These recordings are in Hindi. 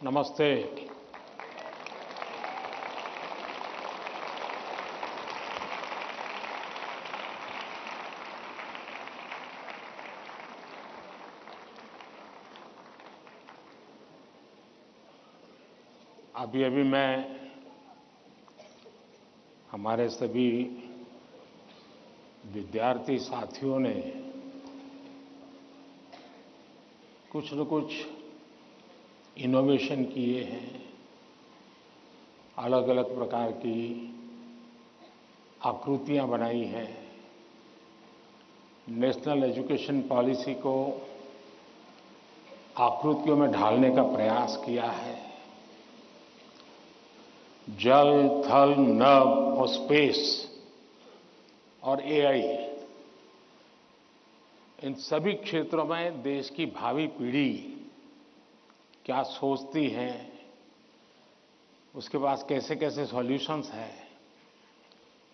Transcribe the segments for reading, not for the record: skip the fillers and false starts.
नमस्ते। अभी मैं हमारे सभी विद्यार्थी साथियों ने कुछ न कुछ इनोवेशन किए हैं, अलग अलग प्रकार की आकृतियां बनाई हैं, नेशनल एजुकेशन पॉलिसी को आकृतियों में ढालने का प्रयास किया है। जल, थल, नभ और स्पेस और एआई, इन सभी क्षेत्रों में देश की भावी पीढ़ी क्या सोचती है, उसके पास कैसे कैसे सॉल्यूशंस हैं,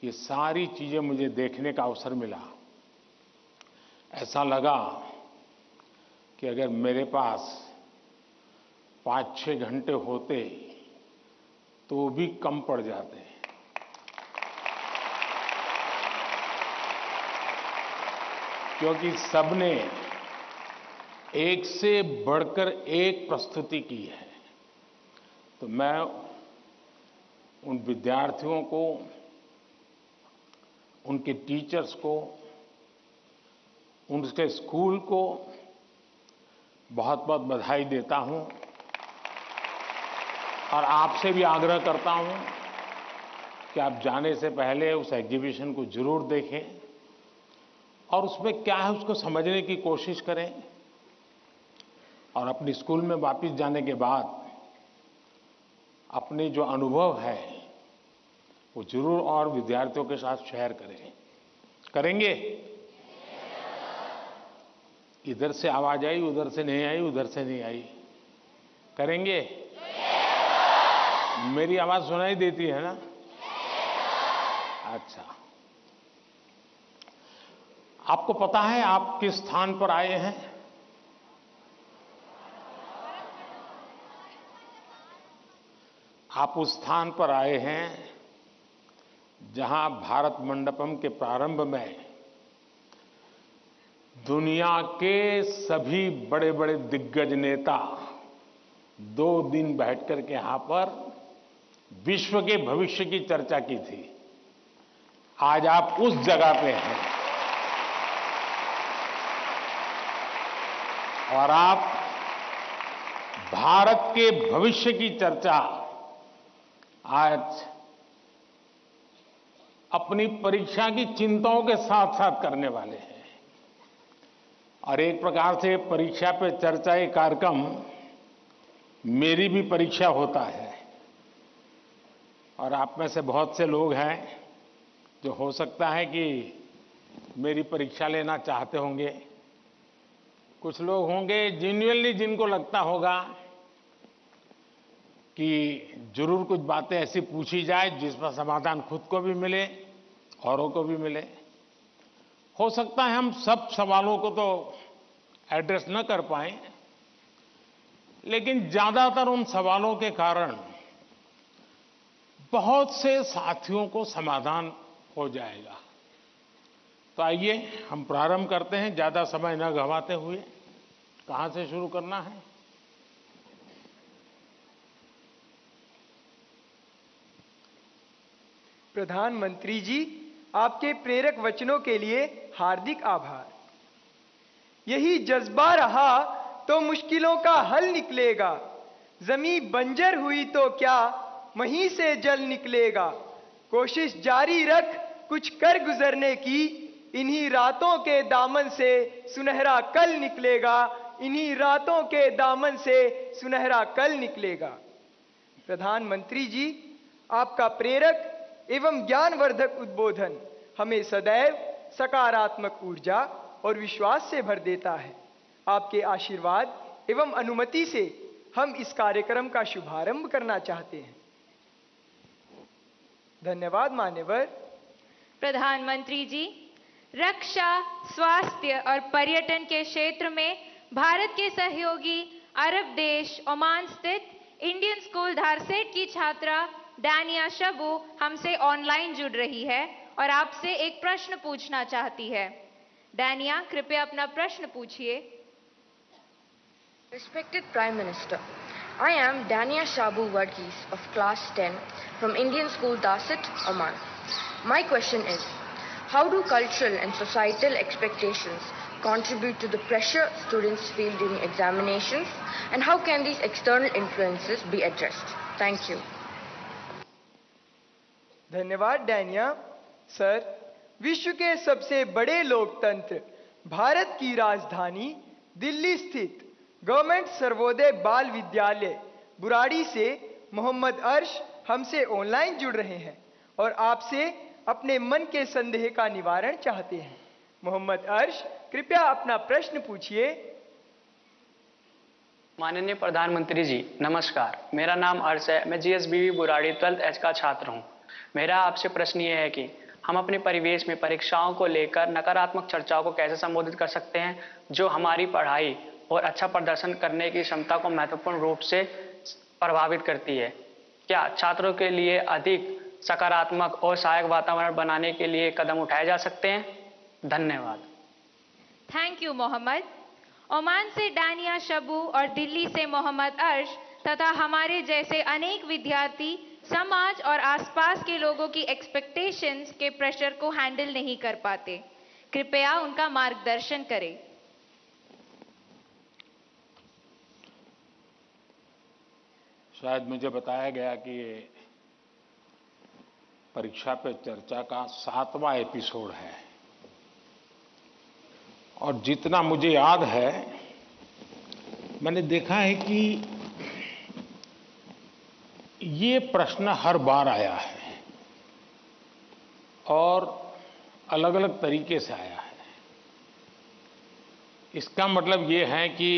ये सारी चीजें मुझे देखने का अवसर मिला। ऐसा लगा कि अगर मेरे पास 5-6 घंटे होते तो भी कम पड़ जाते। क्योंकि सबने एक से बढ़कर एक प्रस्तुति की है। तो मैं उन विद्यार्थियों को, उनके टीचर्स को, उनके स्कूल को बहुत बहुत बधाई देता हूं और आपसे भी आग्रह करता हूं कि आप जाने से पहले उस एग्जीबिशन को जरूर देखें और उसमें क्या है उसको समझने की कोशिश करें और अपने स्कूल में वापस जाने के बाद अपने जो अनुभव है वो जरूर और विद्यार्थियों के साथ शेयर करें। करेंगे? इधर से आवाज आई, उधर से नहीं आई, उधर से नहीं आई। करेंगे? मेरी आवाज सुनाई देती है ना? अच्छा, आपको पता है आप किस स्थान पर आए हैं? आप उस स्थान पर आए हैं जहां भारत मंडपम के प्रारंभ में दुनिया के सभी बड़े बड़े दिग्गज नेता 2 दिन बैठकर के यहां पर विश्व के भविष्य की चर्चा की थी। आज आप उस जगह पे हैं और आप भारत के भविष्य की चर्चा आज अपनी परीक्षा की चिंताओं के साथ साथ करने वाले हैं। और एक प्रकार से परीक्षा पे चर्चा ये कार्यक्रम मेरी भी परीक्षा होता है और आप में से बहुत से लोग हैं जो हो सकता है कि मेरी परीक्षा लेना चाहते होंगे। कुछ लोग होंगे जेन्युइनली जिनको लगता होगा कि जरूर कुछ बातें ऐसी पूछी जाए जिसका समाधान खुद को भी मिले, औरों को भी मिले। हो सकता है हम सब सवालों को तो एड्रेस न कर पाएं, लेकिन ज्यादातर उन सवालों के कारण बहुत से साथियों को समाधान हो जाएगा। तो आइए हम प्रारंभ करते हैं, ज्यादा समय न गंवाते हुए। कहां से शुरू करना है? प्रधानमंत्री जी, आपके प्रेरक वचनों के लिए हार्दिक आभार। यही जज्बा रहा तो मुश्किलों का हल निकलेगा। जमीन बंजर हुई तो क्या वहीं से जल निकलेगा। कोशिश जारी रख कुछ कर गुजरने की, इन्हीं रातों के दामन से सुनहरा कल निकलेगा। इन्हीं रातों के दामन से सुनहरा कल निकलेगा। प्रधानमंत्री जी, आपका प्रेरक एवं ज्ञानवर्धक उद्बोधन हमें सदैव सकारात्मक ऊर्जा और विश्वास से भर देता है। आपके आशीर्वाद एवं अनुमति से हम इस कार्यक्रम का शुभारंभ करना चाहते हैं। धन्यवाद मान्यवर। प्रधानमंत्री जी, रक्षा, स्वास्थ्य और पर्यटन के क्षेत्र में भारत के सहयोगी अरब देश ओमान स्थित इंडियन स्कूल धारसेट की छात्रा डानिया शबू हमसे ऑनलाइन जुड़ रही है और आपसे एक प्रश्न पूछना चाहती है। डानिया, कृपया अपना प्रश्न पूछिए। Respected Prime Minister, I am Dania Shabu Varghese of Class 10 from Indian School Darsit, Oman. My question is, how do cultural and societal expectations contribute to the pressure students feel during examinations, and how can these external influences be addressed? Thank you. धन्यवाद डानिया। सर, विश्व के सबसे बड़े लोकतंत्र भारत की राजधानी दिल्ली स्थित गवर्नमेंट सर्वोदय बाल विद्यालय बुराड़ी से मोहम्मद अर्श हमसे ऑनलाइन जुड़ रहे हैं और आपसे अपने मन के संदेह का निवारण चाहते हैं। मोहम्मद अर्श, कृपया अपना प्रश्न पूछिए। माननीय प्रधानमंत्री जी, नमस्कार। मेरा नाम अर्श है। मैं जीएसबीवी बुराड़ी 12th H का छात्र हूं। मेरा आपसे प्रश्न ये है कि हम अपने परिवेश में परीक्षाओं को लेकर नकारात्मक चर्चाओं को कैसे संबोधित कर सकते हैं, जो हमारी पढ़ाई और अच्छा प्रदर्शन करने की क्षमता को महत्वपूर्ण रूप से प्रभावित करती है। क्या छात्रों के लिए अधिक सकारात्मक और सहायक वातावरण बनाने के लिए कदम उठाए जा सकते हैं? धन्यवाद। Thank you Mohammed. ओमान से डानिया शबू और दिल्ली से मोहम्मद अर्श तथा हमारे जैसे अनेक विद्यार्थी समाज और आसपास के लोगों की एक्सपेक्टेशंस के प्रेशर को हैंडल नहीं कर पाते। कृपया उनका मार्गदर्शन करें। शायद मुझे बताया गया कि ये परीक्षा पे चर्चा का 7वां एपिसोड है और जितना मुझे याद है, मैंने देखा है कि ये प्रश्न हर बार आया है और अलग अलग तरीके से आया है। इसका मतलब ये है कि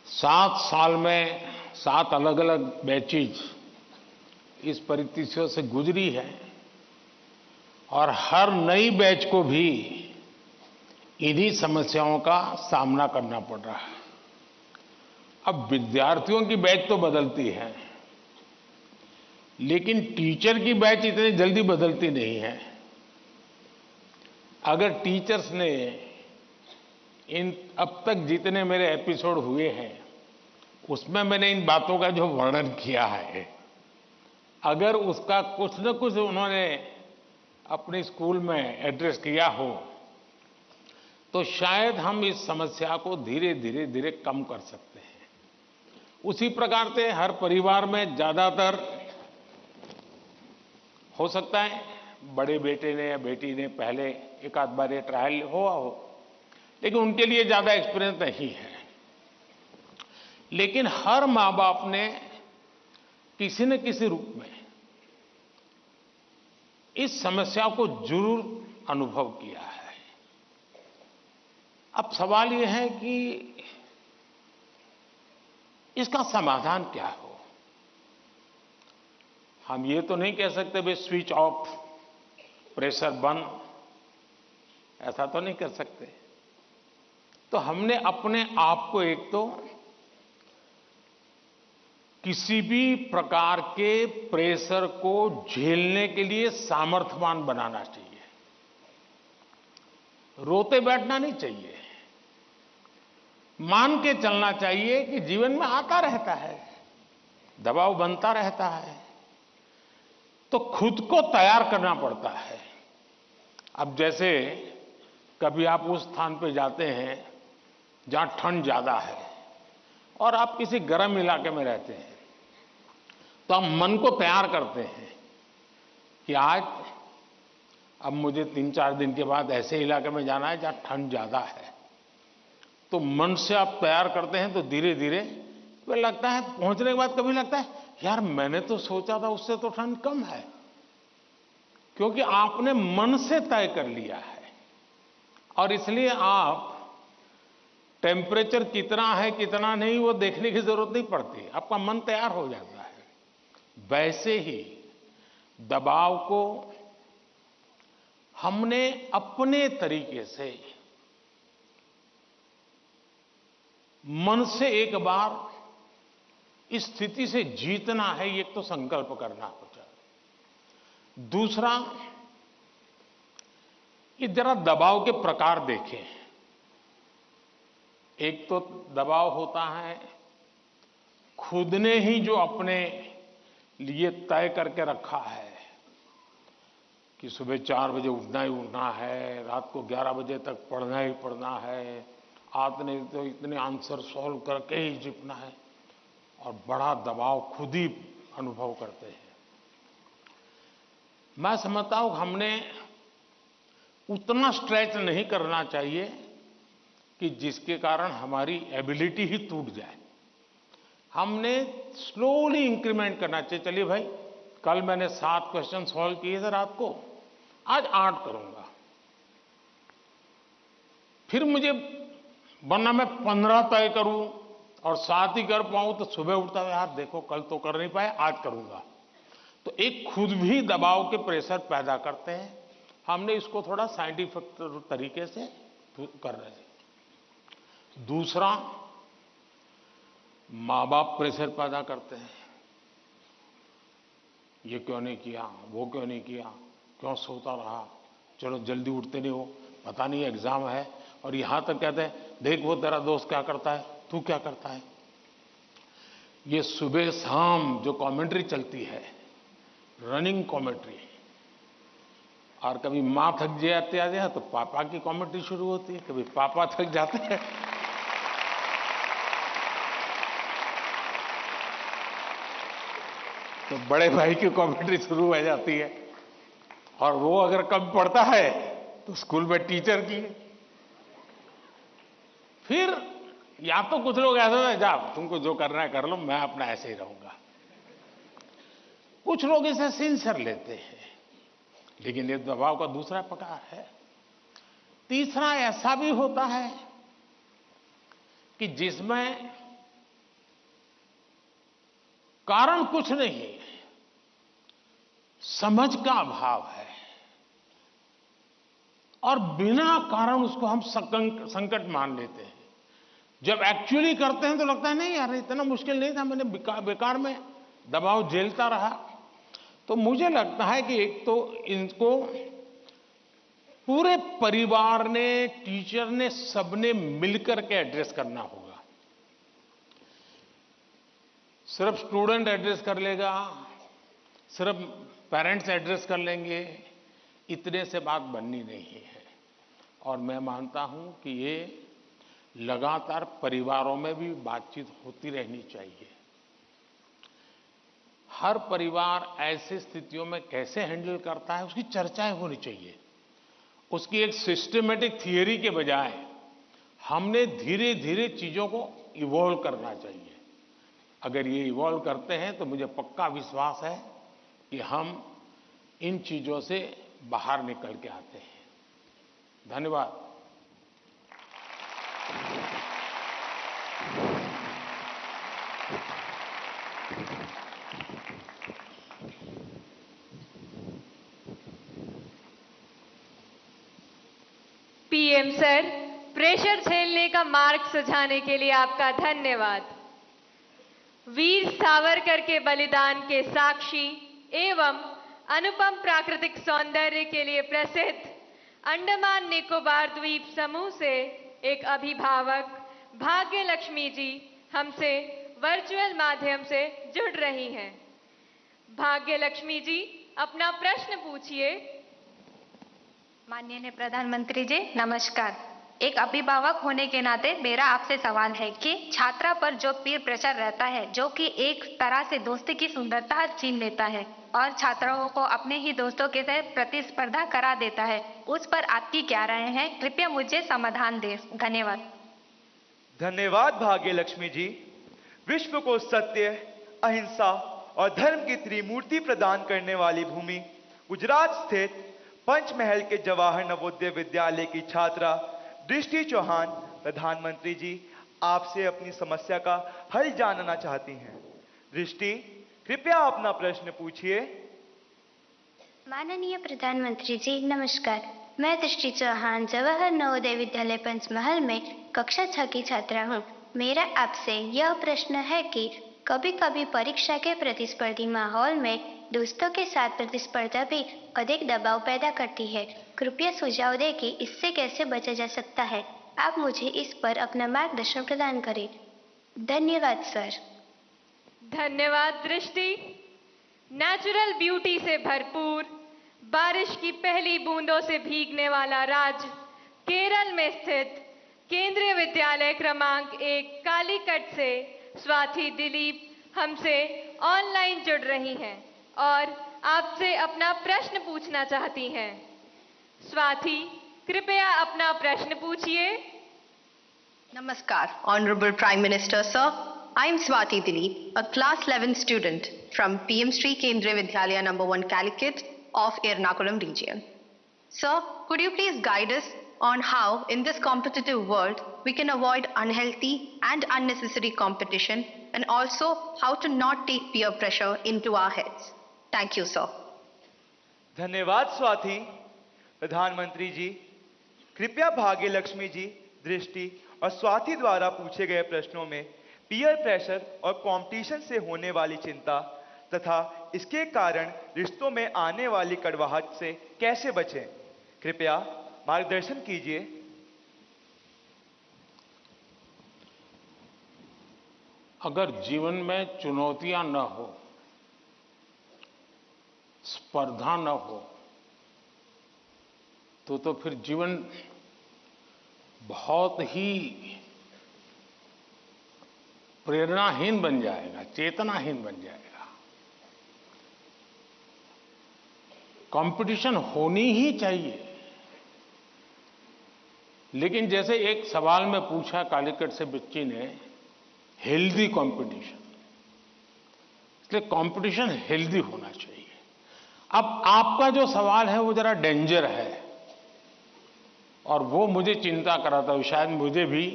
7 साल में 7 अलग अलग बैचेज इस परिस्थितियों से गुजरी है और हर नई बैच को भी इन्हीं समस्याओं का सामना करना पड़ रहा है। अब विद्यार्थियों की बैच तो बदलती है, लेकिन टीचर की बैच इतनी जल्दी बदलती नहीं है। अगर टीचर्स ने इन अब तक जितने मेरे एपिसोड हुए हैं उसमें मैंने इन बातों का जो वर्णन किया है, अगर उसका कुछ न कुछ उन्होंने अपने स्कूल में एड्रेस किया हो तो शायद हम इस समस्या को धीरे धीरे कम कर सकते हैं। उसी प्रकार से हर परिवार में ज्यादातर हो सकता है बड़े बेटे ने या बेटी ने पहले एक आध बार ये ट्रायल हुआ हो, लेकिन उनके लिए ज्यादा एक्सपीरियंस नहीं है। लेकिन हर मां बाप ने किसी न किसी रूप में इस समस्या को जरूर अनुभव किया है। अब सवाल यह है कि इसका समाधान क्या हो। हम ये तो नहीं कह सकते भाई स्विच ऑफ, प्रेशर बंद, ऐसा तो नहीं कर सकते। तो हमने अपने आप को एक तो किसी भी प्रकार के प्रेशर को झेलने के लिए सामर्थ्यवान बनाना चाहिए। रोते बैठना नहीं चाहिए, मान के चलना चाहिए कि जीवन में आता रहता है, दबाव बनता रहता है, तो खुद को तैयार करना पड़ता है। अब जैसे कभी आप उस स्थान पे जाते हैं जहां ठंड ज्यादा है और आप किसी गर्म इलाके में रहते हैं, तो हम मन को तैयार करते हैं कि आज अब मुझे 3-4 दिन के बाद ऐसे इलाके में जाना है जहां ठंड ज्यादा है। तो मन से आप तैयार करते हैं तो धीरे धीरे तो लगता है, पहुंचने के बाद कभी लगता है यार मैंने तो सोचा था उससे तो ठंड कम है, क्योंकि आपने मन से तय कर लिया है। और इसलिए आप टेम्परेचर कितना है कितना नहीं वो देखने की जरूरत नहीं पड़ती, आपका मन तैयार हो जाता है। वैसे ही दबाव को हमने अपने तरीके से मन से एक बार इस स्थिति से जीतना है, ये तो संकल्प करना होता है। दूसरा, ये जरा दबाव के प्रकार देखें। एक तो दबाव होता है खुद ने ही जो अपने लिए तय करके रखा है कि सुबह 4 बजे उठना ही उठना है, रात को 11 बजे तक पढ़ना ही पढ़ना है, आपने तो इतने आंसर सॉल्व करके ही जीतना है, और बड़ा दबाव खुद ही अनुभव करते हैं। मैं समझता हूं हमने उतना स्ट्रेच नहीं करना चाहिए कि जिसके कारण हमारी एबिलिटी ही टूट जाए। हमने स्लोली इंक्रीमेंट करना चाहिए। चलिए भाई, कल मैंने 7 क्वेश्चन सॉल्व किए थे रात को, आज 8 करूंगा। फिर मुझे वरना मैं 15 तय करूं और 7 ही कर पाऊं तो सुबह उठता है, यार देखो कल तो कर नहीं पाए, आज करूंगा। तो एक खुद भी दबाव के प्रेशर पैदा करते हैं। हमने इसको थोड़ा साइंटिफिक तरीके से कर रहे हैं। दूसरा, माँ बाप प्रेशर पैदा करते हैं, ये क्यों नहीं किया, वो क्यों नहीं किया, क्यों सोता रहा, चलो जल्दी उठते नहीं हो, पता नहीं एग्जाम है, और यहां तक कहते हैं देख वो तेरा दोस्त क्या करता है, तू क्या करता है। ये सुबह शाम जो कमेंट्री चलती है, रनिंग कमेंट्री, और कभी माँ थक जाती है तो पापा की कमेंट्री शुरू होती है, कभी पापा थक जाते हैं तो बड़े भाई की कमेंट्री शुरू हो जाती है, और वो अगर कम पढ़ता है तो स्कूल में टीचर की। फिर या तो कुछ लोग ऐसे हैं, जा तुमको जो करना है कर लो, मैं अपना ऐसे ही रहूंगा। कुछ लोग इसे सिंसियर लेते हैं, लेकिन ये दबाव का दूसरा प्रकार है। तीसरा ऐसा भी होता है कि जिसमें कारण कुछ नहीं, समझ का अभाव है, और बिना कारण उसको हम संकट मान लेते हैं। जब एक्चुअली करते हैं तो लगता है नहीं यार इतना मुश्किल नहीं था, मैंने बेकार में दबाव झेलता रहा। तो मुझे लगता है कि एक तो इनको पूरे परिवार ने, टीचर ने, सबने मिलकर के एड्रेस करना होगा। सिर्फ स्टूडेंट एड्रेस कर लेगा, सिर्फ पेरेंट्स एड्रेस कर लेंगे, इतने से बात बननी नहीं है। और मैं मानता हूं कि ये लगातार परिवारों में भी बातचीत होती रहनी चाहिए। हर परिवार ऐसी स्थितियों में कैसे हैंडल करता है उसकी चर्चाएं होनी चाहिए। उसकी एक सिस्टमेटिक थियरी के बजाय हमने धीरे धीरे चीजों को इवॉल्व करना चाहिए। अगर ये इवॉल्व करते हैं तो मुझे पक्का विश्वास है कि हम इन चीजों से बाहर निकल के आते हैं। धन्यवाद। पीएम सर, प्रेशर झेलने का मार्ग सुझाने के लिए आपका धन्यवाद। वीर सावरकर के बलिदान के साक्षी एवं अनुपम प्राकृतिक सौंदर्य के लिए प्रसिद्ध अंडमान निकोबार द्वीप समूह से एक अभिभावक भाग्य लक्ष्मी जी हमसे वर्चुअल माध्यम से जुड़ रही हैं। भाग्य लक्ष्मी जी, अपना प्रश्न पूछिए। माननीय प्रधानमंत्री जी नमस्कार। एक अभिभावक होने के नाते मेरा आपसे सवाल है कि छात्रा पर जो पीर प्रेशर रहता है, जो कि एक तरह से दोस्ती की सुंदरता छीन लेता है और छात्राओं को अपने ही दोस्तों के साथ प्रतिस्पर्धा करा देता है, उस पर आपकी क्या राय है? कृपया मुझे समाधान दें। धन्यवाद। धन्यवाद भाग्य लक्ष्मी जी। विश्व को सत्य, अहिंसा और धर्म की त्रिमूर्ति प्रदान करने वाली भूमि गुजरात स्थित पंचमहल के जवाहर नवोदय विद्यालय की छात्रा दृष्टि चौहान प्रधानमंत्री जी आपसे अपनी समस्या का हल जानना चाहती हैं। दृष्टि, कृपया अपना प्रश्न पूछिए। माननीय प्रधानमंत्री जी नमस्कार। मैं दृष्टि चौहान जवाहर नवोदय विद्यालय पंचमहल में कक्षा 6 की छात्रा हूँ। मेरा आपसे यह प्रश्न है कि कभी कभी परीक्षा के प्रतिस्पर्धी माहौल में दोस्तों के साथ प्रतिस्पर्धा भी अधिक दबाव पैदा करती है। कृपया सुझाव दें कि इससे कैसे बचा जा सकता है। आप मुझे इस पर अपना मार्गदर्शन प्रदान करें। धन्यवाद सर। धन्यवाद दृष्टि। नेचुरल ब्यूटी से भरपूर, बारिश की पहली बूंदों से भीगने वाला राज्य केरल में स्थित केंद्रीय विद्यालय क्रमांक 1 कालीकट से स्वाति दिलीप हमसे ऑनलाइन जुड़ रही हैं और आपसे अपना प्रश्न पूछना चाहती हैं। स्वाति, कृपया अपना प्रश्न पूछिए। Namaskar, Honorable Prime Minister, sir. I am Swati Dilip, a class 11 student from PM Sri Kendriya Vidyalaya number 1 Calicut of Ernakulam region. Sir, could you please guide us on how in this competitive world we can avoid unhealthy and unnecessary competition and also how to not take peer pressure into our heads? Thank you, sir. धन्यवाद स्वाति। प्रधानमंत्री जी, कृपया भाग्य लक्ष्मी जी, दृष्टि और स्वाति द्वारा पूछे गए प्रश्नों में पीयर प्रेशर और कंपटीशन से होने वाली चिंता तथा इसके कारण रिश्तों में आने वाली कड़वाहट से कैसे बचें, कृपया मार्गदर्शन कीजिए। अगर जीवन में चुनौतियां न हो, स्पर्धा न हो, तो फिर जीवन बहुत ही प्रेरणाहीन बन जाएगा, चेतनाहीन बन जाएगा। कंपटीशन होनी ही चाहिए, लेकिन जैसे एक सवाल में पूछा कालीकट से बच्ची ने, हेल्दी कंपटीशन, इसलिए कंपटीशन हेल्दी होना चाहिए। अब आपका जो सवाल है वो जरा डेंजर है और वो मुझे चिंता कराता है। शायद मुझे भी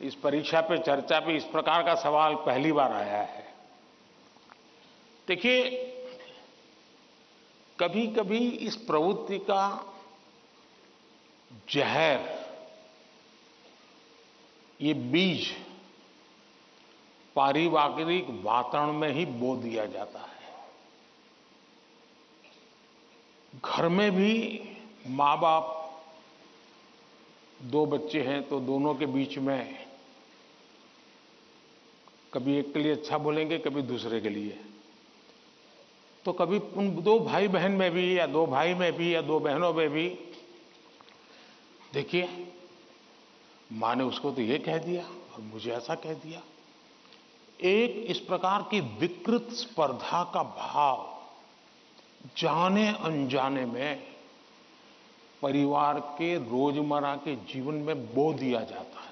इस परीक्षा पे चर्चा पे इस प्रकार का सवाल पहली बार आया है। देखिए, कभी कभी इस प्रवृत्ति का जहर, ये बीज पारिवारिक वातावरण में ही बो दिया जाता है। घर में भी माँ बाप, दो बच्चे हैं तो दोनों के बीच में कभी एक के लिए अच्छा बोलेंगे, कभी दूसरे के लिए। तो कभी उन दो भाई बहन में भी, या दो भाई में भी, या दो बहनों में भी, देखिए माँ ने उसको तो ये कह दिया और मुझे ऐसा कह दिया। एक इस प्रकार की विकृत स्पर्धा का भाव जाने अनजाने में परिवार के रोजमर्रा के जीवन में बो दिया जाता है।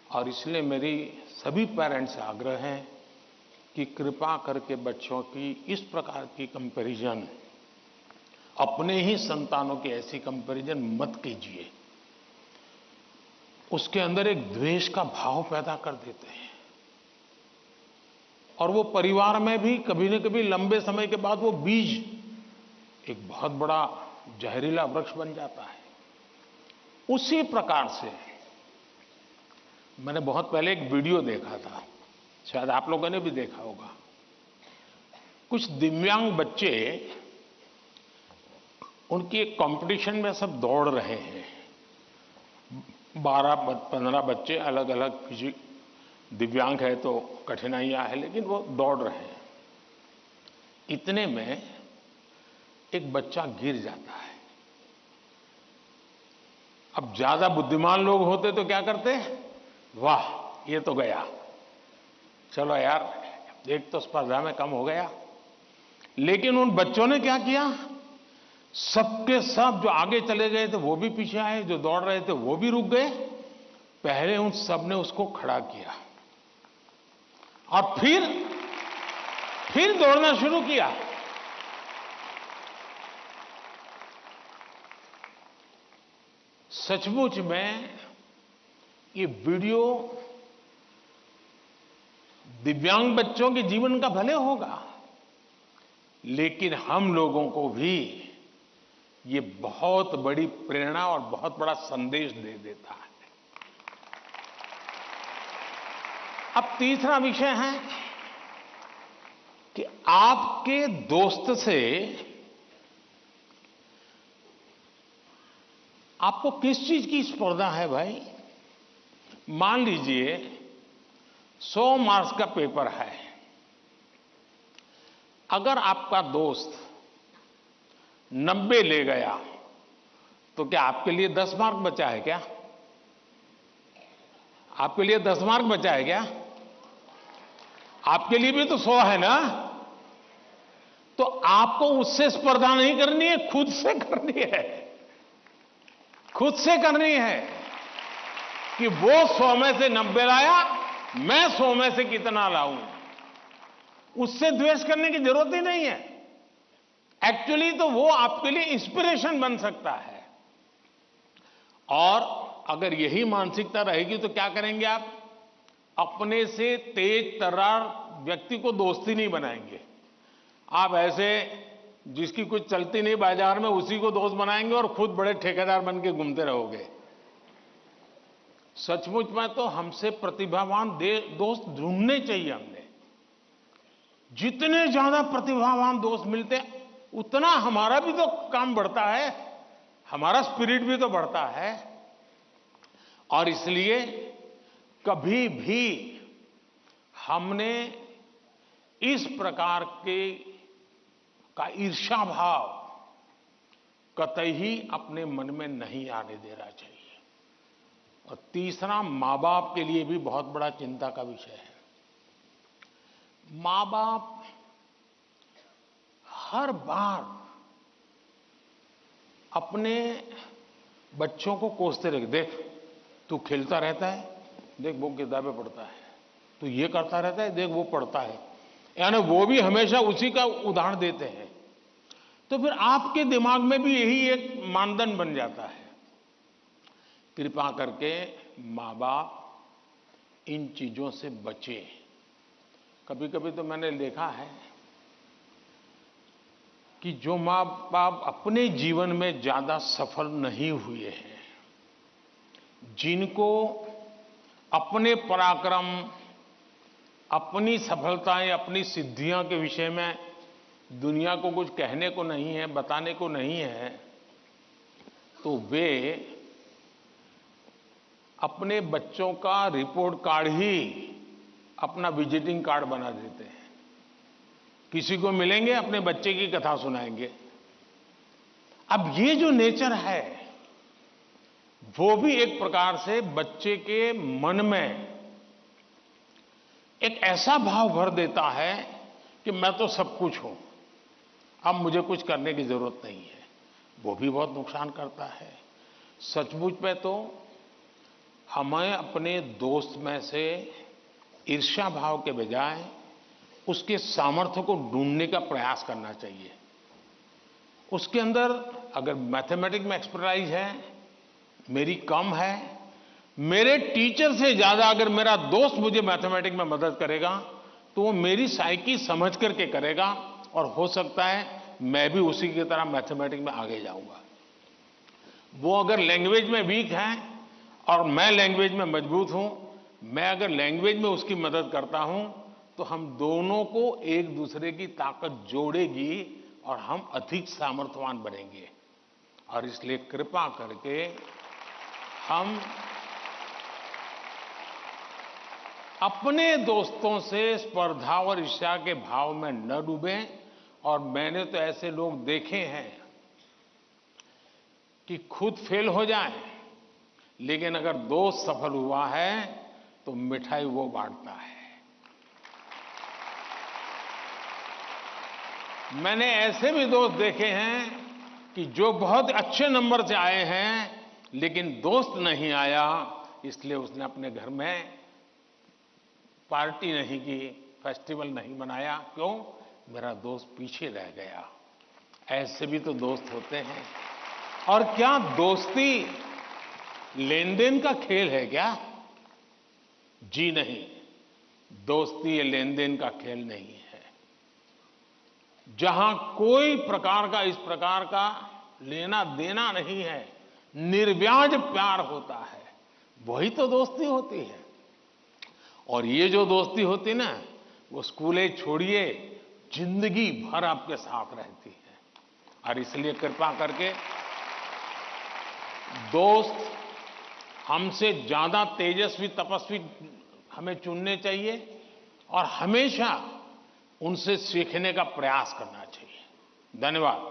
और इसलिए मेरी सभी पेरेंट्स से आग्रह है कि कृपा करके बच्चों की इस प्रकार की कंपैरिजन, अपने ही संतानों की ऐसी कंपैरिजन मत कीजिए। उसके अंदर एक द्वेष का भाव पैदा कर देते हैं और वो परिवार में भी कभी न कभी लंबे समय के बाद वो बीज एक बहुत बड़ा जहरीला वृक्ष बन जाता है। उसी प्रकार से मैंने बहुत पहले एक वीडियो देखा था, शायद आप लोगों ने भी देखा होगा। कुछ दिव्यांग बच्चे, उनकी एक कंपटीशन में सब दौड़ रहे हैं। 12-15 बच्चे अलग अलग, किसी दिव्यांग है तो कठिनाइयां है, लेकिन वो दौड़ रहे हैं। इतने में एक बच्चा गिर जाता है। अब ज्यादा बुद्धिमान लोग होते तो क्या करते, वाह ये तो गया, चलो यार एक तो स्पर्धा में कम हो गया। लेकिन उन बच्चों ने क्या किया, सबके सब जो आगे चले गए थे वो भी पीछे आए, जो दौड़ रहे थे वो भी रुक गए। पहले उन सब ने उसको खड़ा किया और फिर दौड़ना शुरू किया। सचमुच में ये वीडियो दिव्यांग बच्चों के जीवन का भले होगा, लेकिन हम लोगों को भी ये बहुत बड़ी प्रेरणा और बहुत बड़ा संदेश दे देता है। अब तीसरा विषय है कि आपके दोस्त से आपको किस चीज की स्पर्धा है भाई। मान लीजिए 100 मार्क्स का पेपर है, अगर आपका दोस्त 90 ले गया तो क्या आपके लिए 10 मार्क बचा है क्या? आपके लिए 10 मार्क बचा है क्या? आपके लिए भी तो 100 है ना। तो आपको उससे स्पर्धा नहीं करनी है, खुद से करनी है। खुद से करनी है कि वो 100 में से 90 लाया, मैं 100 में से कितना लाऊं। उससे द्वेष करने की जरूरत ही नहीं है। एक्चुअली तो वो आपके लिए इंस्पिरेशन बन सकता है। और अगर यही मानसिकता रहेगी तो क्या करेंगे आप? अपने से तेज तर्रार व्यक्ति को दोस्ती नहीं बनाएंगे। आप ऐसे जिसकी कुछ चलती नहीं बाजार में, उसी को दोस्त बनाएंगे और खुद बड़े ठेकेदार बन के घूमते रहोगे। सचमुच में तो हमसे प्रतिभावान दोस्त ढूंढने चाहिए। हमने जितने ज्यादा प्रतिभावान दोस्त मिलते उतना हमारा भी तो काम बढ़ता है, हमारा स्पिरिट भी तो बढ़ता है। और इसलिए कभी भी हमने इस प्रकार का ईर्ष्या भाव कतई ही अपने मन में नहीं आने देना चाहिए। और तीसरा, मां बाप के लिए भी बहुत बड़ा चिंता का विषय है। मां बाप हर बार अपने बच्चों को कोसते रहे, देख तू खेलता रहता है, देख वो किताबें पढ़ता है, तू ये करता रहता है, देख वो पढ़ता है। यानी वो भी हमेशा उसी का उदाहरण देते हैं। तो फिर आपके दिमाग में भी यही एक मानदंड बन जाता है। कृपा करके मां बाप इन चीजों से बचे। कभी कभी तो मैंने देखा है कि जो मां बाप अपने जीवन में ज्यादा सफल नहीं हुए हैं, जिनको अपने पराक्रम, अपनी सफलताएं, अपनी सिद्धियों के विषय में दुनिया को कुछ कहने को नहीं है, बताने को नहीं है, तो वे अपने बच्चों का रिपोर्ट कार्ड ही अपना विजिटिंग कार्ड बना देते हैं। किसी को मिलेंगे, अपने बच्चे की कथा सुनाएंगे। अब ये जो नेचर है वो भी एक प्रकार से बच्चे के मन में एक ऐसा भाव भर देता है कि मैं तो सब कुछ हूं, अब मुझे कुछ करने की जरूरत नहीं है। वो भी बहुत नुकसान करता है। सचमुच में तो हमें अपने दोस्त में से ईर्ष्या भाव के बजाय उसके सामर्थ्य को ढूंढने का प्रयास करना चाहिए। उसके अंदर अगर मैथमेटिक्स में एक्सपर्टाइज है, मेरी कम है, मेरे टीचर से ज्यादा अगर मेरा दोस्त मुझे मैथमेटिक्स में मदद करेगा तो वो मेरी साइकी समझ करके करेगा, और हो सकता है मैं भी उसी की तरह मैथमेटिक्स में आगे जाऊंगा। वो अगर लैंग्वेज में वीक है और मैं लैंग्वेज में मजबूत हूं, मैं अगर लैंग्वेज में उसकी मदद करता हूं तो हम दोनों को एक दूसरे की ताकत जोड़ेगी और हम अधिक सामर्थ्यवान बनेंगे। और इसलिए कृपा करके हम अपने दोस्तों से स्पर्धा और ईर्ष्या के भाव में न डूबें। और मैंने तो ऐसे लोग देखे हैं कि खुद फेल हो जाए, लेकिन अगर दोस्त सफल हुआ है तो मिठाई वो बांटता है। मैंने ऐसे भी दोस्त देखे हैं कि जो बहुत अच्छे नंबर से आए हैं लेकिन दोस्त नहीं आया, इसलिए उसने अपने घर में पार्टी नहीं की, फेस्टिवल नहीं मनाया। क्यों? मेरा दोस्त पीछे रह गया। ऐसे भी तो दोस्त होते हैं। और क्या दोस्ती लेन देन का खेल है क्या? जी नहीं, दोस्ती ये लेन देन का खेल नहीं है। जहां कोई प्रकार का इस प्रकार का लेना देना नहीं है, निर्व्याज प्यार होता है, वही तो दोस्ती होती है। और ये जो दोस्ती होती ना, वो स्कूल छोड़िए जिंदगी भर आपके साथ रहती है। और इसलिए कृपा करके दोस्त हमसे ज्यादा तेजस्वी तपस्वी हमें चुनने चाहिए और हमेशा उनसे सीखने का प्रयास करना चाहिए। धन्यवाद।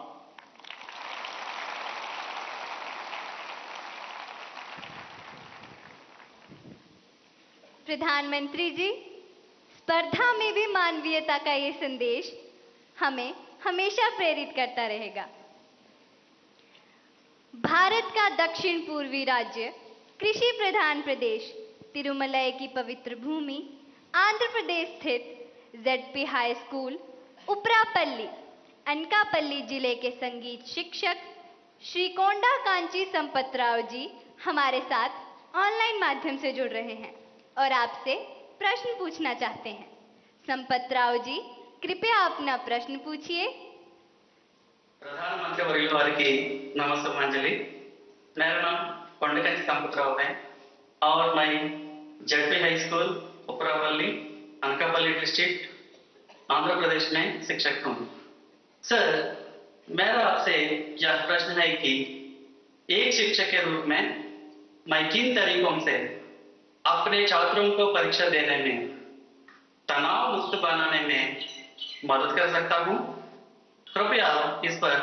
प्रधानमंत्री जी, स्पर्धा में भी मानवीयता का ये संदेश हमें हमेशा प्रेरित करता रहेगा। भारत का दक्षिण पूर्वी राज्य, कृषि प्रधान प्रदेश, तिरुमलई की पवित्र भूमि, आंध्र प्रदेश स्थित ZP high school Uparapalli, Anakapalli जिले के संगीत शिक्षक श्री कोंडा कांची संपतराव जी हमारे साथ ऑनलाइन माध्यम से जुड़ रहे हैं और आपसे प्रश्न पूछना चाहते हैं। संपतराव जी, कृपया अपना प्रश्न पूछिए। प्रधानमंत्री वर्युल वारिकी नमस्कारांजलि। मेरा नाम कोंडकांची संपतराव है और मैं ZP high school Uparapalli, Anakapalli district, Andhra Pradesh में शिक्षक हूँ। सर, मेरा आपसे यह प्रश्न है कि एक शिक्षक के रूप में मैं किन तरीकों से अपने छात्रों को परीक्षा देने में तनाव मुक्त बनाने में मदद कर सकता हूँ? कृपया इस पर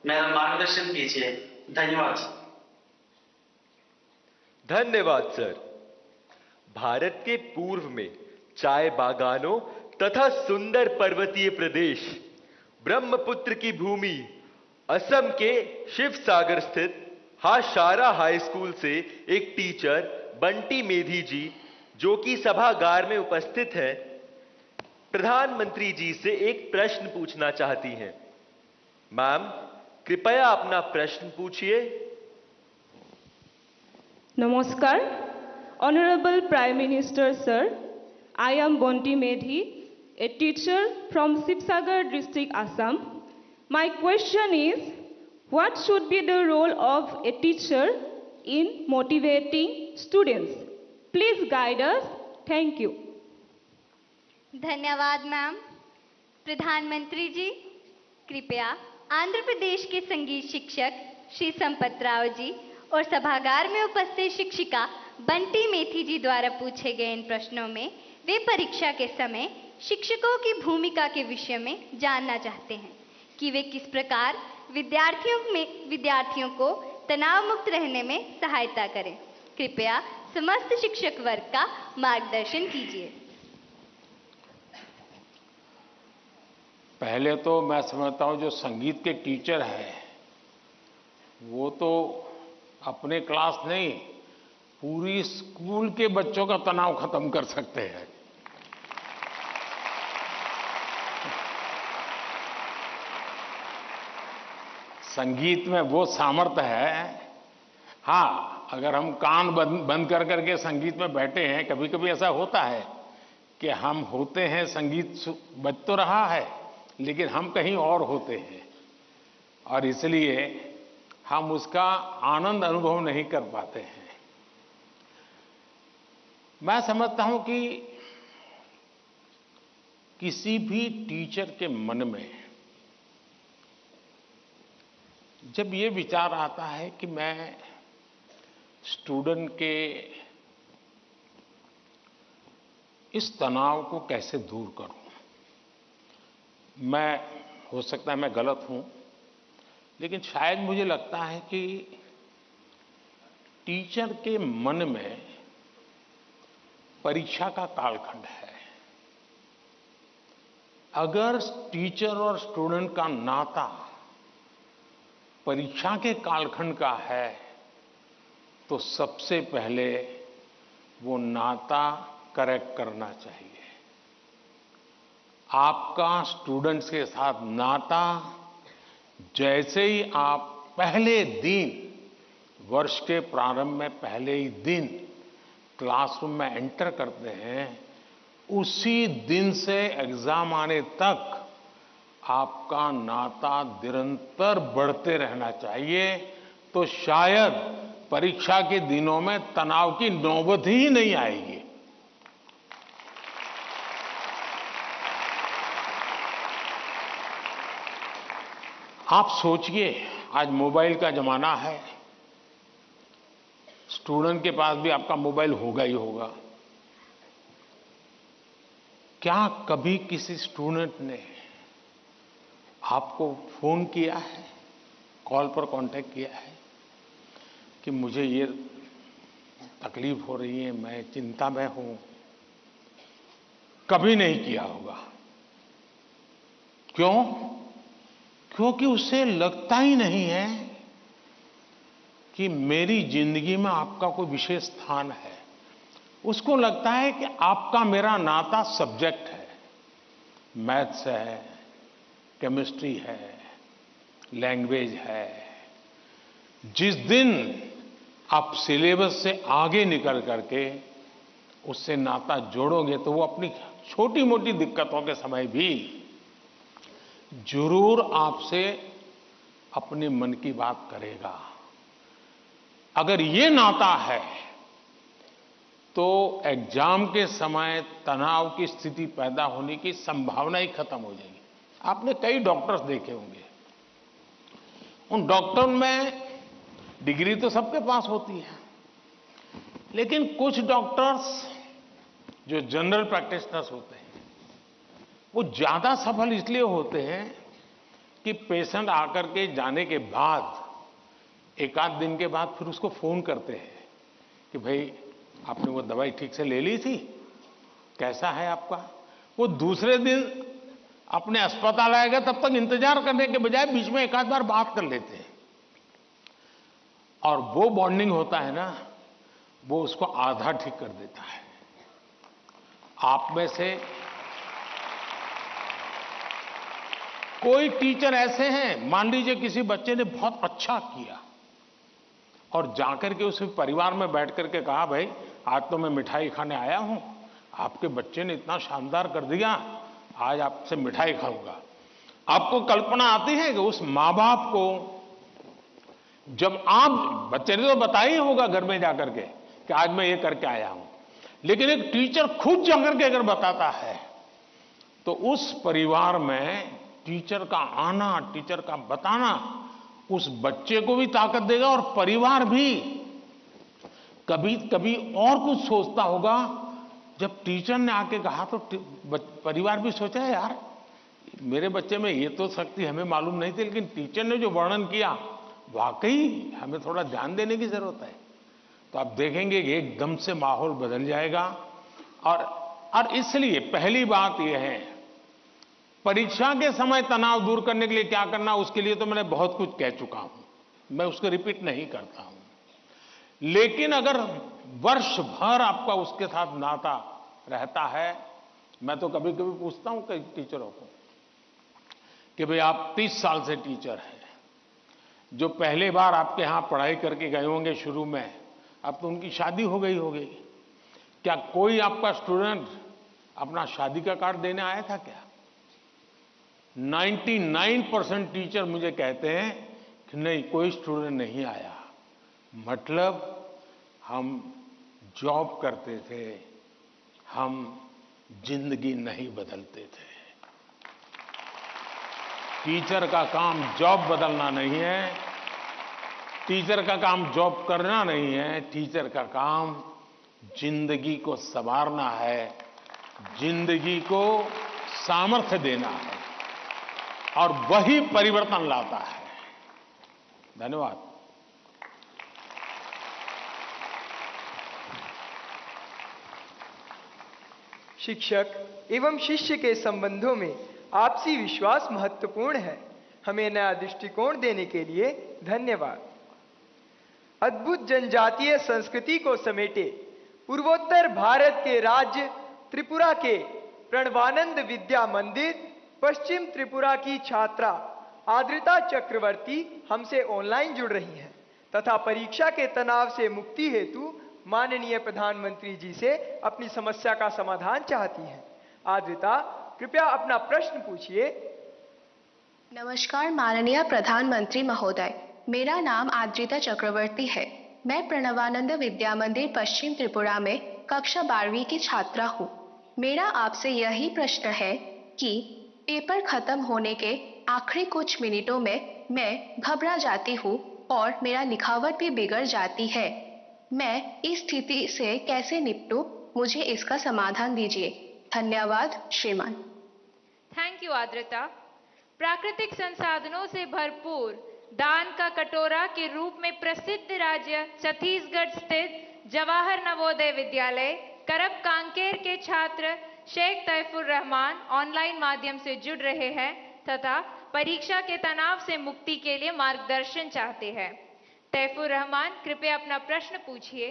मेरा मार्गदर्शन कीजिए। धन्यवाद। धन्यवाद सर। भारत के पूर्व में चाय बागानों तथा सुंदर पर्वतीय प्रदेश, ब्रह्मपुत्र की भूमि, असम के शिवसागर स्थित हाशारा हाई स्कूल से एक टीचर बंटी मेधी जी, जो कि सभागार में उपस्थित है, प्रधानमंत्री जी से एक प्रश्न पूछना चाहती हैं। मैम, कृपया अपना प्रश्न पूछिए। Namaskar, Honorable Prime Minister Sir, I am Bonti Medhi, a teacher from Sibsagar district, Assam. My question is, what should be the role of a teacher in motivating students? Please guide us. Thank you. धन्यवाद मैम। प्रधानमंत्री जी, कृपया आंध्र प्रदेश के संगीत शिक्षक श्री संपतराव जी और सभागार में उपस्थित शिक्षिका बंटी मेथी जी द्वारा पूछे गए इन प्रश्नों में वे परीक्षा के समय शिक्षकों की भूमिका के विषय में जानना चाहते हैं कि वे किस प्रकार विद्यार्थियों को तनाव मुक्त रहने में सहायता करें। कृपया समस्त शिक्षक वर्ग का मार्गदर्शन कीजिए। पहले तो मैं समझता हूं जो संगीत के टीचर हैं वो तो अपने क्लास नहीं, पूरी स्कूल के बच्चों का तनाव खत्म कर सकते हैं। संगीत में वो सामर्थ्य है। हाँ, अगर हम कान बंद कर करके संगीत में बैठे हैं, कभी कभी ऐसा होता है कि हम होते हैं, संगीत बज तो रहा है लेकिन हम कहीं और होते हैं और इसलिए हम उसका आनंद अनुभव नहीं कर पाते हैं। मैं समझता हूं कि किसी भी टीचर के मन में जब ये विचार आता है कि मैं स्टूडेंट के इस तनाव को कैसे दूर करूं, मैं हो सकता है मैं गलत हूं, लेकिन शायद मुझे लगता है कि टीचर के मन में परीक्षा का कालखंड है। अगर टीचर और स्टूडेंट का नाता परीक्षा के कालखंड का है तो सबसे पहले वो नाता करेक्ट करना चाहिए। आपका स्टूडेंट्स के साथ नाता जैसे ही आप पहले दिन, वर्ष के प्रारंभ में पहले ही दिन क्लासरूम में एंटर करते हैं, उसी दिन से एग्जाम आने तक आपका नाता निरंतर बढ़ते रहना चाहिए। तो शायद परीक्षा के दिनों में तनाव की नौबत ही नहीं आएगी। आप सोचिए, आज मोबाइल का जमाना है, स्टूडेंट के पास भी आपका मोबाइल होगा ही होगा। क्या कभी किसी स्टूडेंट ने आपको फोन किया है, कॉल पर कांटेक्ट किया है कि मुझे ये तकलीफ हो रही है, मैं चिंता में हूं? कभी नहीं किया होगा। क्यों? क्योंकि उसे लगता ही नहीं है कि मेरी जिंदगी में आपका कोई विशेष स्थान है। उसको लगता है कि आपका मेरा नाता सब्जेक्ट है, मैथ्स है, केमिस्ट्री है, लैंग्वेज है। जिस दिन आप सिलेबस से आगे निकल करके उससे नाता जोड़ोगे तो वो अपनी छोटी मोटी दिक्कतों के समय भी जरूर आपसे अपने मन की बात करेगा। अगर ये नाता है तो एग्जाम के समय तनाव की स्थिति पैदा होने की संभावना ही खत्म हो जाएगी। आपने कई डॉक्टर्स देखे होंगे, उन डॉक्टर में डिग्री तो सबके पास होती है, लेकिन कुछ डॉक्टर्स जो जनरल प्रैक्टिशनर्स होते हैं वो ज्यादा सफल इसलिए होते हैं कि पेशेंट आकर के जाने के बाद एक आध दिन के बाद फिर उसको फोन करते हैं कि भाई आपने वो दवाई ठीक से ले ली थी, कैसा है आपका। वो दूसरे दिन अपने अस्पताल आएगा तब तक इंतजार करने के बजाय बीच में एक आध बार बात कर लेते हैं, और वो बॉन्डिंग होता है ना, वो उसको आधा ठीक कर देता है। आप में से कोई टीचर ऐसे हैं, मान लीजिए किसी बच्चे ने बहुत अच्छा किया और जाकर के उसे परिवार में बैठ करके कहा, भाई आज तो मैं मिठाई खाने आया हूं, आपके बच्चे ने इतना शानदार कर दिया, आज आपसे मिठाई खाऊंगा। आपको कल्पना आती है कि उस मां बाप को, जब आप, बच्चे ने तो बताया ही होगा घर में जाकर के कि आज मैं ये करके आया हूं, लेकिन एक टीचर खुद जाकर के अगर बताता है तो उस परिवार में टीचर का आना, टीचर का बताना उस बच्चे को भी ताकत देगा और परिवार भी कभी कभी और कुछ सोचता होगा। जब टीचर ने आके कहा तो परिवार भी सोचा, यार मेरे बच्चे में ये तो शक्ति हमें मालूम नहीं थी, लेकिन टीचर ने जो वर्णन किया वाकई हमें थोड़ा ध्यान देने की जरूरत है। तो आप देखेंगे कि एकदम से माहौल बदल जाएगा। और इसलिए पहली बात यह है, परीक्षा के समय तनाव दूर करने के लिए क्या करना, उसके लिए तो मैंने बहुत कुछ कह चुका हूं, मैं उसको रिपीट नहीं करता हूं। लेकिन अगर वर्ष भर आपका उसके साथ नाता रहता है, मैं तो कभी कभी पूछता हूं कई टीचरों को कि भाई आप 30 साल से टीचर हैं, जो पहले बार आपके यहां पढ़ाई करके गए होंगे शुरू में, अब तो उनकी शादी हो गई होगी, क्या कोई आपका स्टूडेंट अपना शादी का कार्ड देने आया था क्या? 99% टीचर मुझे कहते हैं कि नहीं, कोई स्टूडेंट नहीं आया। मतलब हम जॉब करते थे, हम जिंदगी नहीं बदलते थे। टीचर का काम जॉब बदलना नहीं है, टीचर का काम जॉब करना नहीं है, टीचर का काम जिंदगी को संवारना है, जिंदगी को सामर्थ्य देना है, और वही परिवर्तन लाता है। धन्यवाद। शिक्षक एवं शिष्य के संबंधों में आपसी विश्वास महत्वपूर्ण है। हमें नया दृष्टिकोण देने के लिए धन्यवाद। अद्भुत जनजातीय संस्कृति को समेटे पूर्वोत्तर भारत के राज्य त्रिपुरा के प्रणवानंद विद्या मंदिर पश्चिम त्रिपुरा की छात्रा आद्रिता चक्रवर्ती हमसे ऑनलाइन जुड़ रही हैं तथा परीक्षा के तनाव से मुक्ति हेतु माननीय प्रधानमंत्री जी से अपनी समस्या का समाधान चाहती हैं। आद्रिता, कृपया अपना प्रश्न पूछिए। नमस्कार माननीय प्रधानमंत्री महोदय, मेरा नाम आद्रिता चक्रवर्ती है। मैं प्रणवानंद विद्या मंदिर पश्चिम त्रिपुरा में कक्षा 12वीं की छात्रा हूँ। मेरा आपसे यही प्रश्न है कि पेपर खत्म होने के आखिरी कुछ मिनटों में मैं घबरा जाती हूँ और मेरा लिखावट भी बिगड़ जाती है। मैं इस स्थिति से कैसे निपटूं? मुझे इसका समाधान दीजिए। धन्यवाद श्रीमान। थैंक यू आद्रता। प्राकृतिक संसाधनों से भरपूर दान का कटोरा के रूप में प्रसिद्ध राज्य छत्तीसगढ़ स्थित जवाहर नवोदय विद्यालय करब कांकेर के छात्र शेख तैफुर रहमान ऑनलाइन माध्यम से जुड़ रहे हैं तथा परीक्षा के तनाव से मुक्ति के लिए मार्गदर्शन चाहते हैं। तैफुर रहमान, कृपया अपना प्रश्न पूछिए।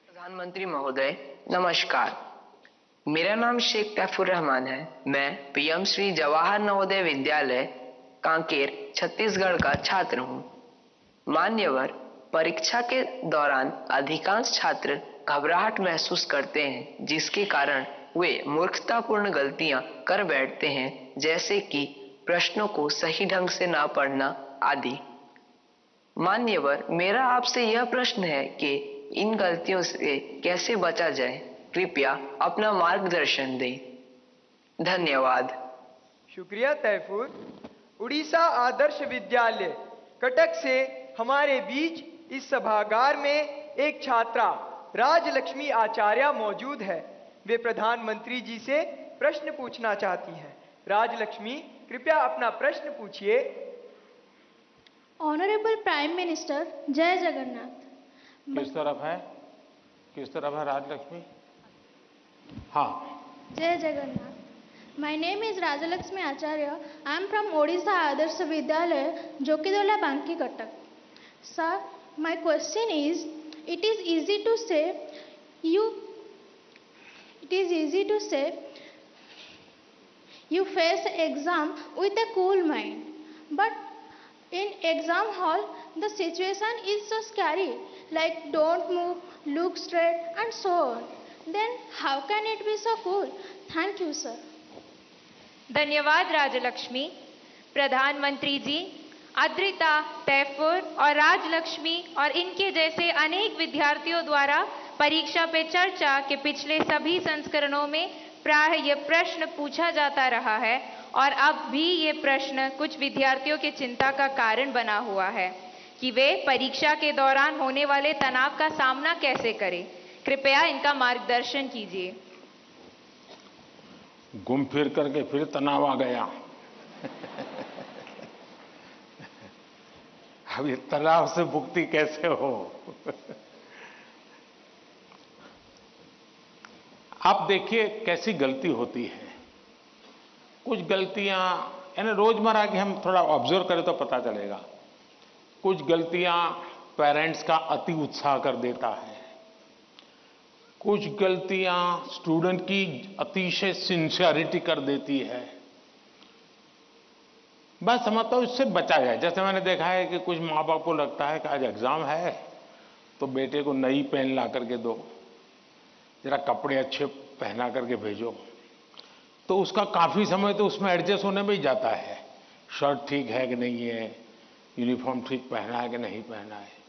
प्रधानमंत्री महोदय नमस्कार, मेरा नाम शेख तैफुर रहमान है। मैं पीएम श्री जवाहर नवोदय विद्यालय कांकेर छत्तीसगढ़ का छात्र हूँ। मान्यवर, परीक्षा के दौरान अधिकांश छात्र घबराहट महसूस करते हैं, जिसके कारण वे मूर्खतापूर्ण गलतियां कर बैठते हैं, जैसे कि प्रश्नों को सही ढंग से ना पढ़ना आदि। मान्यवर, मेरा आपसे यह प्रश्न है कि इन गलतियों से कैसे बचा जाए? कृपया अपना मार्गदर्शन दें। धन्यवाद। शुक्रिया तैफूर। उड़ीसा आदर्श विद्यालय कटक से हमारे बीच इस सभागार में एक छात्रा राजलक्ष्मी आचार्य मौजूद है। वे प्रधानमंत्री जी से प्रश्न पूछना चाहती हैं। राजलक्ष्मी, कृपया अपना प्रश्न पूछिए। ऑनरेबल प्राइम मिनिस्टर, जय जगन्नाथ। किस तरफ है राजलक्ष्मी? हाँ, जय Jagannath. My name is Rajalakshmi Acharya. I am from Odisha Adarsh Vidyalaya, Jokidola Banki, Cuttack. Sir, my question is, it is easy to say you face exam with a cool mind, but in exam hall the situation is so scary, like don't move, look straight and so on. Then how can it be so cool? Thank you, sir. धन्यवाद राजलक्ष्मी। प्रधानमंत्री जी, अद्रिता, तैफुर और राजलक्ष्मी और इनके जैसे अनेक विद्यार्थियों द्वारा परीक्षा पे चर्चा के पिछले सभी संस्करणों में प्राय ये प्रश्न पूछा जाता रहा है और अब भी ये प्रश्न कुछ विद्यार्थियों के चिंता का कारण बना हुआ है कि वे परीक्षा के दौरान होने वाले तनाव का सामना कैसे करें। कृपया इनका मार्गदर्शन कीजिए। घूम फिर करके फिर तनाव आ गया। अब ये तनाव से मुक्ति कैसे हो? आप देखिए कैसी गलती होती है। कुछ गलतियां यानी रोजमर्रा की हम थोड़ा ऑब्जर्व करें तो पता चलेगा। कुछ गलतियां पेरेंट्स का अति उत्साह कर देता है, कुछ गलतियां स्टूडेंट की अतिशय सिंसियरिटी कर देती है। बस समझता हूं इससे बचा जाए। जैसे मैंने देखा है कि कुछ माँ बाप को लगता है कि आज एग्जाम है तो बेटे को नई पेन ला करके दो, जरा कपड़े अच्छे पहना करके भेजो, तो उसका काफी समय तो उसमें एडजस्ट होने में ही जाता है। शर्ट ठीक है कि नहीं है, यूनिफॉर्म ठीक पहना है कि नहीं पहना है।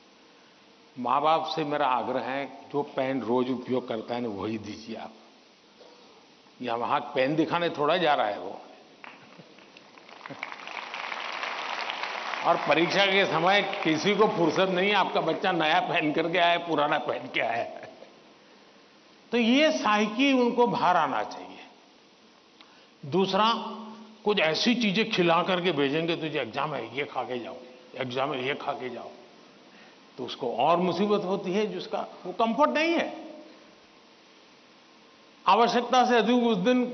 माँ बाप से मेरा आग्रह है जो पेन रोज उपयोग करता है ना वही दीजिए आप। या वहां पेन दिखाने थोड़ा जा रहा है वो। और परीक्षा के समय किसी को फुर्सत नहीं, आपका बच्चा नया पहन करके आया, पुराना पहन के आया। तो ये साइकी उनको बाहर आना चाहिए। दूसरा, कुछ ऐसी चीजें खिला करके भेजेंगे, तुझे एग्जाम है ये खा के जाओ, एग्जाम है ये खा के जाओ, तो उसको और मुसीबत होती है जिसका वो कंफर्ट नहीं है। आवश्यकता से अधिक उस दिन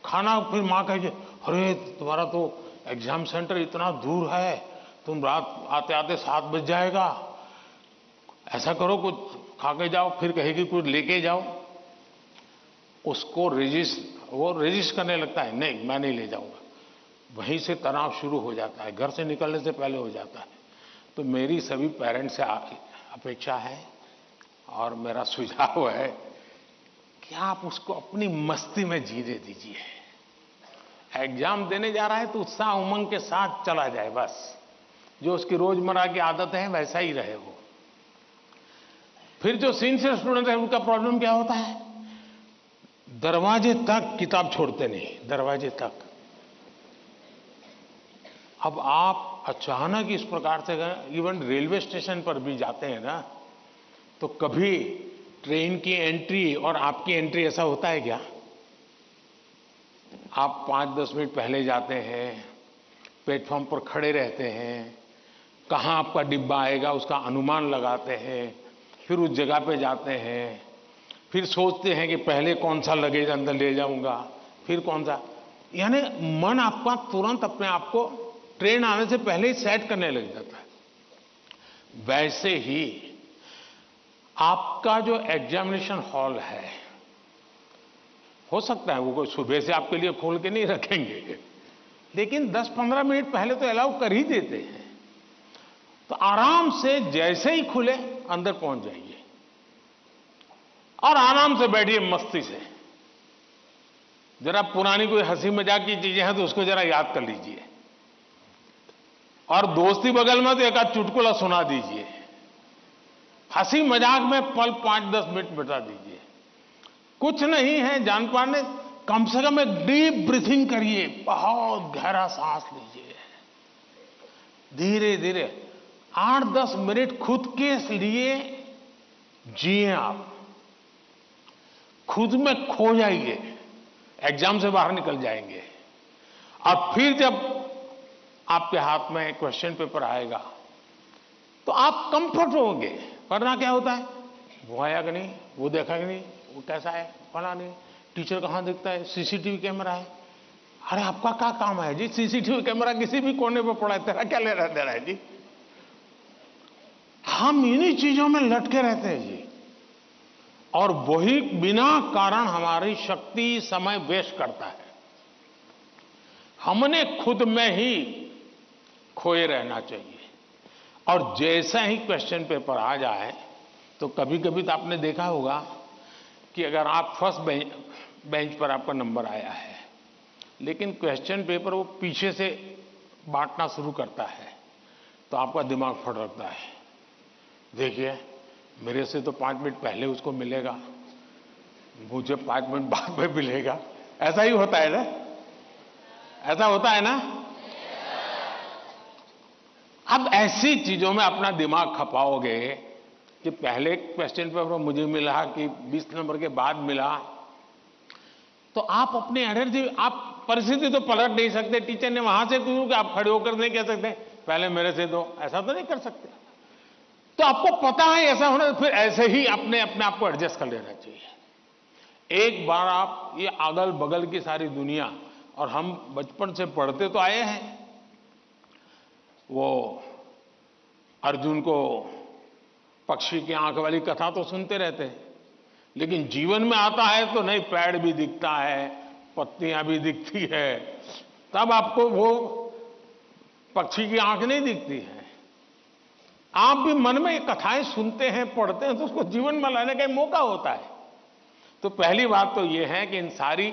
खाना, फिर मां कहे अरे तुम्हारा तो एग्जाम सेंटर इतना दूर है, तुम रात आते आते 7 बज जाएगा, ऐसा करो कुछ खा के जाओ, फिर कहेगी कुछ लेके जाओ। उसको वो रेजिस्ट करने लगता है, नहीं मैं नहीं ले जाऊंगा। वहीं से तनाव शुरू हो जाता है, घर से निकलने से पहले हो जाता है। तो मेरी सभी पेरेंट्स से अपेक्षा है और मेरा सुझाव है कि आप उसको अपनी मस्ती में जीने दीजिए। एग्जाम देने जा रहा है तो उत्साह उमंग के साथ चला जाए, बस जो उसकी रोजमर्रा की आदत है वैसा ही रहे वो। फिर जो सिंसियर स्टूडेंट है उनका प्रॉब्लम क्या होता है, दरवाजे तक किताब छोड़ते नहीं, दरवाजे तक। अब आप अचानक इस प्रकार से इवन रेलवे स्टेशन पर भी जाते हैं ना, तो कभी ट्रेन की एंट्री और आपकी एंट्री ऐसा होता है क्या? आप 5-10 मिनट पहले जाते हैं, प्लेटफॉर्म पर खड़े रहते हैं, कहाँ आपका डिब्बा आएगा उसका अनुमान लगाते हैं, फिर उस जगह पे जाते हैं, फिर सोचते हैं कि पहले कौन सा लगेज अंदर ले जाऊंगा, फिर कौन सा, यानी मन आपका तुरंत अपने आप को ट्रेन आने से पहले ही सेट करने लग जाता है। वैसे ही आपका जो एग्जामिनेशन हॉल है, हो सकता है वो कोई सुबह से आपके लिए खोल के नहीं रखेंगे, लेकिन 10-15 मिनट पहले तो अलाउ कर ही देते हैं। तो आराम से जैसे ही खुले अंदर पहुंच जाइए और आराम से बैठिए मस्ती से। जरा पुरानी कोई हंसी मजाक की चीजें हैं तो उसको जरा याद कर लीजिए, और दोस्ती बगल में तो एक आध चुटकुला सुना दीजिए, हंसी मजाक में पल 5-10 मिनट बिता दीजिए। कुछ नहीं है जान पाने, कम से कम एक डीप ब्रीथिंग करिए, बहुत गहरा सांस लीजिए, धीरे धीरे 8-10 मिनट खुद के लिए जिए, आप खुद में खो जाइए, एग्जाम से बाहर निकल जाएंगे। और फिर जब आपके हाथ में क्वेश्चन पेपर आएगा तो आप कंफर्ट होंगे। वरना क्या होता है, वो आया कि नहीं, वो देखा कि नहीं, वो कैसा है, फला नहीं, टीचर कहां दिखता है, सीसीटीवी कैमरा है। अरे आपका क्या काम है जी, सीसीटीवी कैमरा किसी भी कोने पर पड़ा है, तेरा क्या ले रहा है जी। हम इन्हीं चीजों में लटके रहते हैं जी, और वही बिना कारण हमारी शक्ति समय वेस्ट करता है। हमने खुद में ही खोए रहना चाहिए। और जैसा ही क्वेश्चन पेपर आ जाए तो कभी कभी तो आपने देखा होगा कि अगर आप फर्स्ट बेंच पर आपका नंबर आया है, लेकिन क्वेश्चन पेपर वो पीछे से बांटना शुरू करता है, तो आपका दिमाग फटकता है, देखिए मेरे से तो 5 मिनट पहले उसको मिलेगा, मुझे 5 मिनट बाद में मिलेगा। ऐसा ही होता है ना, ऐसा होता है ना। अब ऐसी चीजों में अपना दिमाग खपाओगे कि पहले क्वेश्चन पेपर मुझे मिला कि 20 नंबर के बाद मिला, तो आप अपनी एनर्जी, आप परिस्थिति तो पलट नहीं सकते। टीचर ने वहां से क्यों कि आप खड़े होकर नहीं कह सकते पहले मेरे से दो, ऐसा तो नहीं कर सकते। तो आपको पता है ऐसा होना, फिर ऐसे ही अपने आप को एडजस्ट कर लेना चाहिए। एक बार आप ये अगल बगल की सारी दुनिया, और हम बचपन से पढ़ते तो आए हैं, वो अर्जुन को पक्षी की आंख वाली कथा तो सुनते रहते हैं, लेकिन जीवन में आता है तो नहीं, पेड़ भी दिखता है, पत्तियां भी दिखती है, तब आपको वो पक्षी की आंख नहीं दिखती है। आप भी मन में ये कथाएं सुनते हैं, पढ़ते हैं, तो उसको जीवन में लाने का मौका होता है। तो पहली बात तो ये है कि इन सारी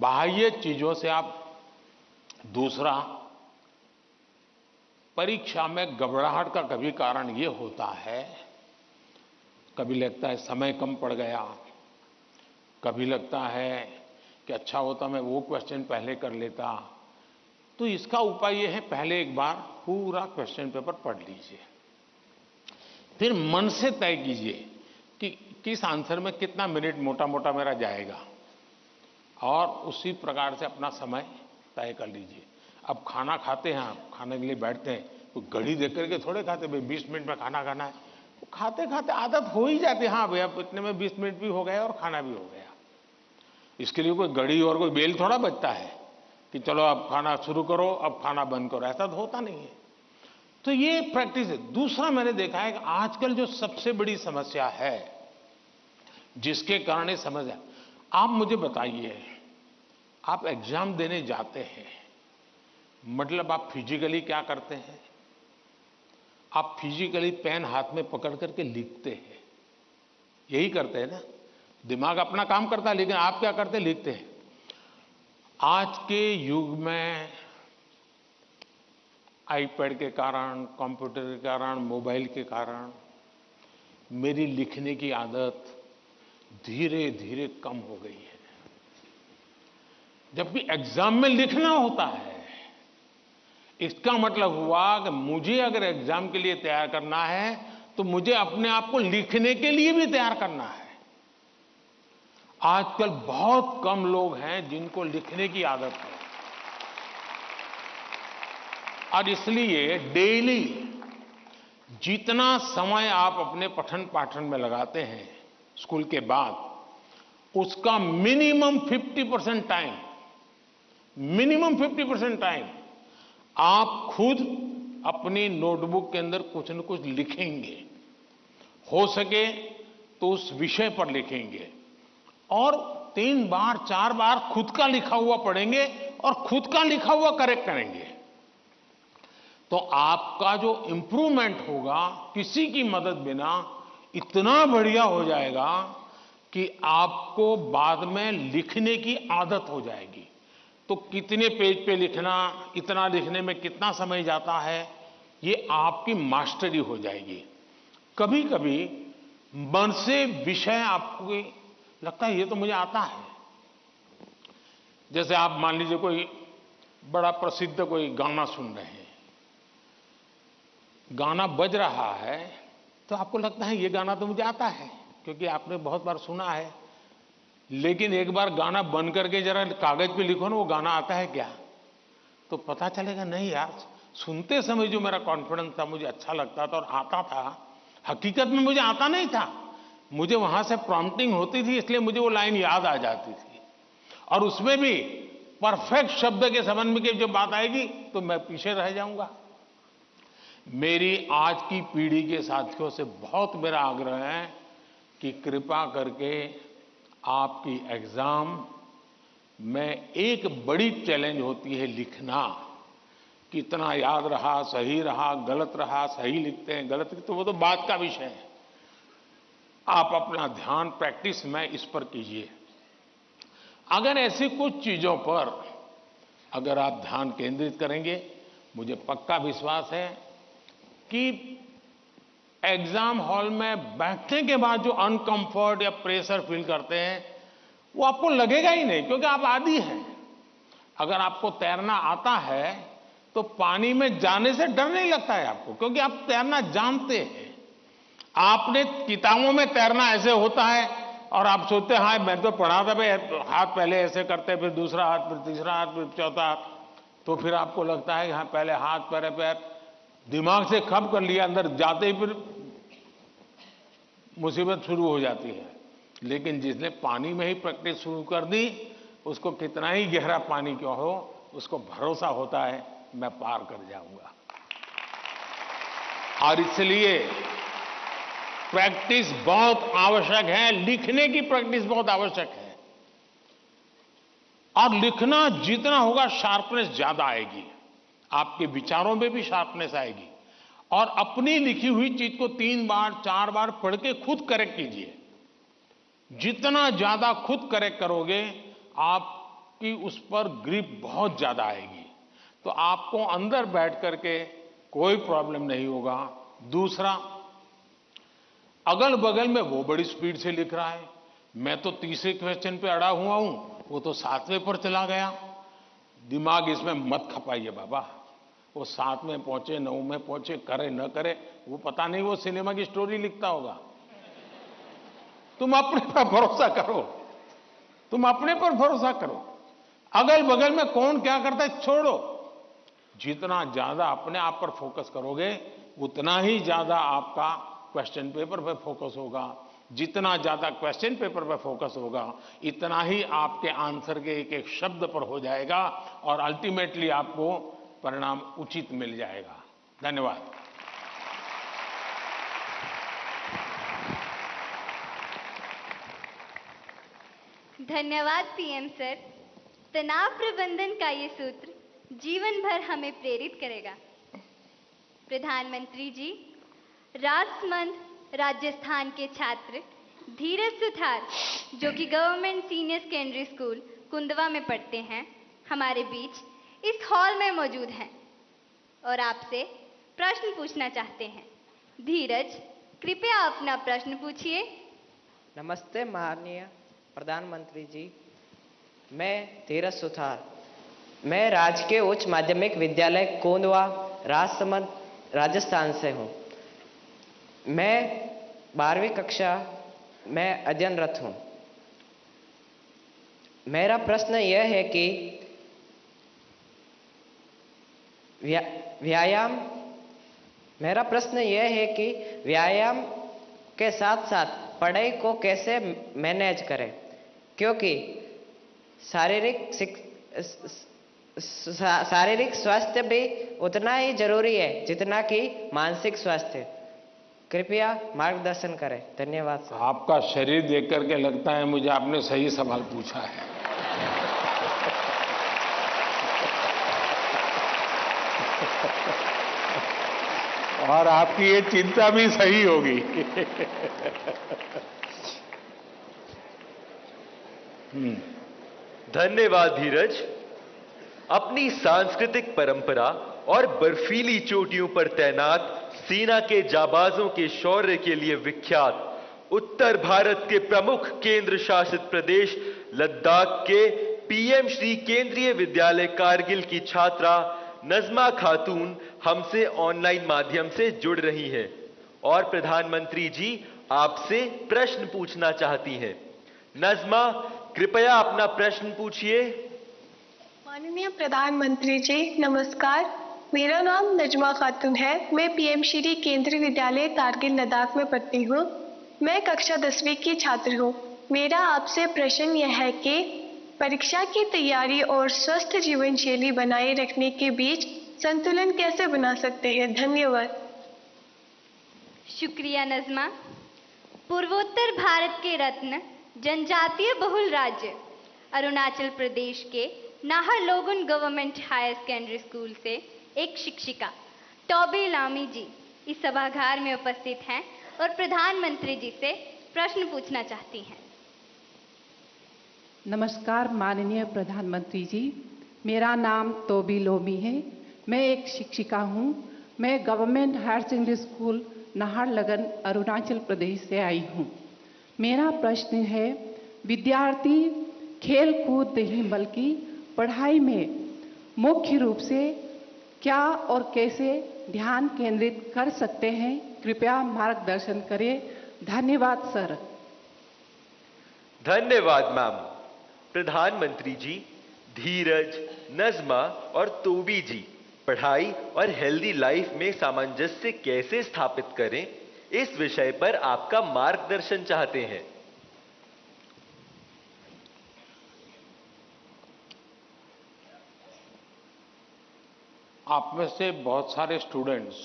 बाह्य चीजों से आप, दूसरा, परीक्षा में घबराहट का कभी कारण ये होता है, कभी लगता है समय कम पड़ गया, कभी लगता है कि अच्छा होता मैं वो क्वेश्चन पहले कर लेता। तो इसका उपाय ये है, पहले एक बार पूरा क्वेश्चन पेपर पढ़ लीजिए, फिर मन से तय कीजिए कि किस आंसर में कितना मिनट मोटा मोटा मेरा जाएगा, और उसी प्रकार से अपना समय तय कर लीजिए। अब खाना खाते हैं, आप खाने के लिए बैठते हैं तो घड़ी देख करके थोड़े खाते, भाई 20 मिनट में खाना खाना है, तो खाते खाते आदत हो ही जाती है, हाँ भैया इतने में 20 मिनट भी हो गया और खाना भी हो गया। इसके लिए कोई घड़ी और कोई बेल थोड़ा बचता है कि चलो अब खाना शुरू करो, अब खाना बंद करो, ऐसा तो होता नहीं है। तो ये प्रैक्टिस है। दूसरा मैंने देखा है कि आजकल जो सबसे बड़ी समस्या है, जिसके कारण ये समस्या, आप मुझे बताइए, आप एग्जाम देने जाते हैं, मतलब आप फिजिकली क्या करते हैं? आप फिजिकली पेन हाथ में पकड़ करके लिखते हैं, यही करते हैं ना। दिमाग अपना काम करता है, लेकिन आप क्या करते हैं? लिखते हैं। आज के युग में आईपैड के कारण, कंप्यूटर के कारण, मोबाइल के कारण मेरी लिखने की आदत धीरे धीरे कम हो गई है। जबकि एग्जाम में लिखना होता है, इसका मतलब हुआ कि मुझे अगर एग्जाम के लिए तैयार करना है तो मुझे अपने आप को लिखने के लिए भी तैयार करना है। आजकल बहुत कम लोग हैं जिनको लिखने की आदत है, और इसलिए डेली जितना समय आप अपने पठन पाठन में लगाते हैं स्कूल के बाद, उसका मिनिमम 50% टाइम आप खुद अपनी नोटबुक के अंदर कुछ न कुछ लिखेंगे। हो सके तो उस विषय पर लिखेंगे, और 3 बार 4 बार खुद का लिखा हुआ पढ़ेंगे और खुद का लिखा हुआ करेक्ट करेंगे। तो आपका जो इंप्रूवमेंट होगा किसी की मदद बिना इतना बढ़िया हो जाएगा कि आपको बाद में लिखने की आदत हो जाएगी। तो कितने पेज पे लिखना, इतना लिखने में कितना समय जाता है, ये आपकी मास्टरी हो जाएगी। कभी कभी मन से विषय आपको लगता है ये तो मुझे आता है। जैसे आप मान लीजिए कोई बड़ा प्रसिद्ध कोई गाना सुन रहे हैं, गाना बज रहा है तो आपको लगता है ये गाना तो मुझे आता है क्योंकि आपने बहुत बार सुना है। लेकिन एक बार गाना बंद करके जरा कागज पे लिखो ना वो गाना आता है क्या, तो पता चलेगा नहीं यार, सुनते समय जो मेरा कॉन्फिडेंस था, मुझे अच्छा लगता था और आता था, हकीकत में मुझे आता नहीं था। मुझे वहां से प्रॉम्प्टिंग होती थी, इसलिए मुझे वो लाइन याद आ जाती थी, और उसमें भी परफेक्ट शब्द के संबंध में जब बात आएगी तो मैं पीछे रह जाऊंगा। मेरी आज की पीढ़ी के साथियों से बहुत मेरा आग्रह है कि कृपा करके आपकी एग्जाम में एक बड़ी चैलेंज होती है लिखना। कितना याद रहा, सही रहा, गलत रहा, सही लिखते हैं, गलत लिखते, तो वो तो बात का विषय है। आप अपना ध्यान प्रैक्टिस में इस पर कीजिए। अगर ऐसी कुछ चीजों पर अगर आप ध्यान केंद्रित करेंगे, मुझे पक्का विश्वास है कि एग्जाम हॉल में बैठने के बाद जो अनकंफर्ट या प्रेशर फील करते हैं वो आपको लगेगा ही नहीं, क्योंकि आप आदी हैं। अगर आपको तैरना आता है तो पानी में जाने से डर नहीं लगता है आपको, क्योंकि आप तैरना जानते हैं। आपने किताबों में तैरना ऐसे होता है और आप सोचते हैं हाँ मैं तो पढ़ा था भाई, हाथ पहले ऐसे करते, फिर दूसरा हाथ, फिर तीसरा हाथ, फिर चौथा हाथ, तो फिर आपको लगता है कि हाँ पहले हाथ पैर दिमाग से खप कर लिया, अंदर जाते ही फिर मुसीबत शुरू हो जाती है। लेकिन जिसने पानी में ही प्रैक्टिस शुरू कर दी, उसको कितना ही गहरा पानी क्यों हो, उसको भरोसा होता है मैं पार कर जाऊंगा। और इसलिए प्रैक्टिस बहुत आवश्यक है, लिखने की प्रैक्टिस बहुत आवश्यक है। और लिखना जितना होगा शार्पनेस ज्यादा आएगी, आपके विचारों में भी शार्पनेस आएगी। और अपनी लिखी हुई चीज को 3 बार 4 बार पढ़ के खुद करेक्ट कीजिए। जितना ज्यादा खुद करेक्ट करोगे, आपकी उस पर ग्रिप बहुत ज्यादा आएगी, तो आपको अंदर बैठ करके कोई प्रॉब्लम नहीं होगा। दूसरा, अगल बगल में वो बड़ी स्पीड से लिख रहा है, मैं तो तीसरे क्वेश्चन पे अड़ा हुआ हूं, वो तो 7वें पर चला गया। दिमाग इसमें मत खपाइए बाबा, वो 7 में पहुंचे, 9 में पहुंचे, करे न करे, वो पता नहीं, वो सिनेमा की स्टोरी लिखता होगा। तुम अपने पर भरोसा करो, तुम अपने पर भरोसा करो। अगल बगल में कौन क्या करता है छोड़ो। जितना ज्यादा अपने आप पर फोकस करोगे, उतना ही ज्यादा आपका क्वेश्चन पेपर पर फोकस होगा। जितना ज्यादा क्वेश्चन पेपर पर फोकस होगा, इतना ही आपके आंसर के एक एक शब्द पर हो जाएगा, और अल्टीमेटली आपको परिणाम उचित मिल जाएगा। धन्यवाद। धन्यवाद पीएम सर। तनाव प्रबंधन का ये सूत्र जीवन भर हमें प्रेरित करेगा। प्रधानमंत्री जी, राजसमंद राजस्थान के छात्र धीरज सुथार, जो कि government senior secondary school Kundwa में पढ़ते हैं, हमारे बीच इस हॉल में मौजूद हैं और आपसे प्रश्न पूछना चाहते हैं। धीरज, कृपया अपना प्रश्न पूछिए। नमस्ते माननीय प्रधानमंत्री जी, मैं धीरज सुथार मैं राजकीय उच्च माध्यमिक विद्यालय कोंदवा, राजसमंद, राजस्थान से हूँ। मैं 12वीं कक्षा में अध्ययनरत हूँ। मेरा प्रश्न यह है कि व्यायाम के साथ साथ पढ़ाई को कैसे मैनेज करें, क्योंकि शारीरिक स्वास्थ्य भी उतना ही जरूरी है जितना कि मानसिक स्वास्थ्य। कृपया मार्गदर्शन करें। धन्यवाद सर। आपका शरीर देख करके लगता है मुझे आपने सही सवाल पूछा है। और आपकी ये चिंता भी सही होगी। धन्यवाद धीरज। अपनी सांस्कृतिक परंपरा और बर्फीली चोटियों पर तैनात सेना के जाबाजों के शौर्य के लिए विख्यात उत्तर भारत के प्रमुख केंद्र शासित प्रदेश लद्दाख के पीएम श्री केंद्रीय विद्यालय कारगिल की छात्रा नजमा खातून हमसे ऑनलाइन माध्यम से जुड़ रही हैं और प्रधानमंत्री जी आपसे प्रश्न पूछना चाहती हैं। नजमा, कृपया अपना प्रश्न पूछिए। माननीय प्रधानमंत्री जी नमस्कार। मेरा नाम नजमा खातून है। मैं पीएम श्री केंद्रीय विद्यालय कारगिल लद्दाख में पढ़ती हूँ। मैं कक्षा 10वीं की छात्र हूँ। मेरा आपसे प्रश्न यह है कि परीक्षा की तैयारी और स्वस्थ जीवन शैली बनाए रखने के बीच संतुलन कैसे बना सकते हैं? धन्यवाद। शुक्रिया नजमा। पूर्वोत्तर भारत के रत्न जनजातीय बहुल राज्य अरुणाचल प्रदेश के नाहरलोगुन गवर्नमेंट हायर सेकेंडरी स्कूल से एक शिक्षिका टॉबी लामी जी इस सभागार में उपस्थित हैं और प्रधानमंत्री जी से प्रश्न पूछना चाहती हैं। नमस्कार माननीय प्रधानमंत्री जी, मेरा नाम तोबी लोमी है। मैं एक शिक्षिका हूँ। मैं government higher secondary school Naharlagun Arunachal Pradesh से आई हूँ। मेरा प्रश्न है, विद्यार्थी खेल कूद नहीं बल्कि पढ़ाई में मुख्य रूप से क्या और कैसे ध्यान केंद्रित कर सकते हैं? कृपया मार्गदर्शन करें। धन्यवाद सर। धन्यवाद मैम। प्रधानमंत्री जी, धीरज, नजमा और तोबी जी पढ़ाई और हेल्दी लाइफ में सामंजस्य कैसे स्थापित करें, इस विषय पर आपका मार्गदर्शन चाहते हैं। आप में से बहुत सारे स्टूडेंट्स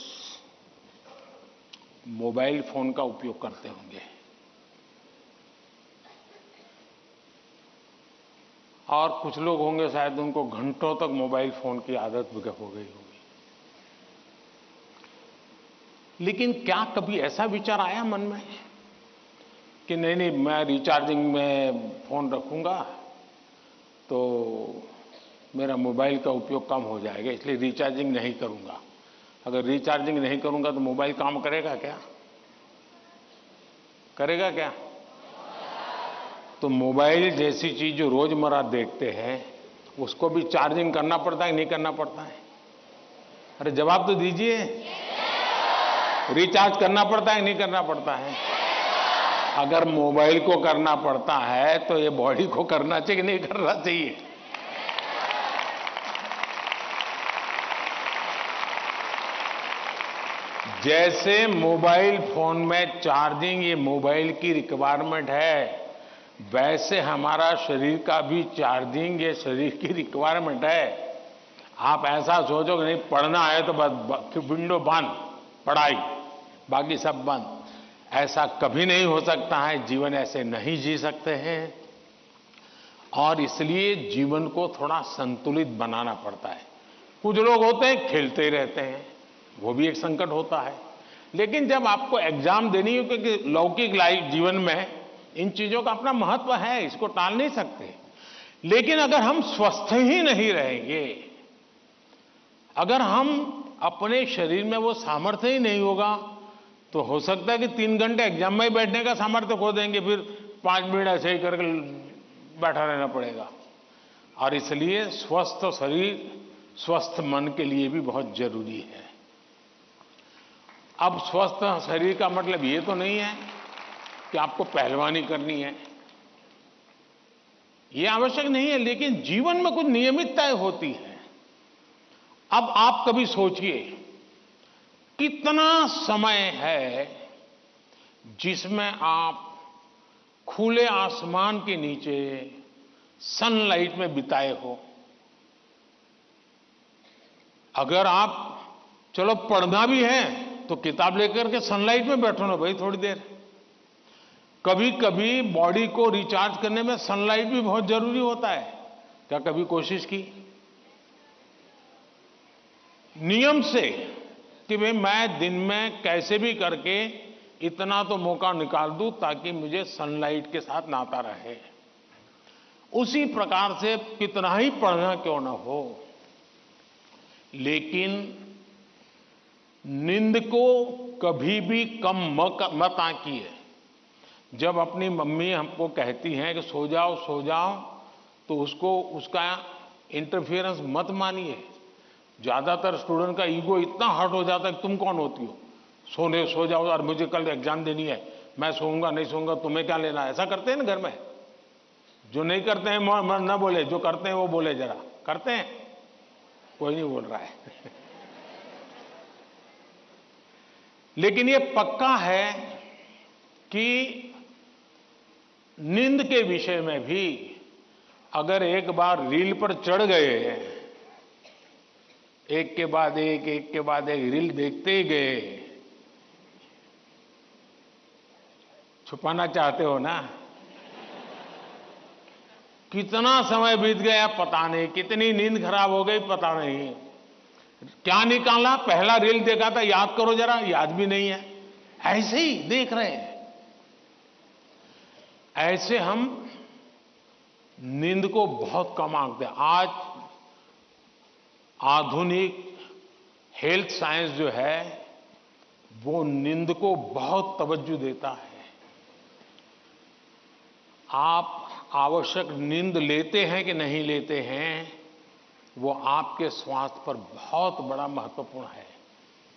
मोबाइल फोन का उपयोग करते होंगे और कुछ लोग होंगे शायद उनको घंटों तक मोबाइल फोन की आदत हो गई होगी। लेकिन क्या कभी ऐसा विचार आया मन में कि नहीं मैं रिचार्जिंग में फोन रखूंगा तो मेरा मोबाइल का उपयोग कम हो जाएगा, इसलिए रिचार्जिंग नहीं करूंगा। अगर रिचार्जिंग नहीं करूंगा तो मोबाइल काम करेगा क्या? करेगा क्या? तो मोबाइल जैसी चीज जो रोजमर्रा देखते हैं उसको भी चार्जिंग करना पड़ता है नहीं करना पड़ता है? अरे जवाब तो दीजिए। रिचार्ज करना पड़ता है नहीं करना पड़ता है? अगर मोबाइल को करना पड़ता है तो ये बॉडी को करना चाहिए कि नहीं करना चाहिए? जैसे मोबाइल फोन में चार्जिंग ये मोबाइल की रिक्वायरमेंट है, वैसे हमारा शरीर का भी चार्जिंग ये शरीर की रिक्वायरमेंट है। आप ऐसा सोचो कि नहीं पढ़ना है तो बस विंडो बंद, पढ़ाई बाकी सब बंद, ऐसा कभी नहीं हो सकता है। जीवन ऐसे नहीं जी सकते हैं और इसलिए जीवन को थोड़ा संतुलित बनाना पड़ता है। कुछ लोग होते हैं खेलते ही रहते हैं, वो भी एक संकट होता है। लेकिन जब आपको एग्जाम देनी हो, क्योंकि लौकिक लाइफ जीवन में इन चीजों का अपना महत्व है, इसको टाल नहीं सकते। लेकिन अगर हम स्वस्थ ही नहीं रहेंगे, अगर हम अपने शरीर में वो सामर्थ्य ही नहीं होगा, तो हो सकता है कि 3 घंटे एग्जाम में बैठने का सामर्थ्य खो देंगे, फिर 5 मिनट ऐसे ही करके बैठा रहना पड़ेगा। और इसलिए स्वस्थ शरीर स्वस्थ मन के लिए भी बहुत जरूरी है। अब स्वस्थ शरीर का मतलब ये तो नहीं है कि आपको पहलवानी करनी है, ये आवश्यक नहीं है, लेकिन जीवन में कुछ नियमितताएं होती है। अब आप कभी सोचिए कितना समय है जिसमें आप खुले आसमान के नीचे सनलाइट में बिताए हो। अगर आप चलो पढ़ना भी है तो किताब लेकर के सनलाइट में बैठो ना भाई थोड़ी देर। कभी कभी बॉडी को रिचार्ज करने में सनलाइट भी बहुत जरूरी होता है। क्या कभी कोशिश की नियम से कि भाई मैं दिन में कैसे भी करके इतना तो मौका निकाल दूं ताकि मुझे सनलाइट के साथ नाता रहे। उसी प्रकार से कितना ही पढ़ना क्यों ना हो, लेकिन नींद को कभी भी कम मत आंकिए। जब अपनी मम्मी हमको कहती हैं कि सो जाओ तो उसका इंटरफेरेंस मत मानिए। ज्यादातर स्टूडेंट का ईगो इतना हर्ट हो जाता है कि तुम कौन होती हो, सो जाओ और मुझे कल एग्जाम देनी है, मैं सोऊंगा नहीं सोऊंगा तुम्हें क्या लेना। ऐसा करते हैं ना घर में। जो नहीं करते हैं न बोले, जो करते हैं वो बोले। जरा करते हैं, कोई नहीं बोल रहा है। लेकिन ये पक्का है कि नींद के विषय में भी अगर एक बार रील पर चढ़ गए, एक के बाद एक रील देखते गए, छुपाना चाहते हो ना, कितना समय बीत गया पता नहीं, कितनी नींद खराब हो गई पता नहीं। क्या निकाला, पहला रील देखा था याद करो जरा, याद भी नहीं है, ऐसे ही देख रहे हैं। ऐसे हम नींद को बहुत कम आंकते हैं। आज आधुनिक हेल्थ साइंस जो है वो नींद को बहुत तवज्जो देता है। आप आवश्यक नींद लेते हैं कि नहीं लेते हैं, वो आपके स्वास्थ्य पर बहुत बड़ा महत्वपूर्ण है।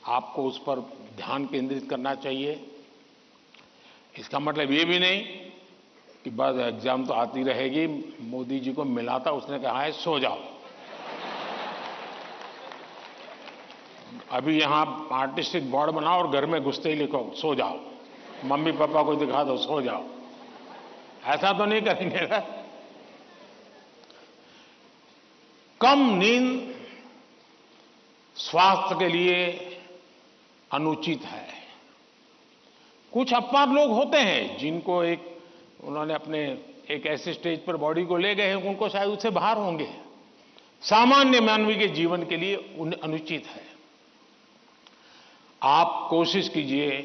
आपको उस पर ध्यान केंद्रित करना चाहिए। इसका मतलब ये भी नहीं कि बस एग्जाम तो आती रहेगी। मोदी जी को मिला था, उसने कहा है सो जाओ। अभी यहां आर्टिस्टिक बोर्ड बनाओ और घर में घुसते ही लिखो सो जाओ, मम्मी पापा को दिखा दो सो जाओ। ऐसा तो नहीं करेंगे ना। कम नींद स्वास्थ्य के लिए अनुचित है। कुछ अपवाद लोग होते हैं जिनको उन्होंने अपने एक ऐसे स्टेज पर बॉडी को ले गए हैं, उनको शायद उससे बाहर होंगे। सामान्य मानवीय के जीवन के लिए अनुचित है। आप कोशिश कीजिए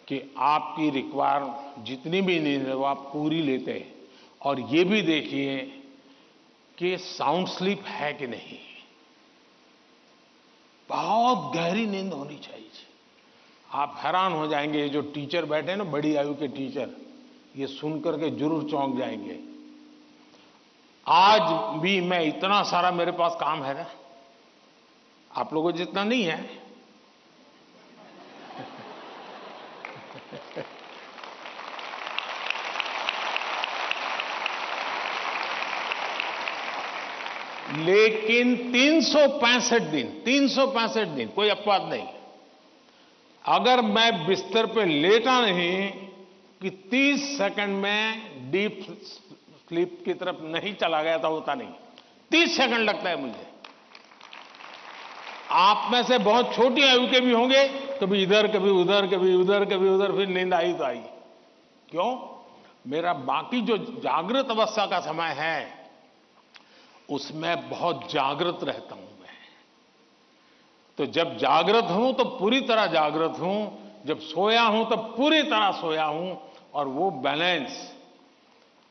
कि आपकी रिक्वायर जितनी भी नींद है वो आप पूरी लेते हैं, और ये भी देखिए कि साउंड स्लीप है कि नहीं। बहुत गहरी नींद होनी चाहिए। आप हैरान हो जाएंगे, ये जो टीचर बैठे हैं ना, बड़ी आयु के टीचर, ये सुनकर के जरूर चौंक जाएंगे। आज भी मैं इतना सारा मेरे पास काम है ना, आप लोगों जितना नहीं है। लेकिन 365 दिन कोई अपवाद नहीं। अगर मैं बिस्तर पे लेटा नहीं कि 30 सेकंड में डीप स्लीप की तरफ नहीं चला गया था, होता नहीं। 30 सेकंड लगता है मुझे। आप में से बहुत छोटी आयु के भी होंगे, कभी इधर कभी उधर, कभी उधर कभी उधर, फिर नींद आई तो आई। क्यों? मेरा बाकी जो जागृत अवस्था का समय है उसमें बहुत जागृत रहता हूं मैं। तो जब जागृत हूं तो पूरी तरह जागृत हूं, जब सोया हूं तो पूरी तरह सोया हूं। और वो बैलेंस,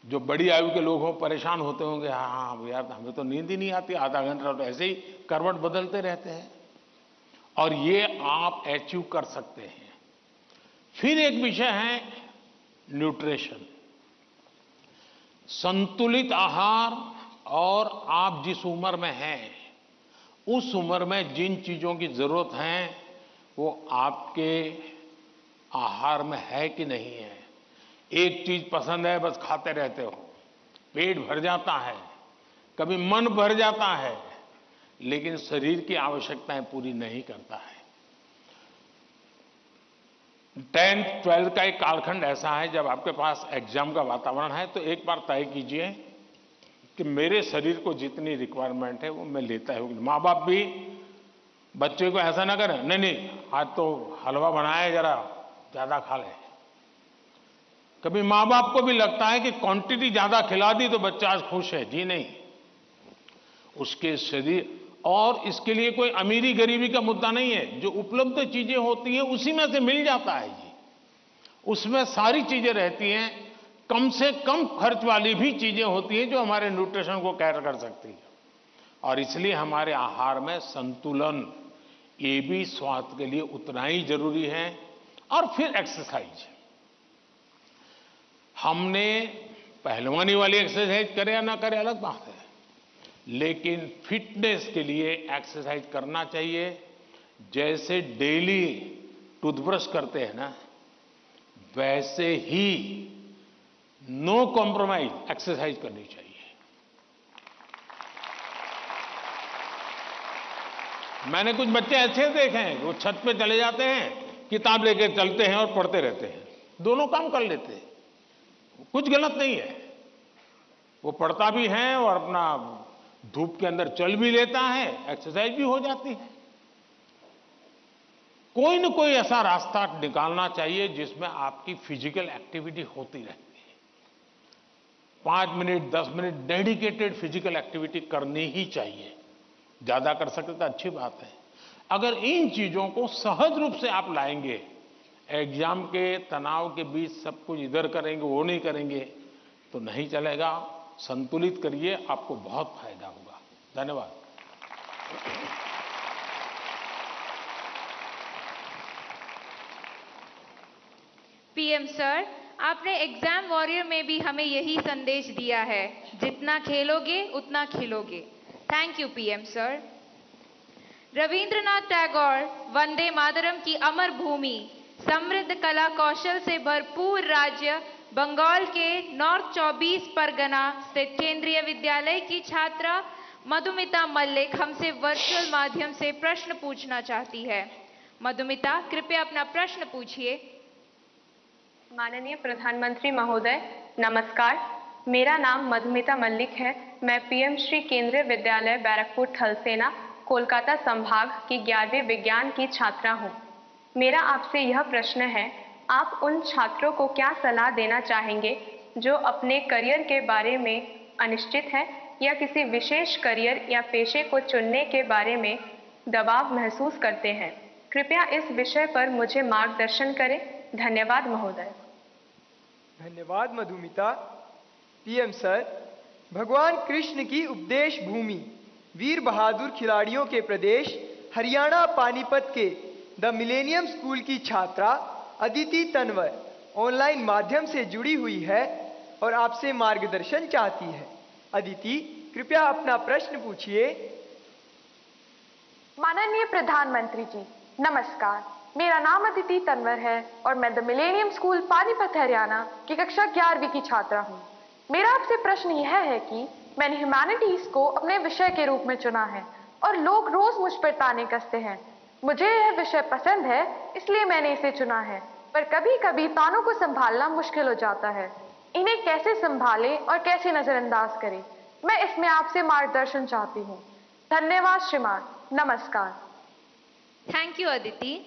जो बड़ी आयु के लोग हों परेशान होते होंगे, हाँ यार हमें तो नींद ही नहीं आती, आधा घंटा तो ऐसे ही करवट बदलते रहते हैं। और ये आप अचीव कर सकते हैं। फिर एक विषय है न्यूट्रिशन। संतुलित आहार और आप जिस उम्र में हैं, उस उम्र में जिन चीजों की जरूरत है वो आपके आहार में है कि नहीं है। एक चीज पसंद है, बस खाते रहते हो, पेट भर जाता है, कभी मन भर जाता है, लेकिन शरीर की आवश्यकताएं पूरी नहीं करता है। 10th 12th का एक कालखंड ऐसा है जब आपके पास एग्जाम का वातावरण है, तो एक बार तय कीजिए कि मेरे शरीर को जितनी रिक्वायरमेंट है वो मैं लेता हूं। माँ बाप भी बच्चे को ऐसा ना करें, नहीं नहीं आज तो हलवा बनाया है, जरा ज्यादा खा ले। कभी माँ बाप को भी लगता है कि क्वांटिटी ज्यादा खिला दी तो बच्चा आज खुश है। जी नहीं, उसके शरीर, और इसके लिए कोई अमीरी गरीबी का मुद्दा नहीं है। जो उपलब्ध चीजें होती हैं उसी में से मिल जाता है जी, उसमें सारी चीजें रहती हैं। कम से कम खर्च वाली भी चीजें होती हैं जो हमारे न्यूट्रिशन को कैर कर सकती है। और इसलिए हमारे आहार में संतुलन, ये भी स्वास्थ्य के लिए उतना ही जरूरी है। और फिर एक्सरसाइज, हमने पहलवानी वाली एक्सरसाइज करे या ना करे अलग बात है, लेकिन फिटनेस के लिए एक्सरसाइज करना चाहिए। जैसे डेली टूथब्रश करते हैं ना, वैसे ही नो कॉम्प्रोमाइज एक्सरसाइज करनी चाहिए। मैंने कुछ बच्चे ऐसे देखे हैं, वो छत पे चले जाते हैं, किताब लेके चलते हैं और पढ़ते रहते हैं, दोनों काम कर लेते हैं। कुछ गलत नहीं है, वो पढ़ता भी है और अपना धूप के अंदर चल भी लेता है, एक्सरसाइज भी हो जाती है। कोई न कोई ऐसा रास्ता निकालना चाहिए जिसमें आपकी फिजिकल एक्टिविटी होती रहती है। 5 minute 10 minute dedicated physical activity करनी ही चाहिए। ज्यादा कर सकते तो अच्छी बात है। अगर इन चीजों को सहज रूप से आप लाएंगे, एग्जाम के तनाव के बीच सब कुछ इधर करेंगे वो नहीं करेंगे तो नहीं चलेगा। संतुलित करिए, आपको बहुत फायदा होगा। धन्यवाद। पीएम सर, आपने एग्जाम वॉरियर में भी हमें यही संदेश दिया है, जितना खेलोगे उतना खिलोगे। Thank you PM sir. Rabindranath Tagore Vande Mataram की अमर भूमि, समृद्ध कला कौशल से भरपूर राज्य बंगाल के नॉर्थ 24 परगना स्थित केंद्रीय विद्यालय की छात्रा मधुमिता मल्लिक हमसे वर्चुअल माध्यम से प्रश्न पूछना चाहती है। मधुमिता, कृपया अपना प्रश्न पूछिए। माननीय प्रधानमंत्री महोदय, नमस्कार। मेरा नाम मधुमिता मल्लिक है। मैं पीएम श्री केंद्रीय विद्यालय बैरकपुर थलसेना कोलकाता संभाग की 11वीं विज्ञान की छात्रा हूँ। मेरा आपसे यह प्रश्न है, आप उन छात्रों को क्या सलाह देना चाहेंगे जो अपने करियर के बारे में अनिश्चित हैं या किसी विशेष करियर या पेशे को चुनने के बारे में दबाव महसूस करते हैं? कृपया इस विषय पर मुझे मार्गदर्शन करें। धन्यवाद महोदय। धन्यवाद मधुमिता। पीएम सर, भगवान कृष्ण की उपदेश भूमि, वीर बहादुर खिलाड़ियों के प्रदेश हरियाणा पानीपत के द मिलेनियम स्कूल की छात्रा अदिति तनवर ऑनलाइन माध्यम से जुड़ी हुई है और आपसे मार्गदर्शन चाहती है। अदिति, कृपया अपना प्रश्न पूछिए। माननीय प्रधानमंत्री जी, नमस्कार। मेरा नाम अदिति तनवर है और मैं the millennium school Panipat Haryana की कक्षा 11वीं की छात्रा हूँ। मेरा आपसे प्रश्न यह है कि मैंने ह्यूमैनिटीज को अपने विषय के रूप में चुना है और लोग रोज मुझ पर ताने कसते हैं। मुझे यह विषय पसंद है इसलिए मैंने इसे चुना है, पर कभी कभी तानों को संभालना मुश्किल हो जाता है। इन्हें कैसे संभालें और कैसे नजरअंदाज करें, मैं इसमें आपसे मार्गदर्शन चाहती हूँ। धन्यवाद श्रीमान, नमस्कार। Thank you Aditi.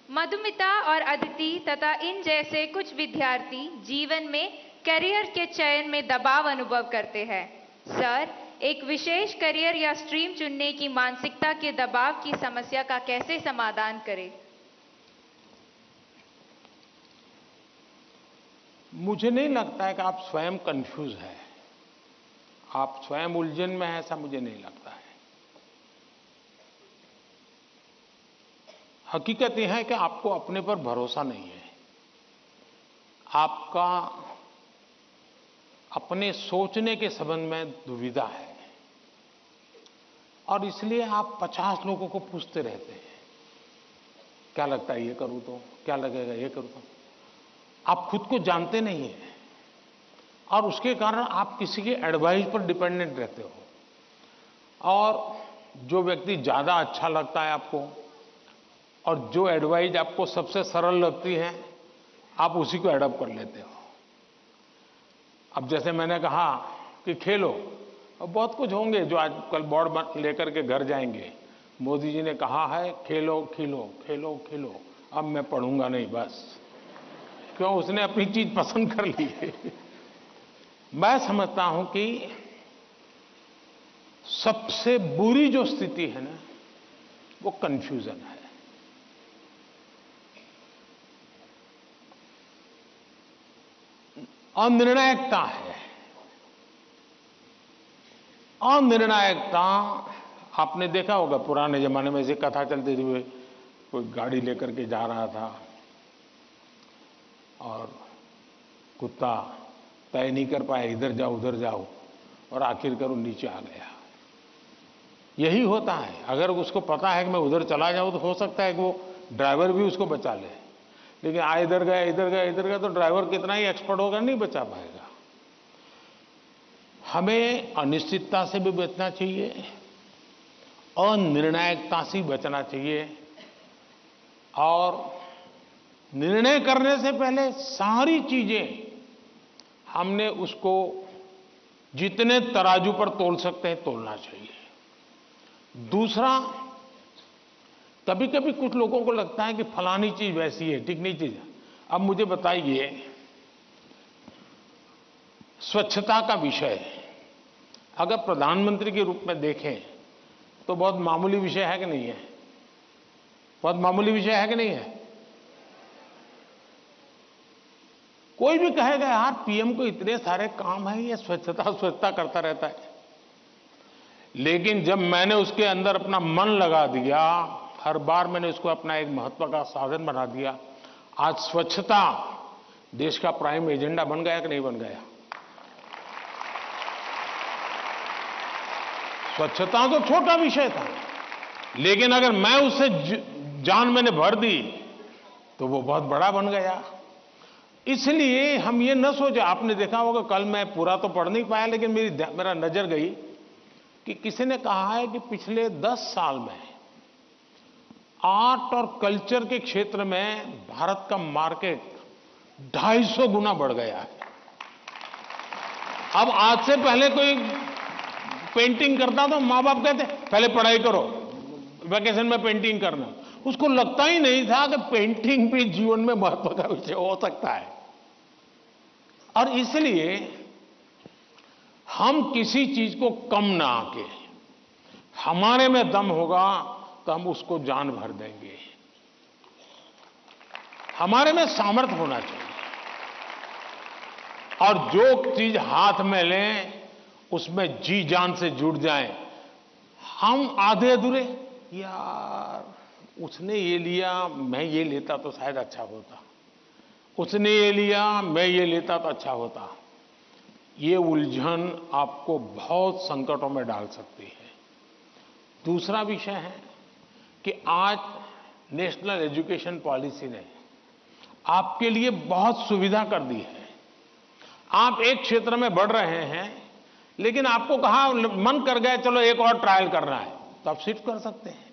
मधुमिता और अदिति तथा इन जैसे कुछ विद्यार्थी जीवन में करियर के चयन में दबाव अनुभव करते हैं। सर, एक विशेष करियर या स्ट्रीम चुनने की मानसिकता के दबाव की समस्या का कैसे समाधान करें? मुझे नहीं लगता है कि आप स्वयं कंफ्यूज हैं, आप स्वयं उलझन में हैं, ऐसा मुझे नहीं लगता है। हकीकत यह है कि आपको अपने पर भरोसा नहीं है, आपका अपने सोचने के संबंध में दुविधा है। और इसलिए आप 50 लोगों को पूछते रहते हैं, क्या लगता है ये करूं तो, क्या लगेगा ये करूं तो। आप खुद को जानते नहीं हैं और उसके कारण आप किसी के एडवाइस पर डिपेंडेंट रहते हो, और जो व्यक्ति ज्यादा अच्छा लगता है आपको और जो एडवाइस आपको सबसे सरल लगती है, आप उसी को एडॉप्ट कर लेते हो। अब जैसे मैंने कहा कि खेलो, अब बहुत कुछ होंगे जो आज कल बोर्ड लेकर के घर जाएंगे। मोदी जी ने कहा है खेलो खिलो, खेलो खिलो, अब मैं पढ़ूंगा नहीं बस, क्यों? उसने अपनी चीज पसंद कर ली है। मैं समझता हूं कि सबसे बुरी जो स्थिति है ना, वो कंफ्यूजन है। अनिर्णायकता है। अनिर्णायकता, आपने देखा होगा पुराने जमाने में ऐसी कथा चलती थी, कोई गाड़ी लेकर के जा रहा था और कुत्ता तय नहीं कर पाया, इधर जाओ उधर जाओ, और आखिरकार वो नीचे आ गया। यही होता है, अगर उसको पता है कि मैं उधर चला जाऊं तो हो सकता है कि वो ड्राइवर भी उसको बचा ले, लेकिन इधर गया इधर गया इधर गया, तो ड्राइवर कितना ही एक्सपर्ट होगा नहीं बचा पाएगा। हमें अनिश्चितता से भी बचना चाहिए, अनिर्णायकता से बचना चाहिए, और निर्णय करने से पहले सारी चीजें हमने उसको जितने तराजू पर तोल सकते हैं तोलना चाहिए। दूसरा, कभी कभी कुछ लोगों को लगता है कि फलानी चीज वैसी है, ठीक नहीं चीज। अब मुझे बताइए, स्वच्छता का विषय अगर प्रधानमंत्री के रूप में देखें तो बहुत मामूली विषय है कि नहीं है? बहुत मामूली विषय है कि नहीं है? कोई भी कहेगा यार पीएम को इतने सारे काम है, ये स्वच्छता स्वच्छता करता रहता है। लेकिन जब मैंने उसके अंदर अपना मन लगा दिया, हर बार मैंने उसको अपना एक महत्व का साधन बना दिया, आज स्वच्छता देश का प्राइम एजेंडा बन गया कि नहीं बन गया? स्वच्छता तो छोटा विषय था, लेकिन अगर मैं उससे जान मैंने भर दी तो वो बहुत बड़ा बन गया। इसलिए हम ये न सोचे, आपने देखा होगा, कल मैं पूरा तो पढ़ नहीं पाया लेकिन मेरा नजर गई कि किसी ने कहा है कि पिछले 10 साल में आर्ट और कल्चर के क्षेत्र में भारत का मार्केट 250 गुना बढ़ गया है। अब आज से पहले कोई पेंटिंग करता तो माँ बाप कहते पहले पढ़ाई करो, वैकेशन में पेंटिंग करना। उसको लगता ही नहीं था कि पेंटिंग भी जीवन में महत्व का विषय हो सकता है। और इसलिए हम किसी चीज को कम ना आके, हमारे में दम होगा तो हम उसको जान भर देंगे। हमारे में सामर्थ्य होना चाहिए, और जो चीज हाथ में लें उसमें जी जान से जुड़ जाएं। हम आधे अधूरे, यार उसने ये लिया मैं ये लेता तो शायद अच्छा होता, उसने ये लिया मैं ये लेता तो अच्छा होता, ये उलझन आपको बहुत संकटों में डाल सकती है। दूसरा विषय है कि आज नेशनल एजुकेशन पॉलिसी ने आपके लिए बहुत सुविधा कर दी है। आप एक क्षेत्र में बढ़ रहे हैं, लेकिन आपको कहा मन कर गया चलो एक और ट्रायल करना है, तो आप शिफ्ट कर सकते हैं,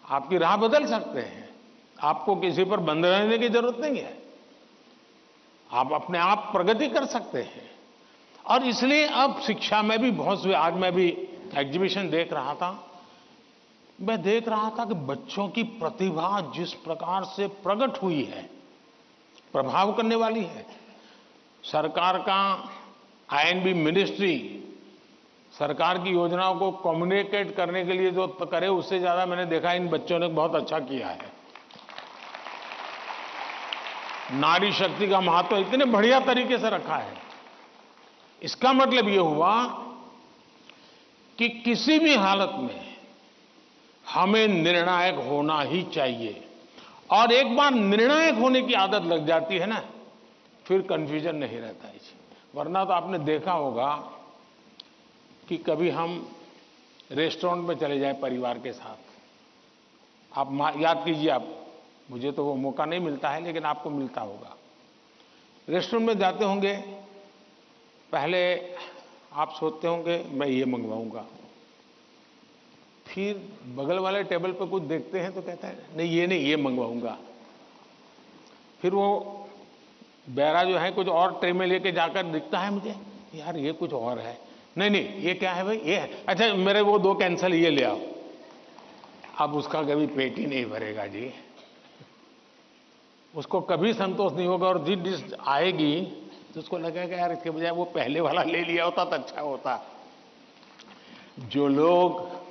आपकी राह बदल सकते हैं। आपको किसी पर बंद रहने की जरूरत नहीं है, आप अपने आप प्रगति कर सकते हैं। और इसलिए अब शिक्षा में भी बहुत, आज मैं भी एग्जीबिशन देख रहा था, मैं देख रहा था कि बच्चों की प्रतिभा जिस प्रकार से प्रकट हुई है, प्रभाव करने वाली है। सरकार का आईएनबी मिनिस्ट्री सरकार की योजनाओं को कम्युनिकेट करने के लिए जो करे, उससे ज्यादा मैंने देखा इन बच्चों ने बहुत अच्छा किया है। नारी शक्ति का महत्व इतने बढ़िया तरीके से रखा है। इसका मतलब यह हुआ कि किसी भी हालत में हमें निर्णायक होना ही चाहिए, और एक बार निर्णायक होने की आदत लग जाती है ना, फिर कंफ्यूजन नहीं रहता है। वरना तो आपने देखा होगा कि कभी हम रेस्टोरेंट में चले जाएं परिवार के साथ। आप याद कीजिए, आप, मुझे तो वो मौका नहीं मिलता है, लेकिन आपको मिलता होगा। रेस्टोरेंट में जाते होंगे, पहले आप सोचते होंगे मैं ये मंगवाऊंगा, फिर बगल वाले टेबल पे कुछ देखते हैं तो कहता है नहीं ये मंगवाऊंगा। फिर वो बैरा जो है कुछ और ट्रे में लेके जाकर दिखता है मुझे, यार ये कुछ और है, नहीं ये क्या है भाई, ये है, अच्छा मेरे वो 2 कैंसल, ये ले आओ। अब उसका कभी पेट ही नहीं भरेगा जी, उसको कभी संतोष नहीं होगा, और जिस डिश आएगी तो उसको लगेगा यार इसके बजाय वो पहले वाला ले लिया होता तो अच्छा होता। जो लोग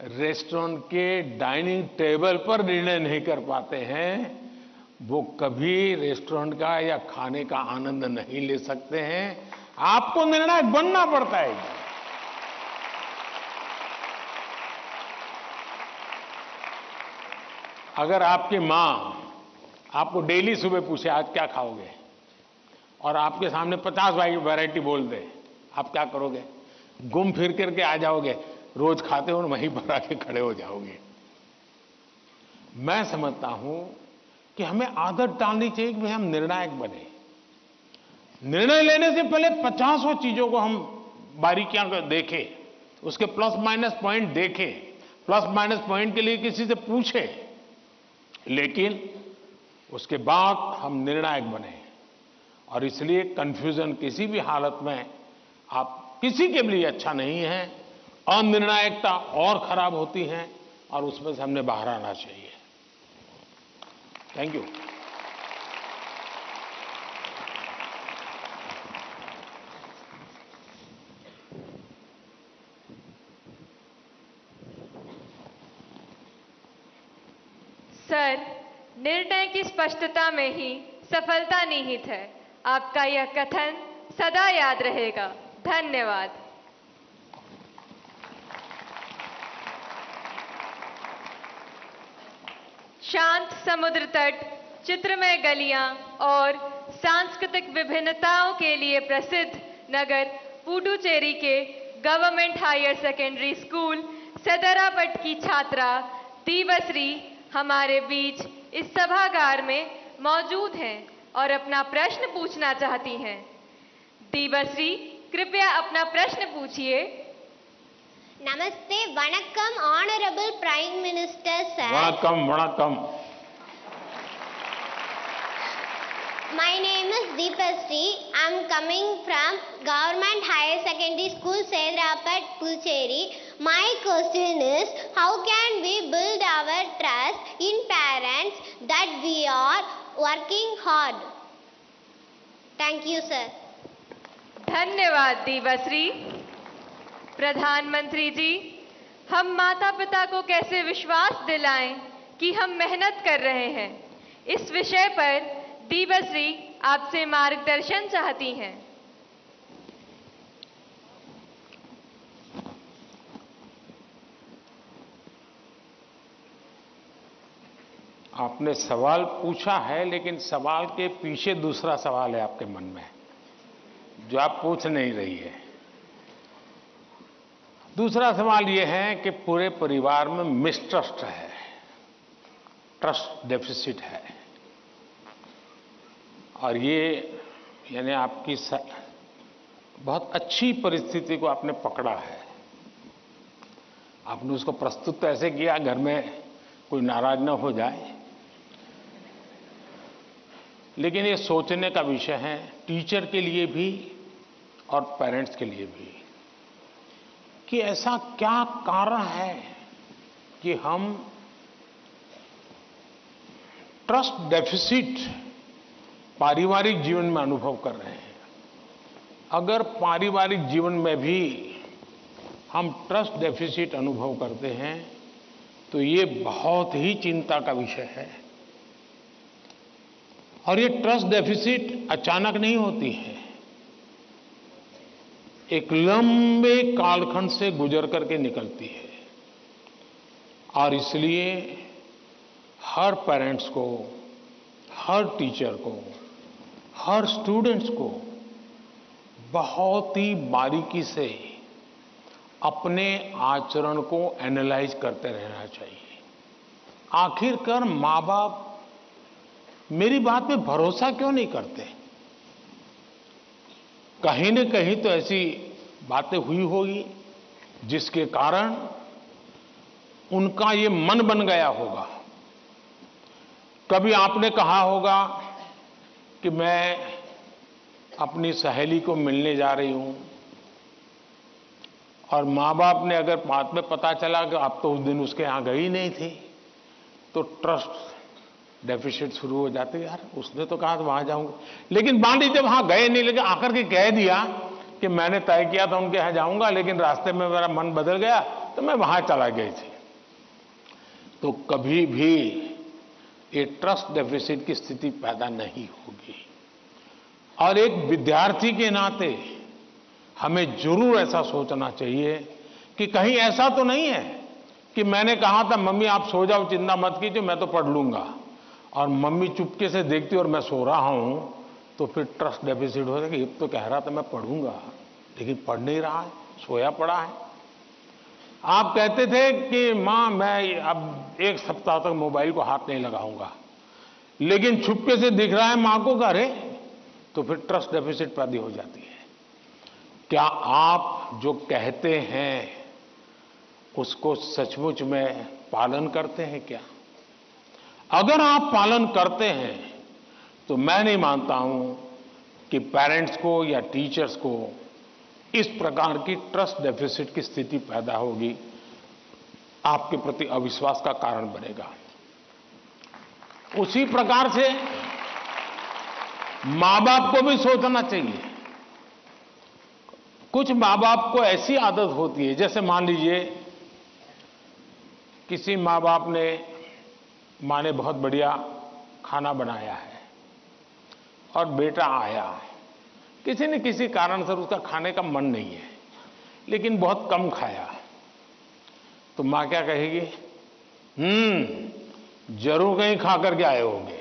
रेस्टोरेंट के डाइनिंग टेबल पर निर्णय नहीं कर पाते हैं, वो कभी रेस्टोरेंट का या खाने का आनंद नहीं ले सकते हैं। आपको निर्णायक बनना पड़ता है। अगर आपकी मां आपको डेली सुबह पूछे आज क्या खाओगे, और आपके सामने 50 वैरायटी बोल दे, आप क्या करोगे? घूम फिर करके आ जाओगे, रोज खाते हो वहीं पर आके खड़े हो जाओगे। मैं समझता हूं कि हमें आदत डालनी चाहिए कि हम निर्णायक बने। निर्णय लेने से पहले 50 चीजों को हम बारीकियां देखें, उसके प्लस माइनस पॉइंट देखें, प्लस माइनस पॉइंट के लिए किसी से पूछें, लेकिन उसके बाद हम निर्णायक बने। और इसलिए कंफ्यूजन किसी भी हालत में आप किसी के लिए अच्छा नहीं है। अनिर्णायकता और खराब होती है, और उसमें से हमने बाहर आना चाहिए। Thank you. सर, निर्णय की स्पष्टता में ही सफलता निहित है। आपका यह कथन सदा याद रहेगा। धन्यवाद। शांत समुद्र तट, चित्रमय गलियां और सांस्कृतिक विभिन्नताओं के लिए प्रसिद्ध नगर पुडुचेरी के गवर्नमेंट हायर सेकेंडरी स्कूल सदरापट की छात्रा दीवश्री हमारे बीच इस सभागार में मौजूद हैं और अपना प्रश्न पूछना चाहती हैं। दीवश्री, कृपया अपना प्रश्न पूछिए। नमस्ते, वणक्कम ऑनरेबल प्राइम मिनिस्टर सर। वणक्कम वणक्कम। My name is Deepasri. I am coming from Government Higher Secondary School, Sedrapat, Puducherry. My question is, how can we build our trust in parents that we are working hard? Thank you, sir. धन्यवाद दीवश्री। प्रधानमंत्री जी, हम माता पिता को कैसे विश्वास दिलाएं कि हम मेहनत कर रहे हैं, इस विषय पर दीवश्री आपसे मार्गदर्शन चाहती हैं। आपने सवाल पूछा है, लेकिन सवाल के पीछे दूसरा सवाल है आपके मन में, जो आप पूछ नहीं रही है। दूसरा सवाल यह है कि पूरे परिवार में मिसट्रस्ट है, ट्रस्ट डेफिसिट है, और ये यानी आपकी बहुत अच्छी परिस्थिति को आपने पकड़ा है। आपने उसको प्रस्तुत तो ऐसे किया घर में कोई नाराज ना हो जाए, लेकिन ये सोचने का विषय है टीचर के लिए भी और पेरेंट्स के लिए भी, कि ऐसा क्या कारण है कि हम ट्रस्ट डेफिसिट पारिवारिक जीवन में अनुभव कर रहे हैं। अगर पारिवारिक जीवन में भी हम ट्रस्ट डेफिसिट अनुभव करते हैं तो ये बहुत ही चिंता का विषय है। और ये ट्रस्ट डेफिसिट अचानक नहीं होती है, एक लंबे कालखंड से गुजर करके निकलती है। और इसलिए हर पेरेंट्स को, हर टीचर को, हर स्टूडेंट्स को बहुत ही बारीकी से अपने आचरण को एनालाइज करते रहना चाहिए। आखिरकार माँ बाप मेरी बात पे भरोसा क्यों नहीं करते? कहीं न कहीं तो ऐसी बातें हुई होगी जिसके कारण उनका ये मन बन गया होगा। कभी आपने कहा होगा कि मैं अपनी सहेली को मिलने जा रही हूं, और माँ बाप ने अगर बाद में पता चला कि आप तो उस दिन उसके यहां गई नहीं थी, तो ट्रस्ट डेफिसिट शुरू हो जाते। यार उसने तो कहा था वहां जाऊंगा, लेकिन मान लीजिए वहां गए नहीं, लेकिन आकर के कह दिया कि मैंने तय किया था उनके यहां जाऊंगा, लेकिन रास्ते में मेरा मन बदल गया तो मैं वहां चला गई थी। तो कभी भी ये ट्रस्ट डेफिसिट की स्थिति पैदा नहीं होगी। और एक विद्यार्थी के नाते हमें जरूर ऐसा सोचना चाहिए कि कहीं ऐसा तो नहीं है कि मैंने कहा था मम्मी आप सो जाओ, चिंता मत कीजिए, मैं तो पढ़ लूंगा, और मम्मी चुपके से देखती और मैं सो रहा हूं, तो फिर ट्रस्ट डेफिसिट हो जाएगा। ये तो कह रहा था मैं पढ़ूंगा, लेकिन पढ़ नहीं रहा है, सोया पड़ा है। आप कहते थे कि मां मैं अब 1 सप्ताह तक मोबाइल को हाथ नहीं लगाऊंगा, लेकिन छुपके से दिख रहा है मां को, अरे तो फिर ट्रस्ट डेफिसिट पैदा हो जाती है। क्या आप जो कहते हैं उसको सचमुच में पालन करते हैं क्या? अगर आप पालन करते हैं तो मैं नहीं मानता हूं कि पेरेंट्स को या टीचर्स को इस प्रकार की ट्रस्ट डेफिसिट की स्थिति पैदा होगी, आपके प्रति अविश्वास का कारण बनेगा। उसी प्रकार से मां बाप को भी सोचना चाहिए। कुछ मां बाप को ऐसी आदत होती है, जैसे मान लीजिए किसी मां बाप ने, मां ने बहुत बढ़िया खाना बनाया है और बेटा आया, किसी न किसी कारण से उसका खाने का मन नहीं है, लेकिन बहुत कम खाया, तो मां क्या कहेगी? जरूर कहीं खा करके आए होंगे,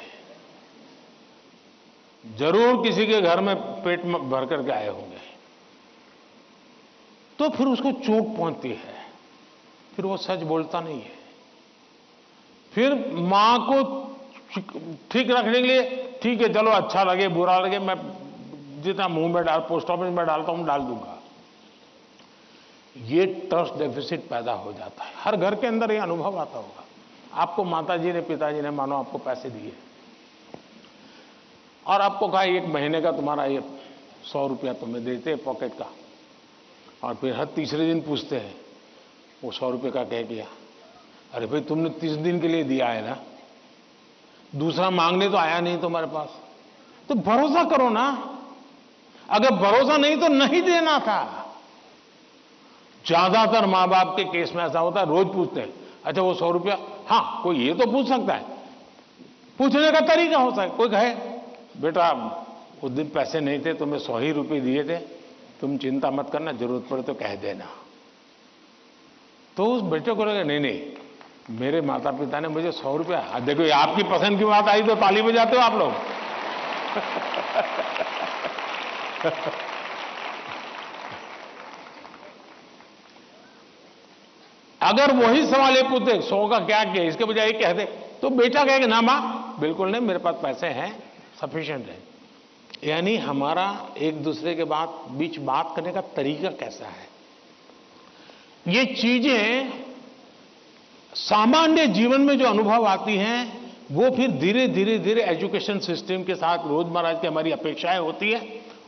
जरूर किसी के घर में पेट भर करके आए होंगे। तो फिर उसको चोट पहुंचती है, फिर वो सच बोलता नहीं है। फिर मां को ठीक रखने के लिए, ठीक है चलो अच्छा लगे बुरा लगे, मैं जितना मुंह में डाल, पोस्ट ऑफिस में डालता हूं डाल दूंगा। ये ट्रस्ट डेफिसिट पैदा हो जाता है। हर घर के अंदर ये अनुभव आता होगा। आपको माताजी ने, पिताजी ने मानो आपको पैसे दिए और आपको कहा 1 महीने का तुम्हारा ये 100 रुपया तुम्हें देते हैं पॉकेट का, और फिर हर तीसरे दिन पूछते हैं वो 100 रुपये का कह दिया। अरे भाई तुमने 30 दिन के लिए दिया है ना, दूसरा मांगने तो आया नहीं तुम्हारे पास, तो भरोसा करो ना। अगर भरोसा नहीं तो नहीं देना था। ज्यादातर मां बाप के केस में ऐसा होता है, रोज पूछते हैं अच्छा वो 100 रुपया, हाँ कोई ये तो पूछ सकता है, पूछने का तरीका हो सकता है। कोई कहे बेटा उस दिन पैसे नहीं थे, तुम्हें 100 ही रुपये दिए थे, तुम चिंता मत करना, जरूरत पड़े तो कह देना। तो उस बेटे को लगे नहीं मेरे माता पिता ने मुझे 100 रुपया, देखो ये आपकी पसंद की बात आई तो ताली बजाते हो आप लोग। अगर वही सवाल ये पूछते 100 का क्या किया, इसके बजाय कह दे, तो बेटा कहेगा ना मां बिल्कुल नहीं, मेरे पास पैसे हैं, सफिशिएंट है। यानी हमारा एक दूसरे के बीच बात करने का तरीका कैसा है, ये चीजें सामान्य जीवन में जो अनुभव आती हैं वो फिर धीरे धीरे एजुकेशन सिस्टम के साथ रोजमर्रा की हमारी अपेक्षाएं होती है,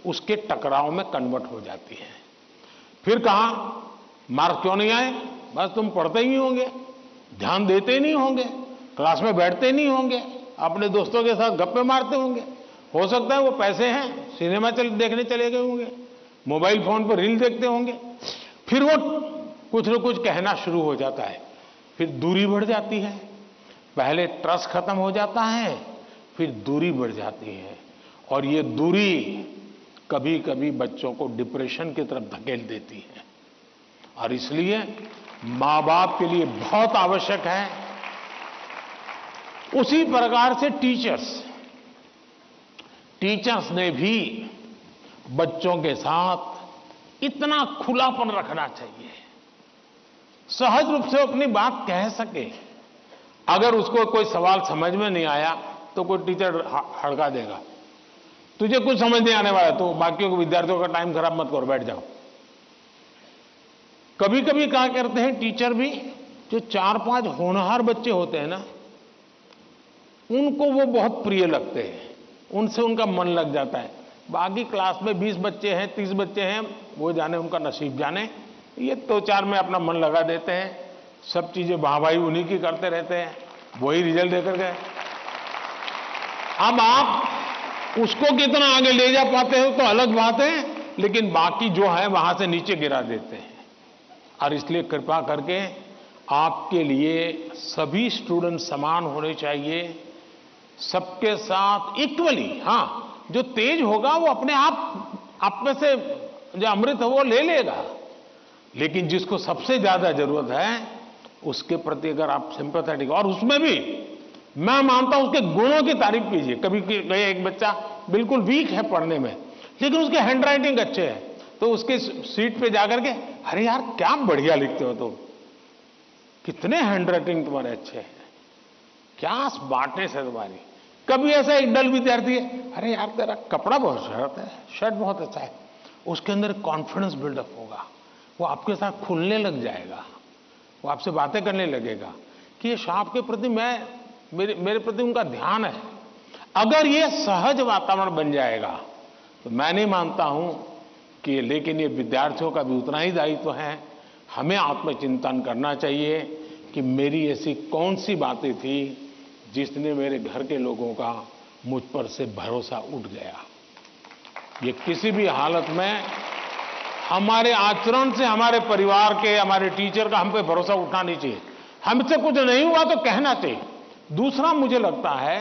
उसके टकराव में कन्वर्ट हो जाती है। फिर कहा मार्क्स क्यों नहीं आए, बस तुम पढ़ते ही होंगे, ध्यान देते नहीं होंगे, क्लास में बैठते नहीं होंगे, अपने दोस्तों के साथ गप्पे मारते होंगे, हो सकता है वो पैसे हैं सिनेमा देखने चले गए होंगे, मोबाइल फोन पर रील देखते होंगे। फिर वो कुछ न कुछ कहना शुरू हो जाता है, फिर दूरी बढ़ जाती है। पहले ट्रस्ट खत्म हो जाता है, फिर दूरी बढ़ जाती है, और ये दूरी कभी कभी बच्चों को डिप्रेशन की तरफ धकेल देती है। और इसलिए मां बाप के लिए बहुत आवश्यक है, उसी प्रकार से टीचर्स ने भी बच्चों के साथ इतना खुलापन रखना चाहिए सहज रूप से अपनी बात कह सके। अगर उसको कोई सवाल समझ में नहीं आया तो कोई टीचर हड़का देगा, तुझे कुछ समझ नहीं आने वाला तो बाकियों को विद्यार्थियों का टाइम खराब मत करो, बैठ जाओ। कभी कभी क्या करते हैं टीचर भी, जो 4-5 होनहार बच्चे होते हैं ना, उनको वो बहुत प्रिय लगते हैं, उनसे उनका मन लग जाता है। बाकी क्लास में 20 बच्चे हैं, 30 बच्चे हैं, वो जाने उनका नसीब जाने, ये 2-4 में अपना मन लगा देते हैं, सब चीजें वाहवाही उन्हीं की करते रहते हैं, वही रिजल्ट देकर गए। अब आप उसको कितना आगे ले जा पाते हो तो अलग बात है, लेकिन बाकी जो है वहां से नीचे गिरा देते हैं। और इसलिए कृपा करके आपके लिए सभी स्टूडेंट समान होने चाहिए, सबके साथ इक्वली। हाँ, जो तेज होगा वो अपने आप में से जो अमृत है वो ले लेगा, लेकिन जिसको सबसे ज्यादा जरूरत है उसके प्रति अगर आप सिंपैथेटिक, और उसमें भी मैं मानता हूं उसके गुणों की तारीफ कीजिए। कभी एक बच्चा बिल्कुल वीक है पढ़ने में, लेकिन उसके हैंड राइटिंग अच्छे है, तो उसके सीट पे जाकर के, अरे यार क्या बढ़िया लिखते हो तुम, कितने हैंड राइटिंग तुम्हारे अच्छे हैं, क्या स्मार्टनेस है तुम्हारी। कभी ऐसा एक डल विद्यार्थी है, अरे यार तेरा कपड़ा बहुत शर्ट बहुत अच्छा है, उसके अंदर कॉन्फिडेंस बिल्डअप होगा, वो आपके साथ खुलने लग जाएगा, वो आपसे बातें करने लगेगा कि ये साहब के प्रति मेरे प्रति उनका ध्यान है। अगर ये सहज वातावरण बन जाएगा तो मैं नहीं मानता हूं कि, लेकिन ये विद्यार्थियों का भी उतना ही दायित्व है। हमें आत्मचिंतन करना चाहिए कि मेरी ऐसी कौन सी बातें थी जिसने मेरे घर के लोगों का मुझ पर से भरोसा उठ गया। ये किसी भी हालत में हमारे आचरण से हमारे परिवार के, हमारे टीचर का हम पे भरोसा उठना नहीं चाहिए। हमसे कुछ नहीं हुआ तो कहना चाहिए। दूसरा, मुझे लगता है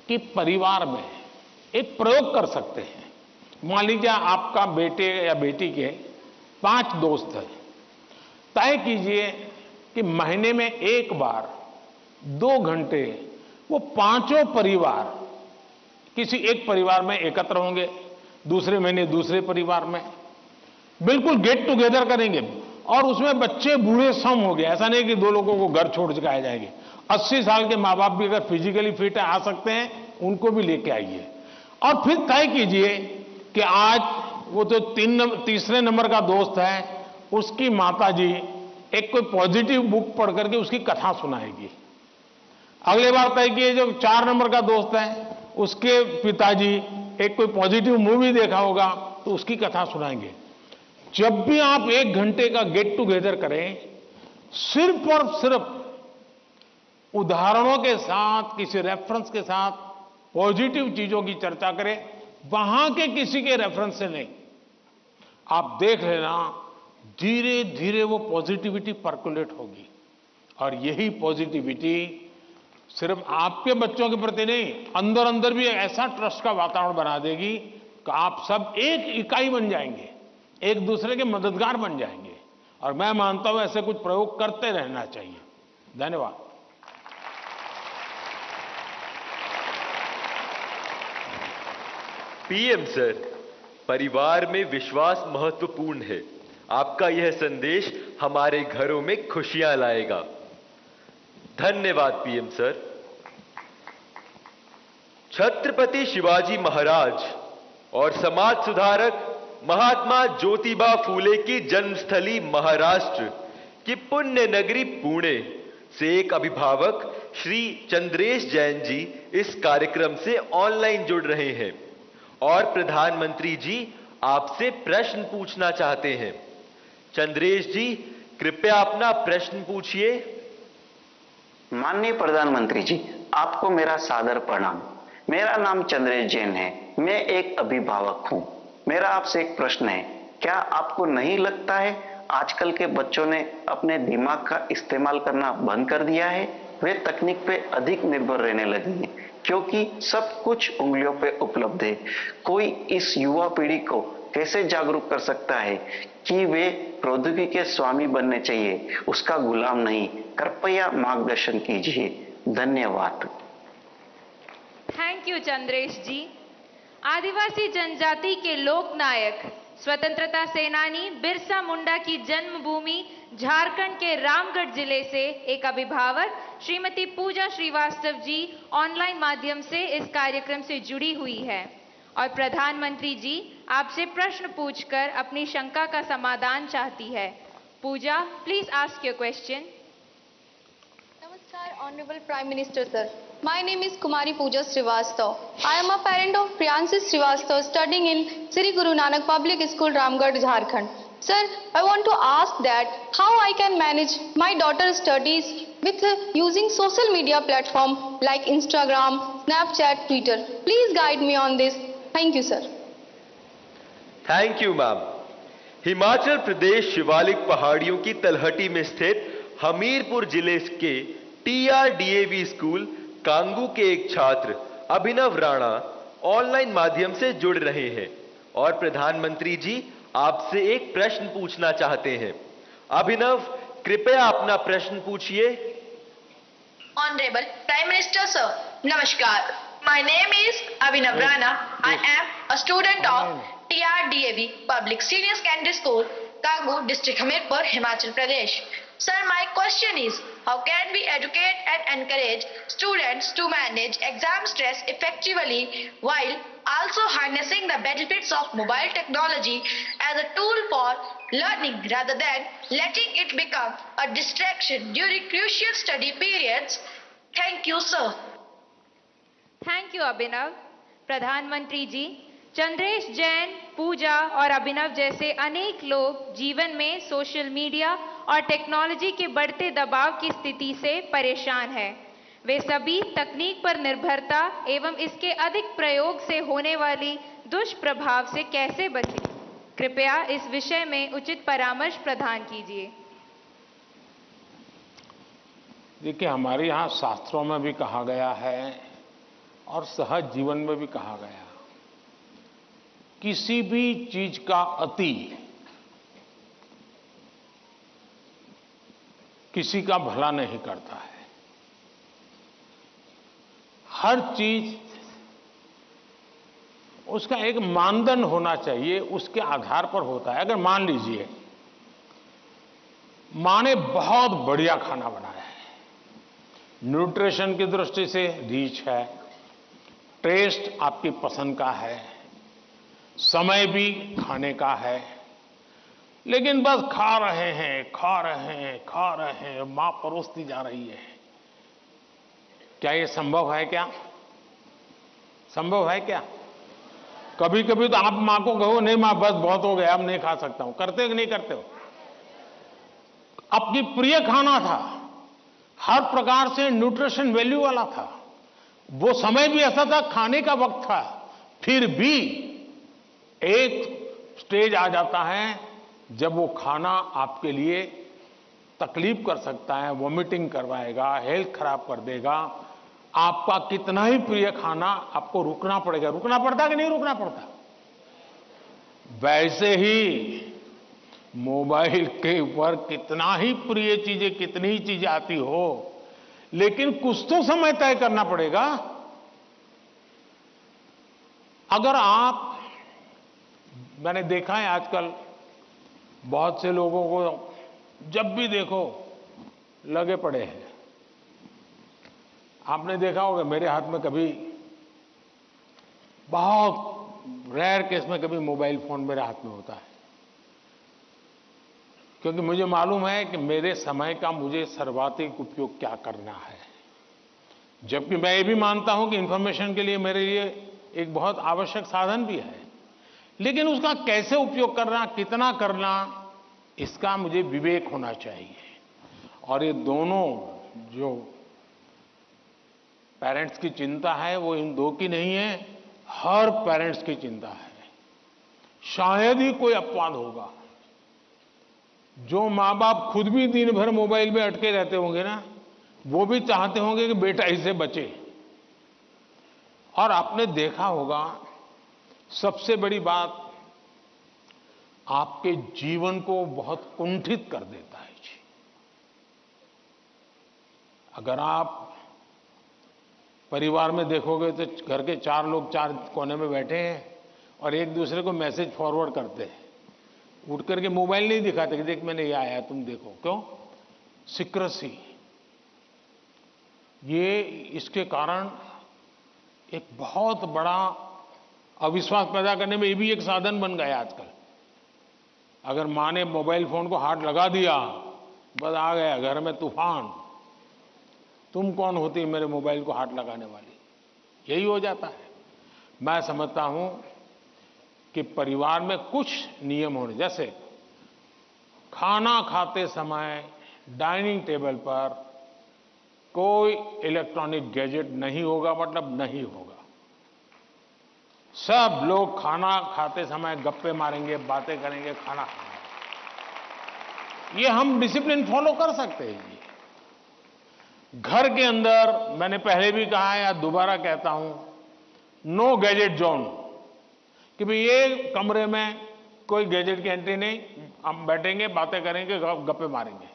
कि परिवार में एक प्रयोग कर सकते हैं। मान लीजिए आपका बेटे या बेटी के 5 दोस्त हैं, तय कीजिए कि महीने में एक बार 2 घंटे वो 5 परिवार किसी एक परिवार में एकत्र होंगे, दूसरे महीने दूसरे परिवार में बिल्कुल गेट टुगेदर करेंगे, और उसमें बच्चे बूढ़े सम हो गए। ऐसा नहीं कि 2 लोगों को घर छोड़ के आ जाएंगे। 80 साल के माँ बाप भी अगर फिजिकली फिट है, आ सकते हैं, उनको भी लेके आइए। और फिर तय कीजिए कि आज वो तो तीसरे नंबर का दोस्त है, उसकी माताजी एक कोई पॉजिटिव बुक पढ़ करके उसकी कथा सुनाएगी। अगले बार तय किए जो 4 नंबर का दोस्त है, उसके पिताजी एक कोई पॉजिटिव मूवी देखा होगा तो उसकी कथा सुनाएंगे। जब भी आप 1 घंटे का गेट टुगेदर करें, सिर्फ और सिर्फ उदाहरणों के साथ, किसी रेफरेंस के साथ पॉजिटिव चीजों की चर्चा करें, वहां के किसी के रेफरेंस से नहीं। आप देख लेना, धीरे धीरे वो पॉजिटिविटी पर्कुलेट होगी, और यही पॉजिटिविटी सिर्फ आपके बच्चों के प्रति नहीं, अंदर अंदर भी ऐसा ट्रस्ट का वातावरण बना देगी कि आप सब एक इकाई बन जाएंगे, एक दूसरे के मददगार बन जाएंगे। और मैं मानता हूं ऐसे कुछ प्रयोग करते रहना चाहिए। धन्यवाद। पीएम सर, परिवार में विश्वास महत्वपूर्ण है। आपका यह संदेश हमारे घरों में खुशियां लाएगा। धन्यवाद पीएम सर। छत्रपति शिवाजी महाराज और समाज सुधारक महात्मा ज्योतिबा फूले की जन्मस्थली महाराष्ट्र की पुण्य नगरी पुणे से एक अभिभावक श्री चंद्रेश जैन जी इस कार्यक्रम से ऑनलाइन जुड़ रहे हैं और प्रधानमंत्री जी आपसे प्रश्न पूछना चाहते हैं। चंद्रेश जी, कृपया अपना प्रश्न पूछिए। माननीय प्रधानमंत्री जी, आपको मेरा सादर प्रणाम। मेरा नाम चंद्रेश जैन है, मैं एक अभिभावक हूं। मेरा आपसे एक प्रश्न है, क्या आपको नहीं लगता है आजकल के बच्चों ने अपने दिमाग का इस्तेमाल करना बंद कर दिया है? वे तकनीक पे अधिक निर्भर रहने लगे हैं क्योंकि सब कुछ उंगलियों पे उपलब्ध है। कोई इस युवा पीढ़ी को कैसे जागरूक कर सकता है कि वे प्रौद्योगिकी के स्वामी बनने चाहिए, उसका गुलाम नहीं? कृपया मार्गदर्शन कीजिए। धन्यवाद। थैंक यू चंद्रेश जी। आदिवासी जनजाति के लोक नायक, स्वतंत्रता सेनानी बिरसा मुंडा की जन्मभूमि झारखंड के रामगढ़ जिले से एक अभिभावक श्रीमती पूजा श्रीवास्तव जी ऑनलाइन माध्यम से इस कार्यक्रम से जुड़ी हुई है और प्रधानमंत्री जी आपसे प्रश्न पूछकर अपनी शंका का समाधान चाहती है। Pooja, please ask your question. Namaskar, Honorable Prime Minister Sir. My name is Kumari Pooja Srivastav. I am a parent of Priyanshi Srivastav studying in Sri Guru Nanak Public School, Ramgarh, Jharkhand. Sir, I want to ask that how I can manage my daughter's studies with using social media platform like Instagram, Snapchat, Twitter. Please guide me on this. Thank you, sir. Thank you ma'am. Himachal Pradesh Shivalik पहाड़ियों की तलहटी में स्थित हमीरपुर जिले के TRDAV स्कूल कांगू के एक छात्र अभिनव राणा ऑनलाइन माध्यम से जुड़ रहे हैं और प्रधानमंत्री जी आपसे एक प्रश्न पूछना चाहते हैं। अभिनव, कृपया अपना प्रश्न पूछिए। Honorable Prime Minister Sir, Namaskar. My name is Abhinav Rana. I am a student of TRDAV Public Senior Secondary School, Kangu, District Hamirpur, Himachal Pradesh. Sir, my question is, how can we educate and encourage students to manage exam stress effectively while also harnessing the benefits of mobile technology as a tool for learning rather than letting it become a distraction during crucial study periods? Thank you, sir. Thank you Abhinav. प्रधानमंत्री जी, चंद्रेश जैन, पूजा और अभिनव जैसे अनेक लोग जीवन में सोशल मीडिया और टेक्नोलॉजी के बढ़ते दबाव की स्थिति से परेशान हैं। वे सभी तकनीक पर निर्भरता एवं इसके अधिक प्रयोग से होने वाली दुष्प्रभाव से कैसे बचें? कृपया इस विषय में उचित परामर्श प्रदान कीजिए। देखिए, हमारे यहाँ शास्त्रों में भी कहा गया है और सहज जीवन में भी कहा गया, किसी भी चीज का अति किसी का भला नहीं करता है। हर चीज उसका एक मानदंड होना चाहिए, उसके आधार पर होता है। अगर मान लीजिए मां ने बहुत बढ़िया खाना बनाया है, न्यूट्रिशन की दृष्टि से रिच है, टेस्ट आपकी पसंद का है, समय भी खाने का है, लेकिन बस खा रहे हैं, खा रहे हैं, खा रहे हैं, मां परोसती जा रही है। क्या ये संभव है? क्या संभव है? क्या कभी कभी तो आप मां को कहो, नहीं मां बस बहुत हो गया, अब नहीं खा सकता हूं। करते हो कि नहीं करते हो? अपनी प्रिय खाना था, हर प्रकार से न्यूट्रिशन वैल्यू वाला था, वो समय भी ऐसा था, खाने का वक्त था, फिर भी एक स्टेज आ जाता है जब वो खाना आपके लिए तकलीफ कर सकता है, वॉमिटिंग करवाएगा, हेल्थ खराब कर देगा। आपका कितना ही प्रिय खाना आपको रुकना पड़ेगा। रुकना पड़ता कि नहीं रुकना पड़ता? वैसे ही मोबाइल के ऊपर कितना ही प्रिय चीजें, कितनी ही चीजें आती हो, लेकिन कुछ तो समय तय करना पड़ेगा। अगर आप, मैंने देखा है आजकल बहुत से लोगों को जब भी देखो लगे पड़े हैं। आपने देखा होगा, मेरे हाथ में कभी, बहुत रेयर केस में कभी मोबाइल फोन मेरे हाथ में होता है, क्योंकि मुझे मालूम है कि मेरे समय का मुझे सर्वाधिक उपयोग क्या करना है। जबकि मैं ये भी मानता हूं कि इंफॉर्मेशन के लिए मेरे लिए एक बहुत आवश्यक साधन भी है, लेकिन उसका कैसे उपयोग करना, कितना करना, इसका मुझे विवेक होना चाहिए। और ये दोनों जो पेरेंट्स की चिंता है वो इन दो की नहीं है, हर पेरेंट्स की चिंता है। शायद ही कोई अपवाद होगा जो मां बाप खुद भी दिन भर मोबाइल में अटके रहते होंगे ना, वो भी चाहते होंगे कि बेटा इससे बचे। और आपने देखा होगा, सबसे बड़ी बात, आपके जीवन को बहुत कुंठित कर देता है जी। अगर आप परिवार में देखोगे तो घर के 4 लोग 4 कोने में बैठे हैं और एक दूसरे को मैसेज फॉरवर्ड करते हैं, उठ करके मोबाइल नहीं दिखाते कि देख मैंने ये आया तुम देखो। क्यों? सीक्रेसी। ये इसके कारण एक बहुत बड़ा अविश्वास पैदा करने में ये भी एक साधन बन गया आजकल। अगर माँ ने मोबाइल फोन को हाथ लगा दिया, बस आ गया घर में तूफान। तुम कौन होती है मेरे मोबाइल को हाथ लगाने वाली? यही हो जाता है। मैं समझता हूं कि परिवार में कुछ नियम होने, जैसे खाना खाते समय डाइनिंग टेबल पर कोई इलेक्ट्रॉनिक गैजेट नहीं होगा, मतलब नहीं होगा। सब लोग खाना खाते समय गप्पे मारेंगे, बातें करेंगे, खाना खाएंगे। ये हम डिसिप्लिन फॉलो कर सकते हैं। जी, घर के अंदर मैंने पहले भी कहा है या दोबारा कहता हूं, नो गैजेट जोन, कि भाई ये कमरे में कोई गैजेट की एंट्री नहीं, हम बैठेंगे, बातें करेंगे, गप्पे मारेंगे।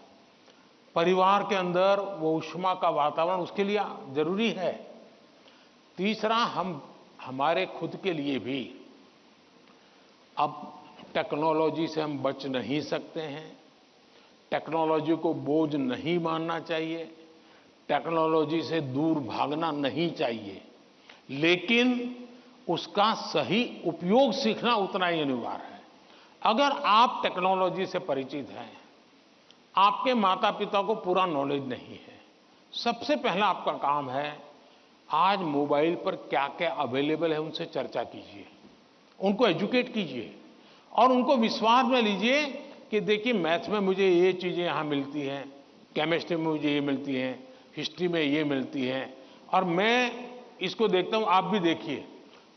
परिवार के अंदर वो ऊष्मा का वातावरण उसके लिए जरूरी है। तीसरा, हम हमारे खुद के लिए भी अब टेक्नोलॉजी से हम बच नहीं सकते हैं। टेक्नोलॉजी को बोझ नहीं मानना चाहिए, टेक्नोलॉजी से दूर भागना नहीं चाहिए, लेकिन उसका सही उपयोग सीखना उतना ही अनिवार्य है। अगर आप टेक्नोलॉजी से परिचित हैं, आपके माता पिता को पूरा नॉलेज नहीं है, सबसे पहला आपका काम है आज मोबाइल पर क्या क्या अवेलेबल है उनसे चर्चा कीजिए, उनको एजुकेट कीजिए और उनको विश्वास में लीजिए कि देखिए मैथ्स में मुझे ये चीज़ें यहाँ मिलती हैं, केमिस्ट्री में मुझे ये मिलती हैं, हिस्ट्री में ये मिलती हैं और मैं इसको देखता हूँ, आप भी देखिए।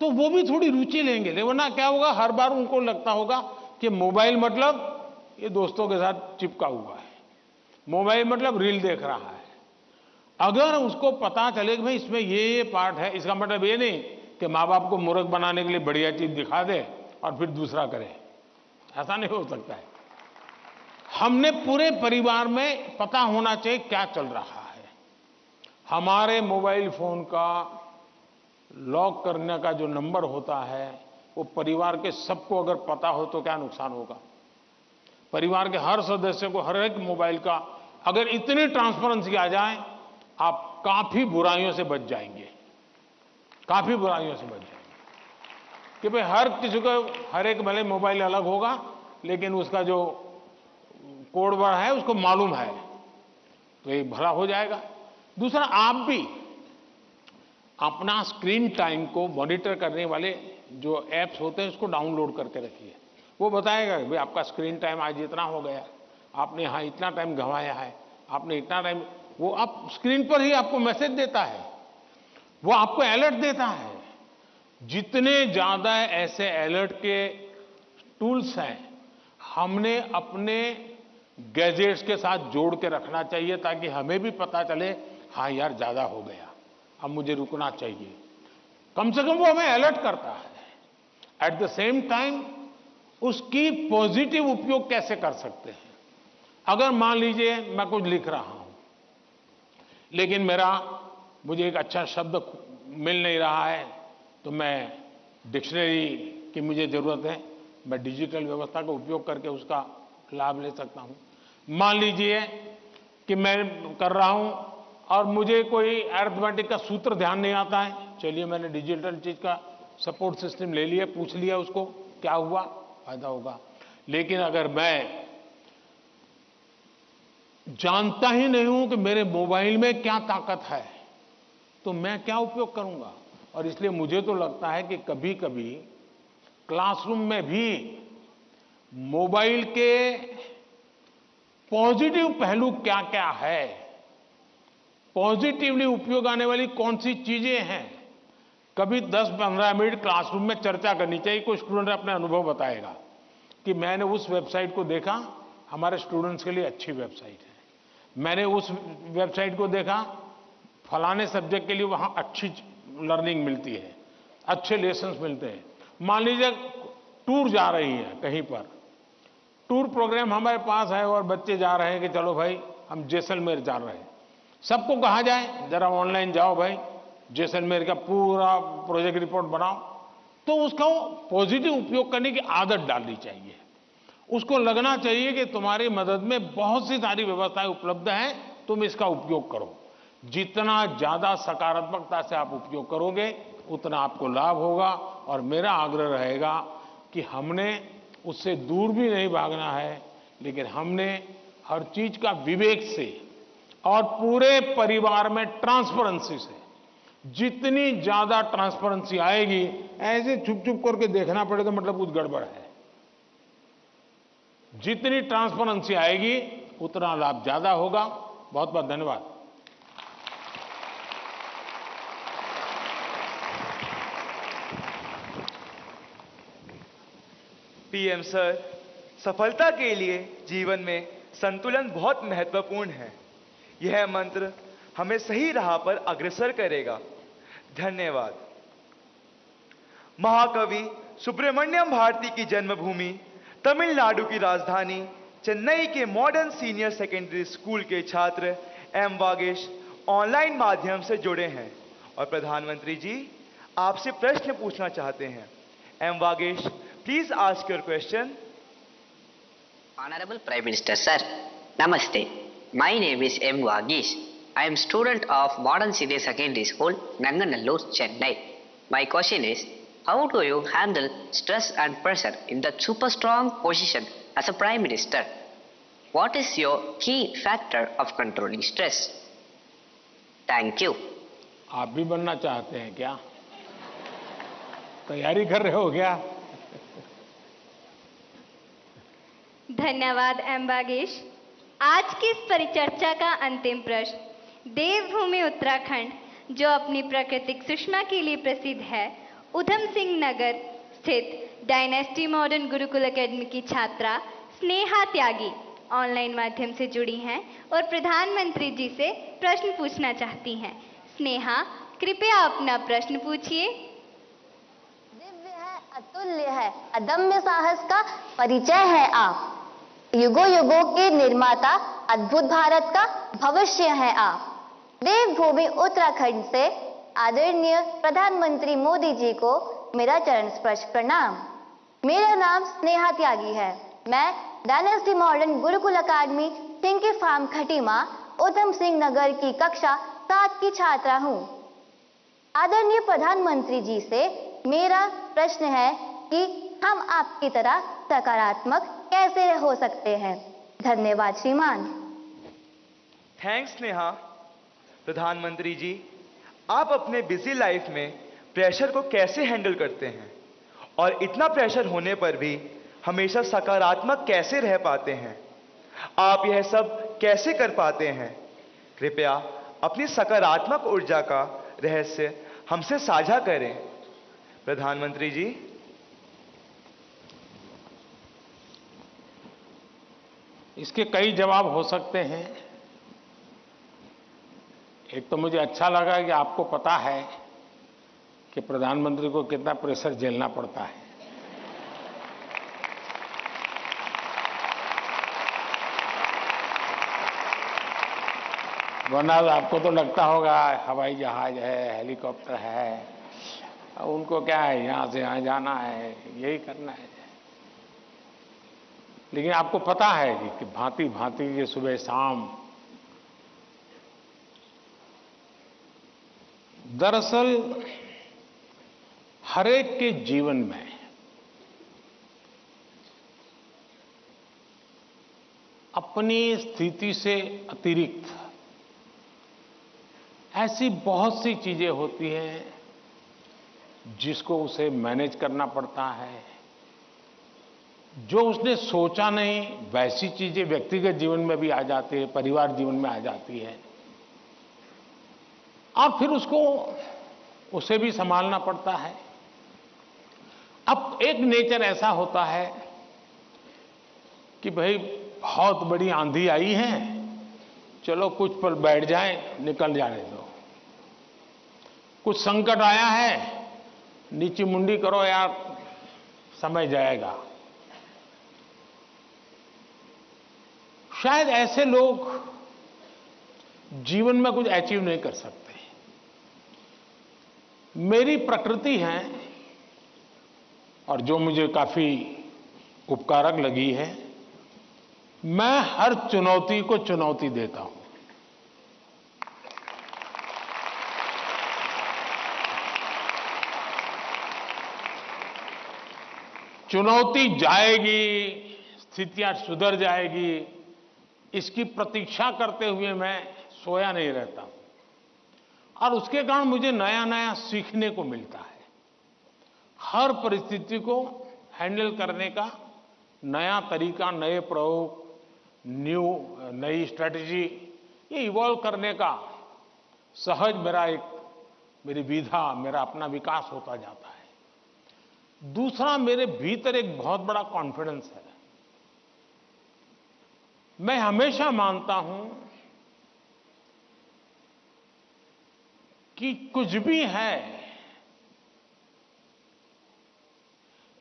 तो वो भी थोड़ी रुचि लेंगे। वरना क्या होगा, हर बार उनको लगता होगा कि मोबाइल मतलब ये दोस्तों के साथ चिपका हुआ है, मोबाइल मतलब रील देख रहा है। अगर उसको पता चले कि भाई इसमें ये पार्ट है, इसका मतलब ये नहीं कि माँ बाप को मूर्ख बनाने के लिए बढ़िया चीज दिखा दे और फिर दूसरा करे, ऐसा नहीं हो सकता है। हमने पूरे परिवार में पता होना चाहिए क्या चल रहा है। हमारे मोबाइल फोन का लॉक करने का जो नंबर होता है वो परिवार के सबको अगर पता हो तो क्या नुकसान होगा। परिवार के हर सदस्य को हर एक मोबाइल का अगर इतनी ट्रांसपेरेंसी आ जाए, आप काफी बुराइयों से बच जाएंगे, काफी बुराइयों से बच जाएंगे। कि भाई हर किसी को हर एक भले मोबाइल अलग होगा लेकिन उसका जो कोड वर्ड है उसको मालूम है, तो ये भला हो जाएगा। दूसरा, आप भी अपना स्क्रीन टाइम को मॉनिटर करने वाले जो ऐप्स होते हैं उसको डाउनलोड करके रखिए। वो बताएगा कि भाई आपका स्क्रीन टाइम आज इतना हो गया, आपने यहाँ इतना टाइम गंवाया है, आपने इतना टाइम, वो आप स्क्रीन पर ही आपको मैसेज देता है, वो आपको अलर्ट देता है। जितने ज्यादा ऐसे अलर्ट के टूल्स हैं हमने अपने गैजेट्स के साथ जोड़ के रखना चाहिए ताकि हमें भी पता चले, हाँ यार ज्यादा हो गया, अब मुझे रुकना चाहिए। कम से कम वो हमें अलर्ट करता है। एट द सेम टाइम उसकी पॉजिटिव उपयोग कैसे कर सकते हैं। अगर मान लीजिए मैं कुछ लिख रहा हूं लेकिन मुझे एक अच्छा शब्द मिल नहीं रहा है, तो मैं डिक्शनरी की मुझे जरूरत है, मैं डिजिटल व्यवस्था का उपयोग करके उसका लाभ ले सकता हूं। मान लीजिए कि मैं कर रहा हूं और मुझे कोई अरिथमेटिक का सूत्र ध्यान नहीं आता है, चलिए मैंने डिजिटल चीज का सपोर्ट सिस्टम ले लिया, पूछ लिया उसको, क्या हुआ, फायदा होगा। लेकिन अगर मैं जानता ही नहीं हूं कि मेरे मोबाइल में क्या ताकत है तो मैं क्या उपयोग करूंगा। और इसलिए मुझे तो लगता है कि कभी कभी क्लासरूम में भी मोबाइल के पॉजिटिव पहलू क्या क्या है, पॉजिटिवली उपयोग आने वाली कौन सी चीजें हैं, कभी 10-15 मिनट क्लासरूम में चर्चा करनी चाहिए। कोई स्टूडेंट अपने अनुभव बताएगा कि मैंने उस वेबसाइट को देखा, हमारे स्टूडेंट्स के लिए अच्छी वेबसाइट है, मैंने उस वेबसाइट को देखा, फलाने सब्जेक्ट के लिए वहां अच्छी लर्निंग मिलती है, अच्छे लेसन्स मिलते हैं। मान लीजिए टूर जा रही है कहीं पर, टूर प्रोग्राम हमारे पास है और बच्चे जा रहे हैं कि चलो भाई हम जैसलमेर जा रहे हैं, सबको कहा जाए जरा ऑनलाइन जाओ भाई, जैसलमेर का पूरा प्रोजेक्ट रिपोर्ट बनाओ, तो उसका पॉजिटिव उपयोग करने की आदत डालनी चाहिए। उसको लगना चाहिए कि तुम्हारी मदद में बहुत सी सारी व्यवस्थाएं उपलब्ध हैं, तुम इसका उपयोग करो। जितना ज्यादा सकारात्मकता से आप उपयोग करोगे उतना आपको लाभ होगा। और मेरा आग्रह रहेगा कि हमने उससे दूर भी नहीं भागना है, लेकिन हमने हर चीज का विवेक से और पूरे परिवार में ट्रांसपेरेंसी से, जितनी ज्यादा ट्रांसपेरेंसी आएगी, ऐसे छुप छुप करके देखना पड़े तो मतलब कुछ गड़बड़ है। जितनी ट्रांसपेरेंसी आएगी उतना लाभ ज्यादा होगा। बहुत बहुत धन्यवाद। पीएम सर, सफलता के लिए जीवन में संतुलन बहुत महत्वपूर्ण है। यह मंत्र हमें सही राह पर अग्रसर करेगा। धन्यवाद। महाकवि सुब्रमण्यम भारती की जन्मभूमि तमिलनाडु की राजधानी चेन्नई के मॉडर्न सीनियर सेकेंडरी स्कूल के छात्र एम वागेश ऑनलाइन माध्यम से जुड़े हैं और प्रधानमंत्री जी आपसे प्रश्न पूछना चाहते हैं। M Vagesh, please ask your question. Honorable Prime Minister Sir, Namaste. My name is M. Vagesh. I am student of Modern Senior Secondary School, Nanganallur, Chennai. My question is, how do you handle stress and pressure in the super strong position as a Prime Minister? What is your key factor of controlling stress? Thank you. आप भी बनना चाहते हैं क्या? तैयारी कर रहे हो क्या? धन्यवाद एम वागेश। आज की इस परिचर्चा का अंतिम प्रश्न देवभूमि उत्तराखंड, जो अपनी प्राकृतिक सुषमा के लिए प्रसिद्ध है, उधम सिंह नगर स्थित डायनेस्टी मॉडर्न गुरुकुल एकेडमी की छात्रा स्नेहा त्यागी ऑनलाइन माध्यम से जुड़ी हैं और प्रधानमंत्री जी से प्रश्न पूछना चाहती हैं। स्नेहा, कृपया अपना प्रश्न पूछिए। दिव्य है, अतुल्य है, अदम्य साहस का परिचय है आप। युगों युगों के निर्माता, अद्भुत भारत का भविष्य है आप। देवभूमि उत्तराखंड से आदरणीय प्रधानमंत्री मोदी जी को मेरा चरण स्पर्श प्रणाम। मेरा नाम स्नेहा त्यागी है। मैं डायनेस्टी मॉडर्न गुरुकुल अकादमी सिंकी फार्म खटीमा उधम सिंह नगर की कक्षा 7 की छात्रा हूँ। आदरणीय प्रधानमंत्री जी से मेरा प्रश्न है कि हम आपकी तरह सकारात्मक कैसे हो सकते हैं। धन्यवाद श्रीमान। थैंक्स स्नेहा। प्रधानमंत्री जी, आप अपने बिजी लाइफ में प्रेशर को कैसे हैंडल करते हैं और इतना प्रेशर होने पर भी हमेशा सकारात्मक कैसे रह पाते हैं? आप यह सब कैसे कर पाते हैं? कृपया अपनी सकारात्मक ऊर्जा का रहस्य हमसे साझा करें। प्रधानमंत्री जी। इसके कई जवाब हो सकते हैं। एक तो मुझे अच्छा लगा कि आपको पता है कि प्रधानमंत्री को कितना प्रेशर झेलना पड़ता है। वरना आपको तो लगता होगा हवाई जहाज है, हेलीकॉप्टर है, उनको क्या है, यहां से यहां जाना है, यही करना है। लेकिन आपको पता है कि भांति भांति के सुबह शाम, दरअसल हरेक के जीवन में अपनी स्थिति से अतिरिक्त ऐसी बहुत सी चीजें होती हैं जिसको उसे मैनेज करना पड़ता है। जो उसने सोचा नहीं वैसी चीजें व्यक्तिगत जीवन में भी आ जाती है, परिवार जीवन में आ जाती है, और फिर उसे भी संभालना पड़ता है। अब एक नेचर ऐसा होता है कि भाई बहुत बड़ी आंधी आई है, चलो कुछ पल बैठ जाएं, निकल जाने दो। कुछ संकट आया है, नीची मुंडी करो यार, समय जाएगा। शायद ऐसे लोग जीवन में कुछ अचीव नहीं कर सकते। मेरी प्रकृति है और जो मुझे काफी उपकारक लगी है, मैं हर चुनौती को चुनौती देता हूं। चुनौती जाएगी, स्थितियां सुधर जाएगी, इसकी प्रतीक्षा करते हुए मैं सोया नहीं रहता हूं। और उसके कारण मुझे नया नया सीखने को मिलता है। हर परिस्थिति को हैंडल करने का नया तरीका, नए प्रयोग, नई स्ट्रेटजी, ये इवॉल्व करने का सहज मेरी विधा, मेरा अपना विकास होता जाता है। दूसरा, मेरे भीतर एक बहुत बड़ा कॉन्फिडेंस है। मैं हमेशा मानता हूं कि कुछ भी है,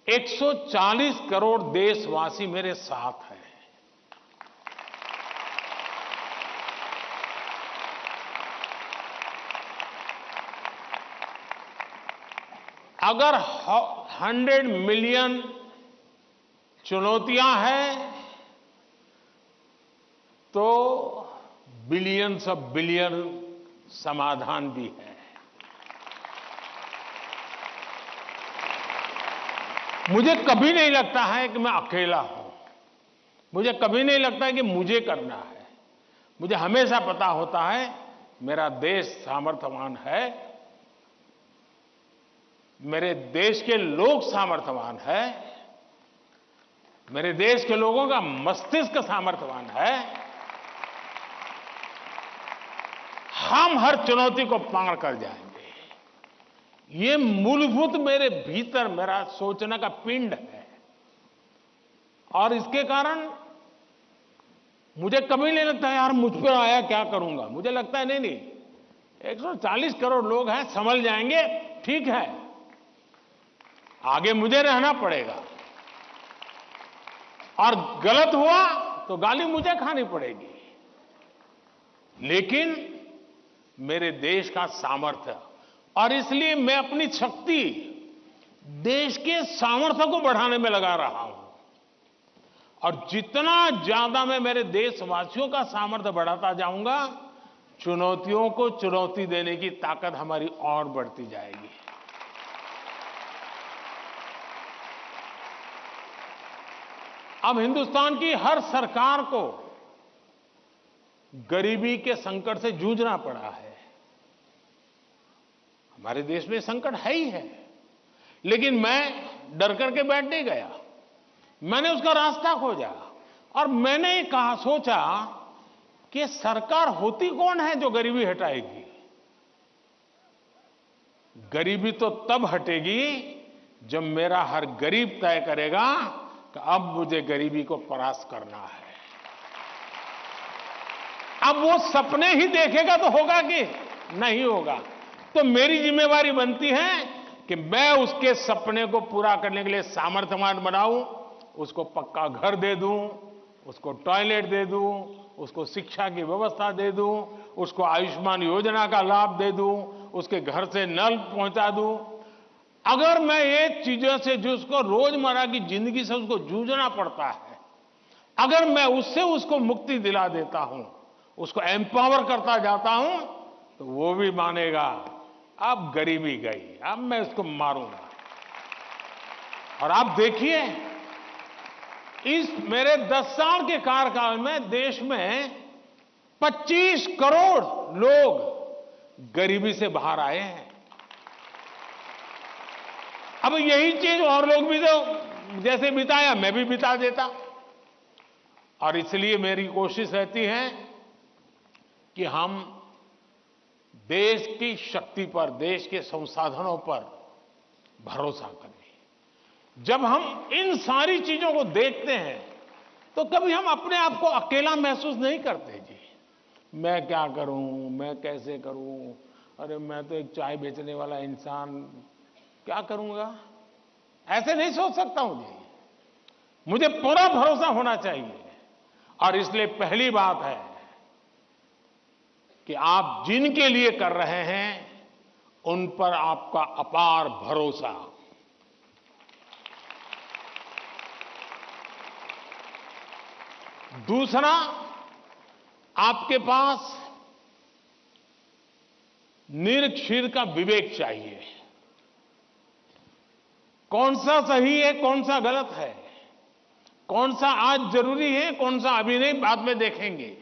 140 करोड़ देशवासी मेरे साथ हैं। अगर 100 मिलियन चुनौतियां हैं तो बिलियंस ऑफ बिलियन समाधान भी है। मुझे कभी नहीं लगता है कि मैं अकेला हूं। मुझे कभी नहीं लगता है कि मुझे करना है। मुझे हमेशा पता होता है मेरा देश सामर्थ्यवान है, मेरे देश के लोग सामर्थ्यवान है, मेरे देश के लोगों का मस्तिष्क सामर्थ्यवान है। हम हर चुनौती को पार कर जाएंगे। ये मूलभूत मेरे भीतर मेरा सोचने का पिंड है। और इसके कारण मुझे कभी नहीं लगता यार मुझ पर आया क्या करूंगा। मुझे लगता है नहीं, 140 करोड़ लोग हैं, संभल जाएंगे, ठीक है, आगे मुझे रहना पड़ेगा। और गलत हुआ तो गाली मुझे खानी पड़ेगी। लेकिन मेरे देश का सामर्थ्य, और इसलिए मैं अपनी शक्ति देश के सामर्थ्य को बढ़ाने में लगा रहा हूं। और जितना ज्यादा मैं मेरे देशवासियों का सामर्थ्य बढ़ाता जाऊंगा, चुनौतियों को चुनौती देने की ताकत हमारी और बढ़ती जाएगी। अब हिंदुस्तान की हर सरकार को गरीबी के संकट से जूझना पड़ा है। हमारे देश में संकट है ही है, लेकिन मैं डर करके बैठ नहीं गया। मैंने उसका रास्ता खोजा और मैंने सोचा कि सरकार होती कौन है जो गरीबी हटाएगी। गरीबी तो तब हटेगी जब मेरा हर गरीब तय करेगा कि अब मुझे गरीबी को परास्त करना है। अब वो सपने ही देखेगा तो होगा कि नहीं होगा। तो मेरी जिम्मेवारी बनती है कि मैं उसके सपने को पूरा करने के लिए सामर्थ्यवान बनाऊं, उसको पक्का घर दे दूं, उसको टॉयलेट दे दूं, उसको शिक्षा की व्यवस्था दे दूं, उसको आयुष्मान योजना का लाभ दे दूं, उसके घर से नल पहुंचा दूं। अगर मैं ये चीजों से जो उसको रोजमर्रा की जिंदगी से उसको जूझना पड़ता है, अगर मैं उससे उसको मुक्ति दिला देता हूं, उसको एम्पावर करता जाता हूं, तो वो भी मानेगा अब गरीबी गई, अब मैं उसको मारूंगा। और आप देखिए, इस मेरे 10 साल के कार्यकाल में देश में 25 करोड़ लोग गरीबी से बाहर आए हैं। अब यही चीज और लोग भी तो जैसे बिताया, मैं भी बिता देता। और इसलिए मेरी कोशिश रहती है कि हम देश की शक्ति पर, देश के संसाधनों पर भरोसा करें। जब हम इन सारी चीजों को देखते हैं तो कभी हम अपने आप को अकेला महसूस नहीं करते। जी मैं क्या करूं, मैं कैसे करूं, अरे मैं तो एक चाय बेचने वाला इंसान, क्या करूंगा, ऐसे नहीं सोच सकता हूं जी। मुझे पूरा भरोसा होना चाहिए। और इसलिए पहली बात है कि आप जिनके लिए कर रहे हैं उन पर आपका अपार भरोसा। दूसरा, आपके पास निरक्षीर का विवेक चाहिए। कौन सा सही है, कौन सा गलत है, कौन सा आज जरूरी है, कौन सा अभी नहीं, बाद में देखेंगे।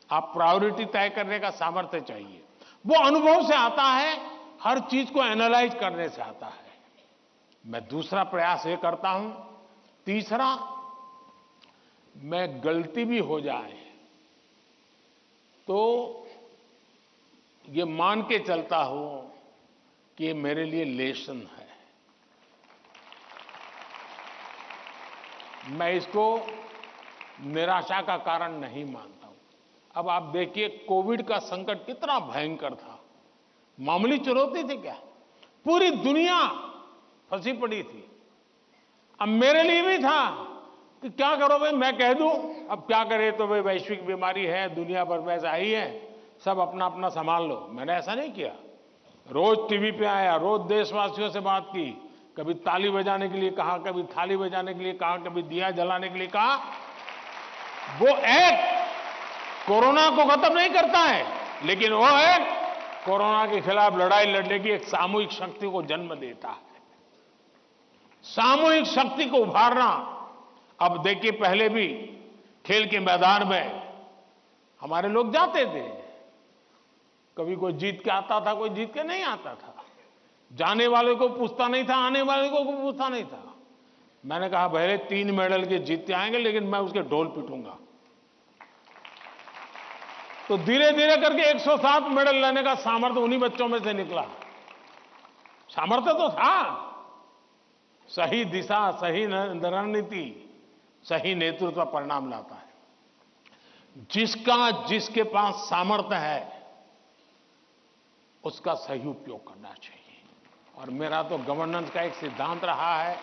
आप प्रायोरिटी तय करने का सामर्थ्य चाहिए। वो अनुभव से आता है, हर चीज को एनालाइज करने से आता है। मैं दूसरा प्रयास ये करता हूं। तीसरा, मैं गलती भी हो जाए तो ये मान के चलता हूं कि ये मेरे लिए लेसन है। मैं इसको निराशा का कारण नहीं मानता हूं। अब आप देखिए, कोविड का संकट कितना भयंकर था। मामूली चुनौती थी क्या? पूरी दुनिया फंसी पड़ी थी। अब मेरे लिए भी था कि क्या करो भाई, मैं कह दूं, अब क्या करे, तो भाई वैश्विक बीमारी है, दुनिया भर में ऐसा ही है, सब अपना अपना संभाल लो। मैंने ऐसा नहीं किया। रोज टीवी पे आया, रोज देशवासियों से बात की, कभी ताली बजाने के लिए कहा, कभी थाली बजाने के लिए कहा, कभी दिया जलाने के लिए कहा। वो एक्ट कोरोना को खत्म नहीं करता है, लेकिन वो एक्ट कोरोना के खिलाफ लड़ाई लड़ने की एक सामूहिक शक्ति को जन्म देता है। सामूहिक शक्ति को उभारना। अब देखिए, पहले भी खेल के मैदान में हमारे लोग जाते थे, कभी कोई जीत के आता था, कोई जीत के नहीं आता था। जाने वाले को पूछता नहीं था, आने वाले को पूछता नहीं था। मैंने कहा भले 3 मेडल के जीतते आएंगे, लेकिन मैं उसके ढोल पीटूंगा। तो धीरे धीरे करके 107 मेडल लेने का सामर्थ्य उन्हीं बच्चों में से निकला। सामर्थ्य तो था। सही दिशा, सही रणनीति, सही नेतृत्व परिणाम लाता है। जिसके पास सामर्थ्य है, उसका सही उपयोग करना चाहिए। और मेरा तो गवर्नेंस का एक सिद्धांत रहा है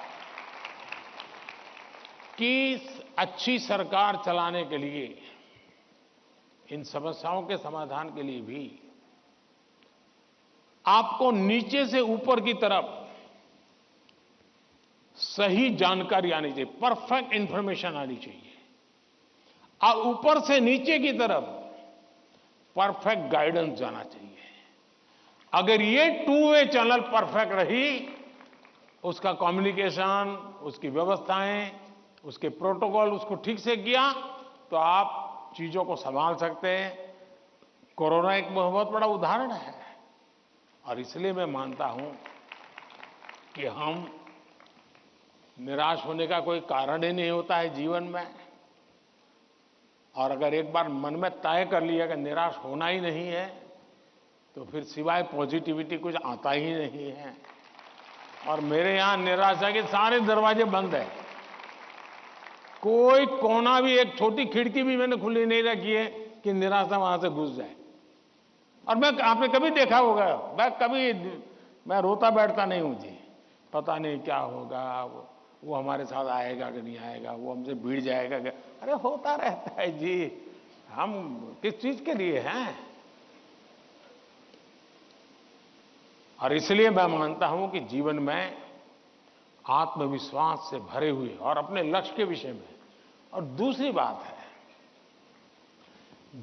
कि अच्छी सरकार चलाने के लिए, इन समस्याओं के समाधान के लिए भी आपको नीचे से ऊपर की तरफ सही जानकारी आनी चाहिए, परफेक्ट इंफॉर्मेशन आनी चाहिए, और ऊपर से नीचे की तरफ परफेक्ट गाइडेंस जाना चाहिए। अगर ये 2 वे चैनल परफेक्ट रही, उसका कम्युनिकेशन, उसकी व्यवस्थाएं, उसके प्रोटोकॉल, उसको ठीक से किया, तो आप चीजों को संभाल सकते हैं। कोरोना एक बहुत बड़ा उदाहरण है। और इसलिए मैं मानता हूं कि हम निराश होने का कोई कारण ही नहीं होता है जीवन में। और अगर एक बार मन में तय कर लिया कि निराश होना ही नहीं है, तो फिर सिवाय पॉजिटिविटी कुछ आता ही नहीं है। और मेरे यहां निराशा के सारे दरवाजे बंद हैं। कोई कोना भी, एक छोटी खिड़की भी मैंने खुली नहीं रखी है कि निराशा वहां से घुस जाए। और आपने कभी देखा होगा, मैं रोता बैठता नहीं हूं जी। पता नहीं क्या होगा, वो हमारे साथ आएगा कि नहीं आएगा, वो हमसे भिड़ जाएगा क्या। अरे होता रहता है जी। हम किस चीज के लिए हैं? और इसलिए मैं मानता हूं कि जीवन में आत्मविश्वास से भरे हुए और अपने लक्ष्य के विषय में। और दूसरी बात है,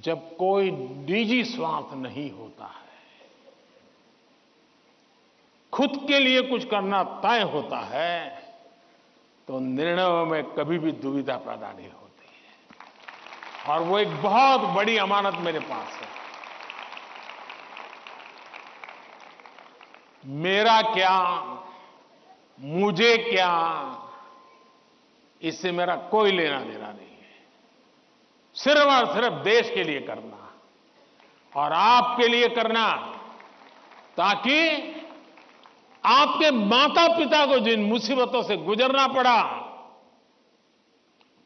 जब कोई निजी स्वार्थ नहीं होता है, खुद के लिए कुछ करना तय होता है, तो निर्णयों में कभी भी दुविधा पैदा नहीं होती है। और वो एक बहुत बड़ी अमानत मेरे पास है। मेरा क्या, मुझे क्या, इससे मेरा कोई लेना देना नहीं है। सिर्फ और सिर्फ देश के लिए करना और आपके लिए करना, ताकि आपके माता पिता को जिन मुसीबतों से गुजरना पड़ा,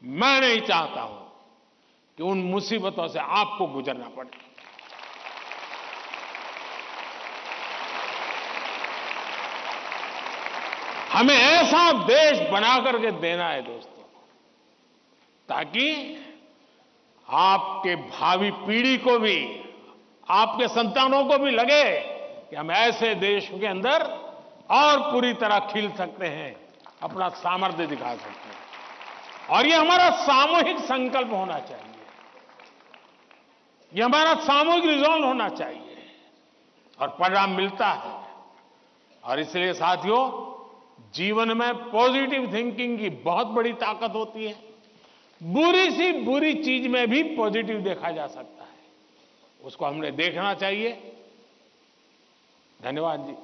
मैं नहीं चाहता हूं कि उन मुसीबतों से आपको गुजरना पड़े। हमें ऐसा देश बना करके देना है दोस्तों, ताकि आपके भावी पीढ़ी को भी, आपके संतानों को भी लगे कि हम ऐसे देश के अंदर और पूरी तरह खिल सकते हैं, अपना सामर्थ्य दिखा सकते हैं। और ये हमारा सामूहिक संकल्प होना चाहिए, ये हमारा सामूहिक रिजॉल्व होना चाहिए और परिणाम मिलता है। और इसलिए साथियों, जीवन में पॉजिटिव थिंकिंग की बहुत बड़ी ताकत होती है। बुरी सी बुरी चीज में भी पॉजिटिव देखा जा सकता है, उसको हमने देखना चाहिए। धन्यवाद जी।